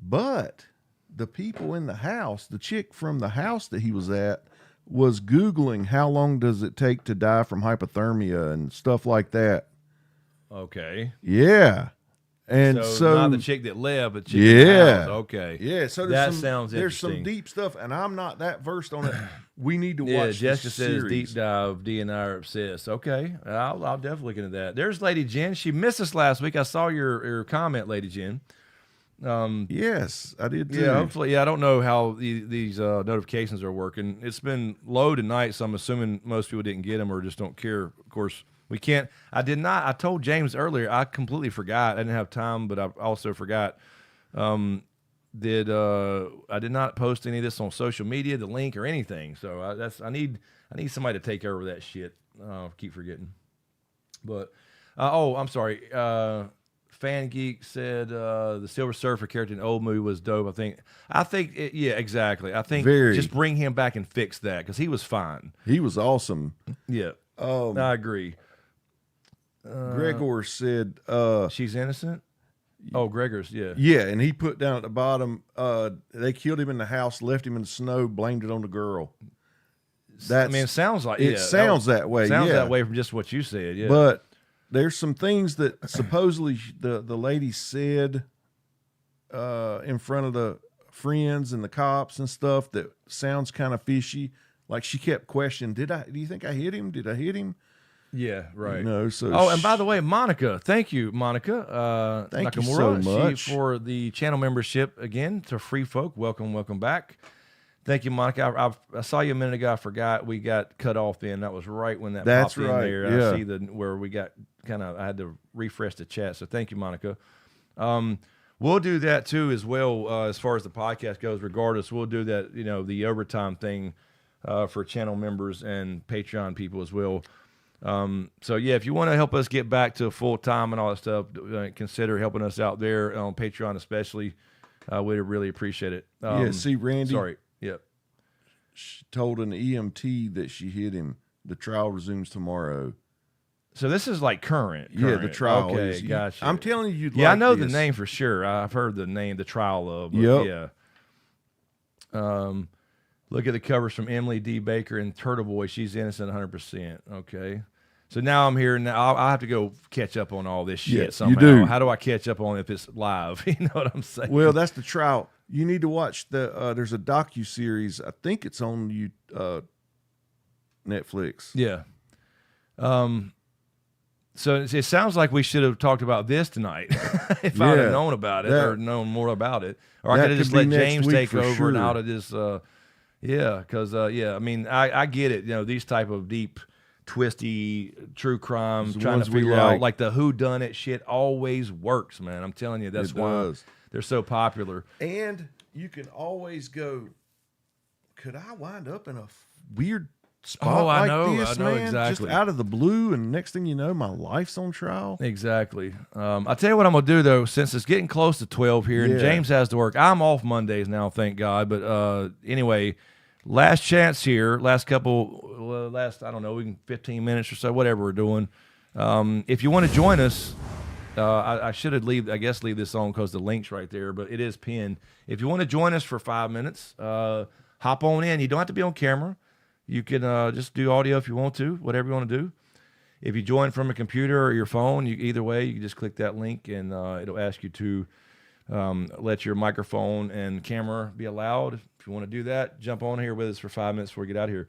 But the people in the house, the chick from the house that he was at, was Googling how long does it take to die from hypothermia and stuff like that. Okay. Yeah. And so not the chick that left, but chick in the house. Okay. Yeah. So there's some deep stuff, and I'm not that versed on it. We need to watch. Jessica this says series. deep dive. D and I are obsessed. Okay, I'll definitely look into that. There's Lady Jen. She missed us last week. I saw your comment, Lady Jen. Yes, I did too. Yeah, hopefully. Yeah, I don't know how these notifications are working. It's been low tonight, so I'm assuming most people didn't get them or just don't care. Of course, we can't. I did not. I told James earlier. I completely forgot. I didn't have time, but I also forgot. I did not post any of this on social media, the link or anything. So I need somebody to take over that shit. Keep forgetting. But I'm sorry. Fan Geek said the Silver Surfer character in the old movie was dope. I think yeah, exactly. I think just bring him back and fix that because he was fine. He was awesome. Yeah, I agree. Gregor said she's innocent. Oh, Gregor's yeah, and he put down at the bottom. They killed him in the house, left him in the snow, blamed it on the girl. It sounds like sounds that way. Sounds that way from just what you said. Yeah, but. There's some things that supposedly the lady said in front of the friends and the cops and stuff that sounds kind of fishy. Like she kept questioning, do you think I hit him? Did I hit him? Yeah, right. And by the way, Monica, thank you, Monica. Thank Nakamura, you so much for the channel membership again to Free Folk. Welcome back. Thank you, Monica. I saw you a minute ago. I forgot we got cut off in. That was right when that popped in there. Yeah. I see where we got I had to refresh the chat. So thank you, Monica. We'll do that too as well as far as the podcast goes. Regardless, we'll do that. The overtime thing for channel members and Patreon people as well. So yeah, if you want to help us get back to full time and all that stuff, consider helping us out there on Patreon, especially. We'd really appreciate it. See, Randy. Sorry. Yep. She told an EMT that she hit him. The trial resumes tomorrow. So this is like current. Yeah, the trial. Okay, gotcha. I'm telling you, I know the name for sure. I've heard the name, the trial of. Yep. Yeah. Look at the covers from Emily D. Baker and Turtle Boy. She's innocent 100%. Okay. So now I'm here. Now I'll have to go catch up on all this shit somehow. You do. How do I catch up on it if it's live? You know what I'm saying? Well, that's the trial. You need to watch there's a docu-series. I think it's on Netflix. Yeah. So it sounds like we should have talked about this tonight if I'd have known about it or known more about it. Or I could have just let James take over and out of this. Because, I mean, I get it. These type of deep, twisty, true crime, trying to figure out, like the whodunit shit always works, man. I'm telling you, that's why they're so popular. And you can always go, could I wind up in a weird spot like this, I know man? exactly. Just out of the blue, and next thing you know, my life's on trial. Exactly. I'll tell you what I'm going to do, though, since it's getting close to 12 here, and James has to work. I'm off Mondays now, thank God. But anyway, last chance here, I don't know, we can 15 minutes or so, whatever we're doing. If you want to join us, I should have leave this on because the link's right there, but it is pinned. If you want to join us for 5 minutes, hop on in. You don't have to be on camera. You can just do audio if you want to, whatever you want to do. If you join from a computer or your phone, either way, you can just click that link and it'll ask you to let your microphone and camera be allowed. If you want to do that, jump on here with us for 5 minutes before we get out of here.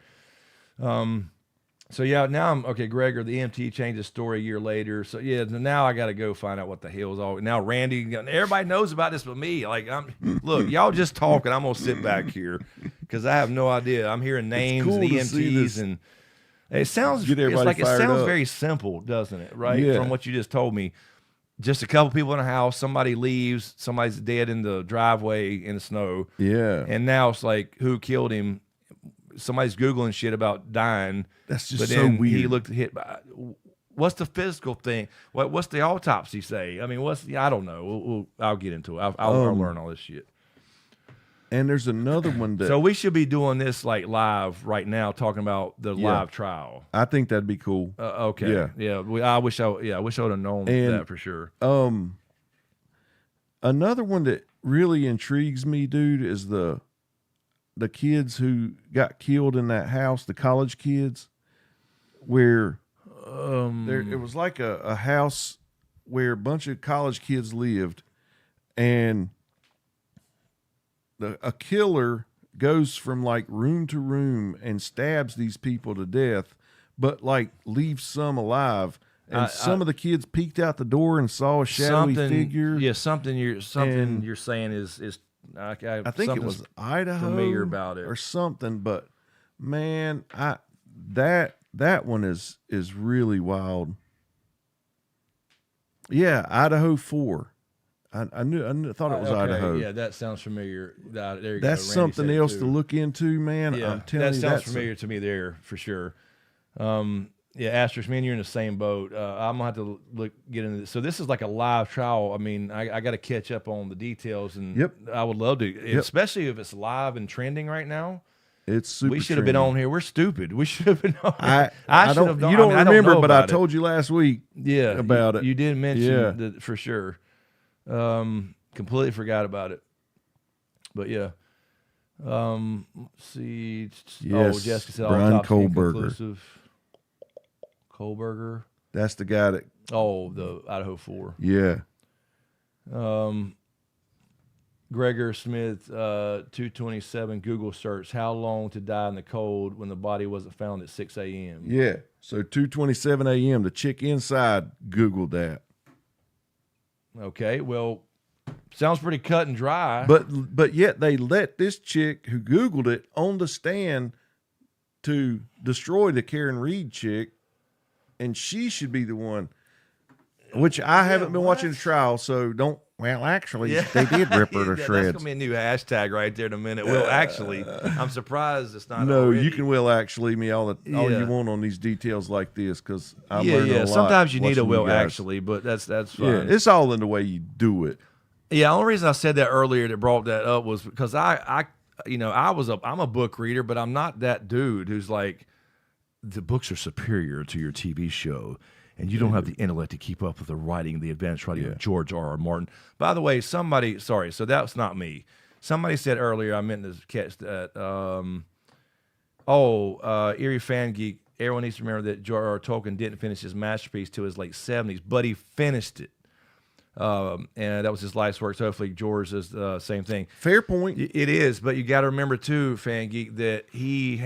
So yeah, now Gregor, the EMT changed his story a year later. So yeah, now I got to go find out what the hell is all. Now Randy, everybody knows about this but me. Look, y'all just talking. I'm gonna sit back here because I have no idea. I'm hearing names, cool the EMTs, and it sounds very simple, doesn't it? Right? Yeah. From what you just told me, just a couple people in a house. Somebody leaves. Somebody's dead in the driveway in the snow. Yeah. And now it's like, who killed him? Somebody's Googling shit about dying. That's just but so then weird. He looked hit by. what's the physical thing? What's the autopsy say? I mean, I don't know. I'll get into it. I'll learn all this shit. And there's another one that. So we should be doing this like live right now, talking about the live trial. I think that'd be cool. Okay. Yeah. I wish I would have known that for sure. Another one that really intrigues me, dude, is the kids who got killed in that house, the college kids, where it was like a house where a bunch of college kids lived, and a killer goes from like room to room and stabs these people to death, but like leaves some alive. And some of the kids peeked out the door and saw a shadowy figure. Yeah, something you're saying is I think it was Idaho, familiar about it or something. But man, that one is really wild. Yeah, Idaho 4. I thought it was Idaho. Yeah, that sounds familiar. There you that's go. something else to look into, man. Yeah, I'm telling you, that sounds familiar to me there for sure. Yeah, Asterisk, me and you're in the same boat. I'm gonna have to get into this. So this is like a live trial. I mean, I got to catch up on the details, and I would love to, especially if it's live and trending right now. It's super. We should have been on here. We're stupid. We should have been on. I should have. You don't remember, but I told you last week. Yeah, about it. You did mention that for sure. Completely forgot about it. But yeah. Let's see. Yes, Jessica said Brian Kohlberger. Kohlberger. That's the guy that. The Idaho 4. Yeah. Gregor Smith, 227 Google search. How long to die in the cold when the body wasn't found at 6 a.m.? Yeah. So 2:27 a.m. The chick inside Googled that. Okay. Well, sounds pretty cut and dry. But yet they let this chick who Googled it on the stand to destroy the Karen Reed chick, and she should be the one. Which I haven't been watching the trial, so don't. Well, actually, they did rip her to shreds. That's gonna be a new hashtag right there in a minute. Well, actually, I'm surprised it's not. No, already. you can actually me all you want on these details like this because I'm learning a lot. Sometimes you need a actually, but that's fine. Yeah, it's all in the way you do it. Yeah, the only reason I said that earlier that brought that up was because I'm a book reader, but I'm not that dude who's like, the books are superior to your TV show. And you don't have the intellect to keep up with the advanced writing of George R.R. Martin. By the way, so that's not me. Somebody said earlier, I meant to catch that. Erie Fan Geek, everyone needs to remember that J.R.R. Tolkien didn't finish his masterpiece till his late 70s, but he finished it. And that was his life's work. So hopefully George is the same thing. Fair point. It is, but you got to remember too, Fan Geek, that he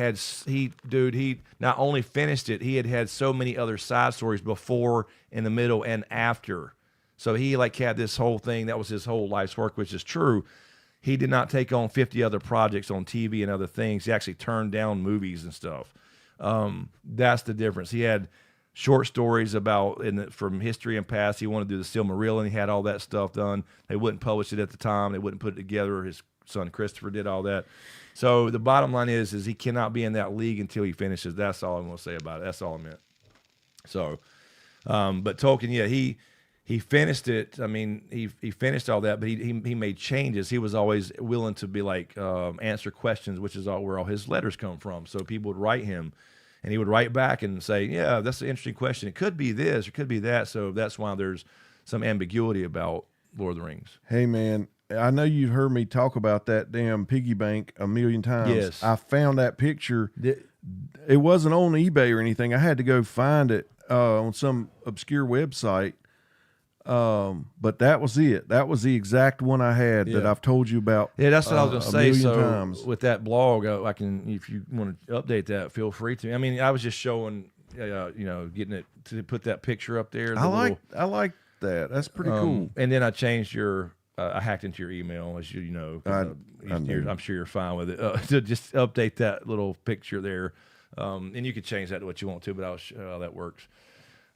not only finished it, he had so many other side stories before, in the middle, and after. So he had this whole thing that was his whole life's work, which is true. He did not take on 50 other projects on TV and other things. He actually turned down movies and stuff. That's the difference. He had short stories from history and past. He wanted to do the Silmarillion. He had all that stuff done. They wouldn't publish it at the time. They wouldn't put it together. His son Christopher did all that. So the bottom line is he cannot be in that league until he finishes. That's all I'm going to say about it. That's all I meant. So, but Tolkien, he finished it. I mean, he finished all that, but he made changes. He was always willing to be answer questions, which is where all his letters come from. So people would write him. And he would write back and say, yeah, that's an interesting question. It could be this, or it could be that. So that's why there's some ambiguity about Lord of the Rings. Hey, man, I know you've heard me talk about that damn piggy bank a million times. Yes. I found that picture. It wasn't on eBay or anything. I had to go find it on some obscure website. But that was it. That was the exact one I had that I've told you about. Yeah, that's what I was going to say. So times. With that blog, I can, if you want to update that, feel free to. I mean, I was just showing, getting it to put that picture up there. I like that. That's pretty cool. And then I changed I hacked into your email, as you know. I'm sure you're fine with it. To just update that little picture there. And you could change that to what you want to, but I'll show how that works.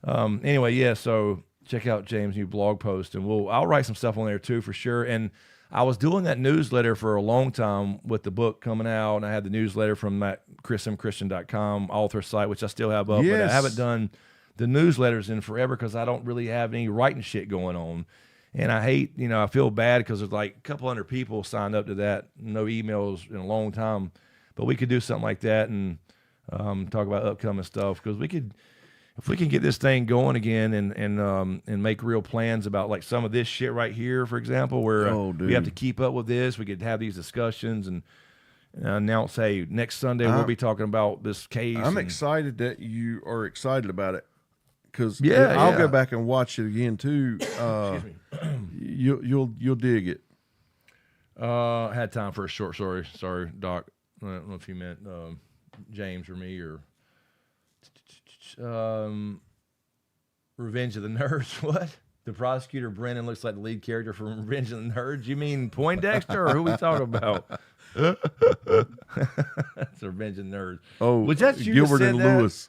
Anyway, yeah, so check out James' new blog post, and I'll write some stuff on there too for sure. And I was doing that newsletter for a long time with the book coming out, and I had the newsletter from that chrismchristian.com author site, which I still have up, but I haven't done the newsletters in forever because I don't really have any writing shit going on. And I hate, I feel bad because there's like a couple hundred people signed up to that. No emails in a long time. But we could do something like that and talk about upcoming stuff because if we can get this thing going again and make real plans about like some of this shit right here, for example, where we have to keep up with this. We could have these discussions and announce, hey, next Sunday we'll be talking about this case. I'm excited that you are excited about it. Because I'll go back and watch it again too. You'll dig it. I had time for a short story. Sorry, Doc. I don't know if you meant James or me or Revenge of the Nerds. What? The prosecutor Brennan looks like the lead character from Revenge of the Nerds. You mean Poindexter or who we talking about? That's Revenge of the Nerds. Oh, was that you Gilbert and Lewis.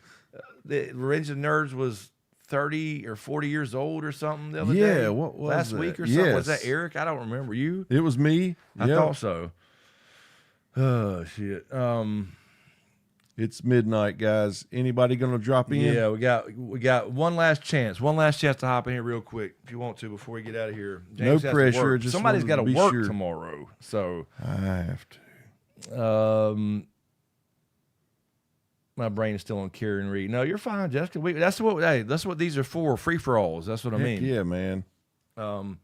The Revenge of the Nerds was 30 or 40 years old or something the other day? Yeah, what was last that? week or something? Yes. Was that Eric? I don't remember. You? It was me. I thought so. Oh, shit. It's midnight, guys. Anybody going to drop in? Yeah, we got one last chance. One last chance to hop in here real quick if you want to before we get out of here. James no pressure. Just somebody's got to work tomorrow. So I have to. My brain is still on Carrie and Reed. No, you're fine, Jessica. That's what these are for. Free for alls. That's what I mean. Yeah, man. All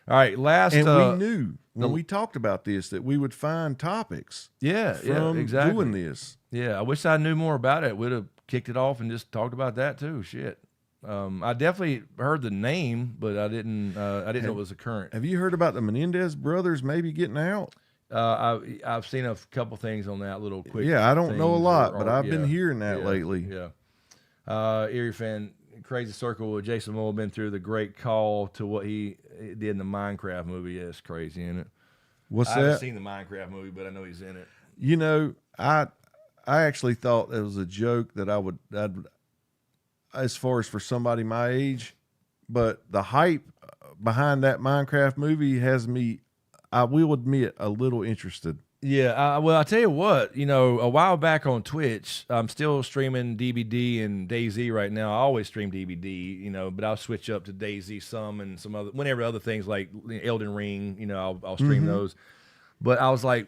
right, last. And we knew when we talked about this that we would find topics. From exactly. doing this. Yeah, I wish I knew more about it. We'd have kicked it off and just talked about that too. Shit. I definitely heard the name, but I didn't know it was a current. Have you heard about the Menendez brothers maybe getting out? I've seen a couple things on that little quick. Yeah, I don't know a lot, but I've been hearing that lately. Yeah. Erie fan, Crazy Circle with Jason Moore been through the great call to what he did in the Minecraft movie. Yeah, it's crazy, isn't it? What's I that? haven't seen the Minecraft movie, but I know he's in it. I actually thought it was a joke that I'd as far as for somebody my age, but the hype behind that Minecraft movie has me, I will admit, a little interested. Yeah, well, I'll tell you what, a while back on Twitch, I'm still streaming DBD and DayZ right now. I always stream DBD, but I'll switch up to DayZ some and some other, whenever other things like Elden Ring, I'll stream those. But I was like,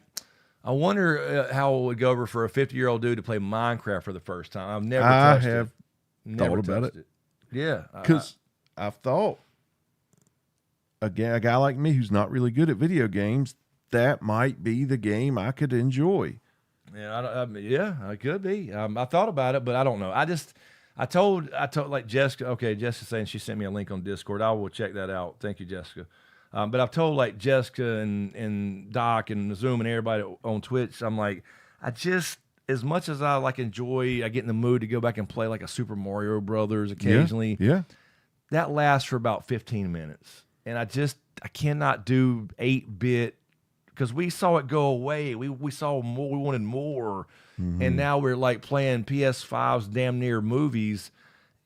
I wonder how it would go over for a 50-year-old dude to play Minecraft for the first time. I've never touched it. Thought about it. Yeah. Because I've thought, again, a guy like me who's not really good at video games, that might be the game I could enjoy. Yeah, I could be. I thought about it, but I don't know. I told like Jessica. Okay, Jessica's saying she sent me a link on Discord. I will check that out. Thank you, Jessica. But I've told like Jessica and Doc and Mazuma and everybody on Twitch. I'm like, as much as I enjoy, I get in the mood to go back and play like a Super Mario Brothers occasionally. Yeah. That lasts for about 15 minutes, and I cannot do 8-bit. Because we saw it go away. We saw more. We wanted more. Mm-hmm. And now we're like playing PS5's damn near movies.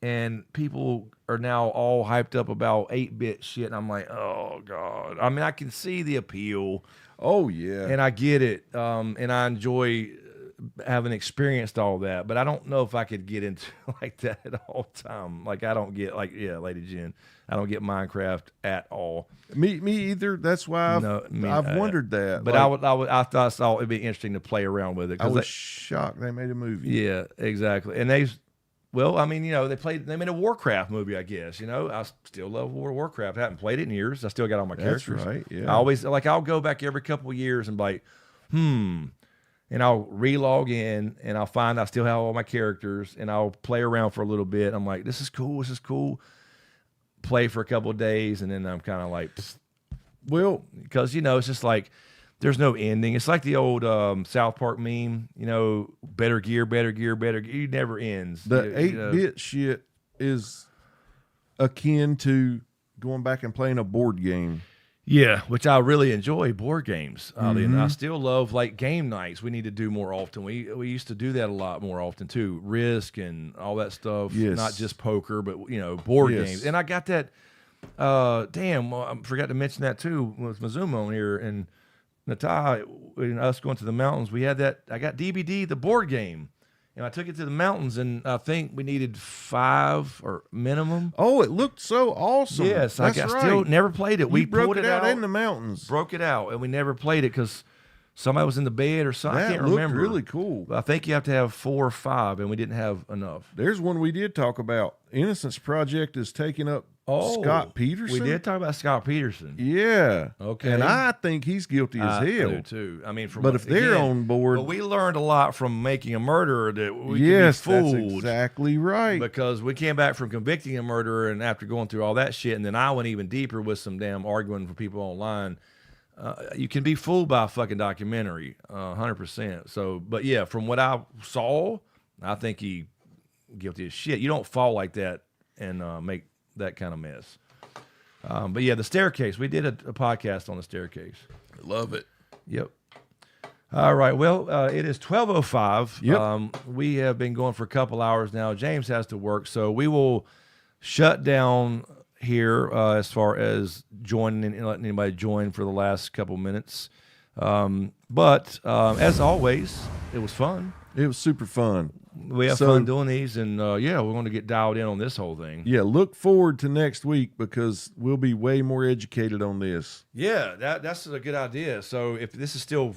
And people are now all hyped up about 8-bit shit. And I'm like, oh, God. I mean, I can see the appeal. Oh, yeah. And I get it. And I enjoy having experienced all that. But I don't know if I could get into like that at all time. Like, I don't get, Lady Jen, I don't get Minecraft at all. Me either. That's why I've wondered that. But I thought it'd be interesting to play around with it. I was shocked they made a movie. Yeah, exactly. And they made a Warcraft movie, I guess. I still love World of Warcraft. I haven't played it in years. I still got all my characters. That's right. Yeah. I always I'll go back every couple of years and be like, and I'll re-log in and I'll find I still have all my characters and I'll play around for a little bit. I'm like, this is cool. Play for a couple of days and then I'm kind of like, well, because it's just like there's no ending. It's like the old South Park meme, better gear. It never ends. The 8-bit shit is akin to going back and playing a board game. Yeah, which I really enjoy, board games. And I still love game nights. We need to do more often. We used to do that a lot more often too. Risk and all that stuff. Yes. Not just poker, but board games. And I got that. I forgot to mention that too with Mazuma on here and Natai and us going to the mountains. We had that. I got DBD, the board game, And I took it to the mountains, and I think we needed 5 or minimum. Oh, it looked so awesome. Yes, That's I right. still never played it. We broke pulled it out in the mountains. Broke it out, and we never played it because somebody was in the bed or something. I can't remember. Really cool. I think you have to have 4 or 5, and we didn't have enough. There's one we did talk about. Innocence Project is taking up Scott Peterson. We did talk about Scott Peterson. Yeah. Okay. And I think he's guilty as hell. I do too. I mean, but if they're on board, but we learned a lot from Making a Murderer that we could be fooled. That's exactly right. Because we came back from convicting a murderer, and after going through all that shit, and then I went even deeper with some damn arguing for people online. You can be fooled by a fucking documentary, 100%. So, but yeah, from what I saw, I think he guilty as shit. You don't fall like that and make that kind of mess. But yeah, the staircase. We did a podcast on the staircase. Love it. Yep. All right. Well, it is 12:05. Yep. We have been going for a couple hours now. James has to work, so we will shut down here as far as joining and letting anybody join for the last couple minutes. But as always, it was fun. It was super fun. We have fun doing these, and yeah, we're going to get dialed in on this whole thing. Yeah, look forward to next week because we'll be way more educated on this. Yeah, that's a good idea. So if this is still,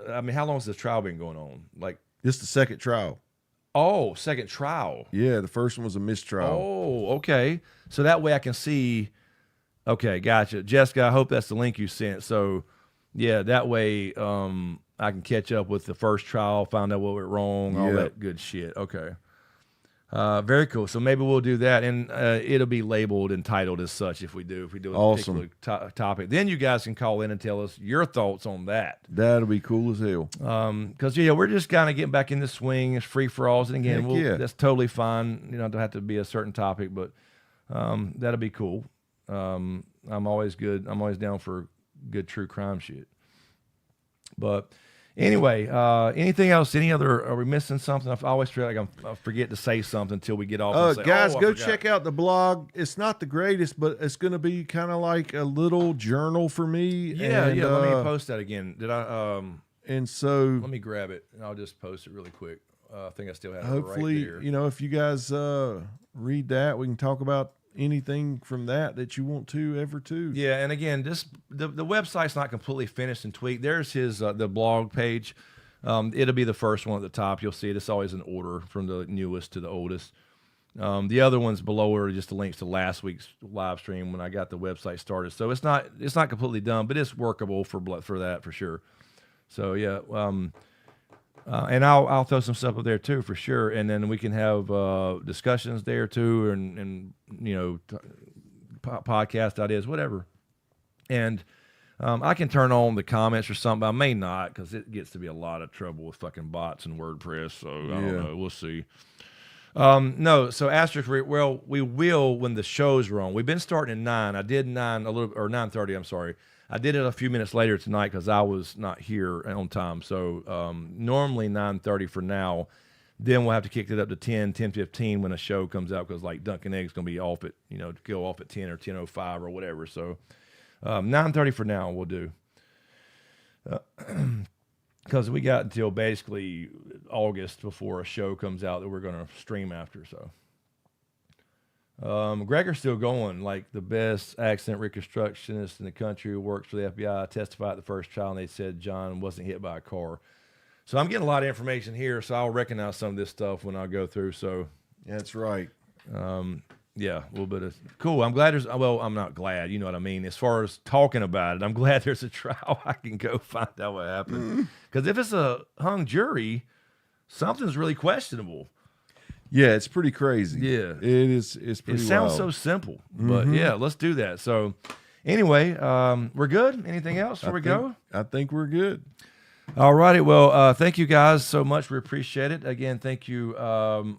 I mean, how long has this trial been going on? Like, this is the second trial. Oh, second trial. Yeah, the first one was a mistrial. Oh, okay. So that way I can see. Okay, gotcha. Jessica, I hope that's the link you sent. So, yeah, that way I can catch up with the first trial, find out what went wrong, all that good shit. Okay. Very cool. So maybe we'll do that, and it'll be labeled and titled as such if we do a particular topic. Then you guys can call in and tell us your thoughts on that. That'll be cool as hell. Because yeah, we're just kind of getting back in the swing. It's free for alls, and again, that's totally fine. You know, it don't have to be a certain topic, but that'll be cool. I'm always good. I'm always down for good true crime shit. But anyway, anything else? Are we missing something? I always feel like I forget to say something until we get off. And say, guys, go check out the blog. It's not the greatest, but it's going to be kind of like a little journal for me. Yeah. Let me post that again. Did I? And so let me grab it, and I'll just post it really quick. I think I still have hopefully, it right there. If you guys read that, we can talk about anything from that you want to ever to. Yeah, and again, the website's not completely finished and tweaked. There's his the blog page. It'll be the first one at the top. You'll see it. It's always in order from the newest to the oldest. The other ones below are just the links to last week's live stream when I got the website started. So it's not completely done, but it's workable for that for sure. So yeah, and I'll throw some stuff up there too for sure, and then we can have discussions there too, and podcast ideas, whatever. And I can turn on the comments or something, but I may not because it gets to be a lot of trouble with fucking bots and WordPress. So I don't know. We'll see. No, so asterisk. Well, we will when the show's wrong. We've been starting at 9. I did 9:30. I'm sorry. I did it a few minutes later tonight because I was not here on time. So normally 9:30 for now. Then we'll have to kick it up to 10:15 when a show comes out because like Dunkin' Eggs going to be off at go off at 10 or 10:05 or whatever. So 9:30 for now we'll do. Because we got until basically August before a show comes out that we're going to stream after. So. Gregor's still going, like the best accident reconstructionist in the country who works for the FBI testified at the first trial, and they said John wasn't hit by a car. So I'm getting a lot of information here, so I'll recognize some of this stuff when I go through. So that's right. Yeah, a little bit of cool. I'm glad I'm not glad, you know what I mean? As far as talking about it, I'm glad there's a trial. I can go find out what happened. Because if it's a hung jury, something's really questionable. Yeah, it's pretty crazy. Yeah. It is. It's pretty It sounds wild. so simple, but yeah, let's do that. So anyway, we're good. Anything else before we go? I think we're good. All righty. Well, thank you guys so much. We appreciate it. Again, thank you,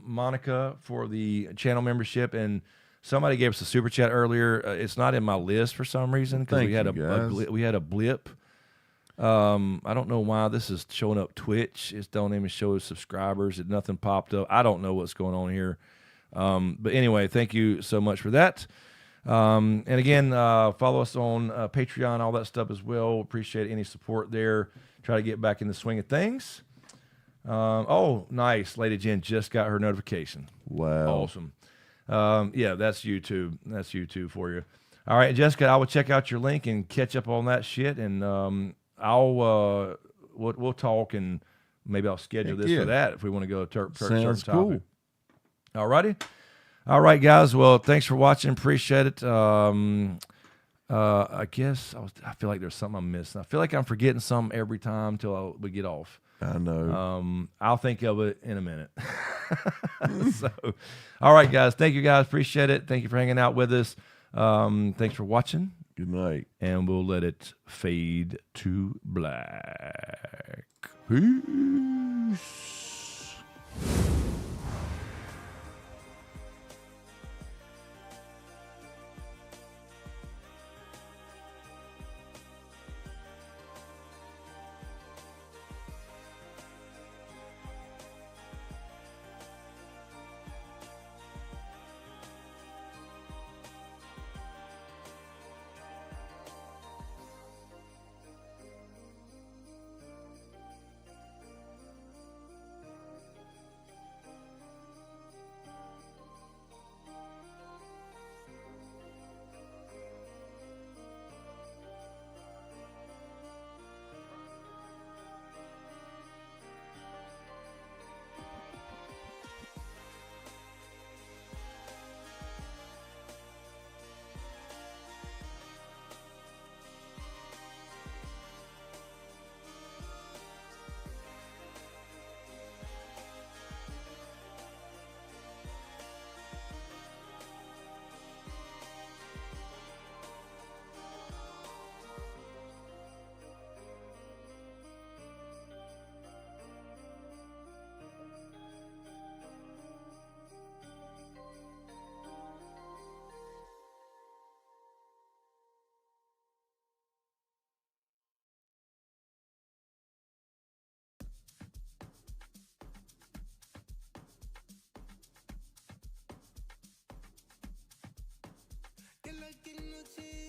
Monica, for the channel membership. And somebody gave us a super chat earlier. It's not in my list for some reason because we had a blip. I don't know why this is showing up Twitch. It don't even show subscribers. Nothing popped up. I don't know what's going on here. But anyway, thank you so much for that. And again, follow us on Patreon, all that stuff as well. Appreciate any support there. Try to get back in the swing of things. Oh, nice. Lady Jen just got her notification. Wow. Awesome. Yeah, that's YouTube. That's YouTube for you. All right, Jessica, I will check out your link and catch up on that shit, and we'll talk, and maybe I'll schedule this for that if we want to go to Sounds certain cool. topic. All righty. All right, guys. Well, thanks for watching. Appreciate it. I guess I feel like there's something I'm missing. I feel like I'm forgetting something every time till we get off. I know. I'll think of it in a minute. So, all right, guys. Thank you, guys. Appreciate it. Thank you for hanging out with us. Thanks for watching. Good night. And we'll let it fade to black. Peace. Que la noche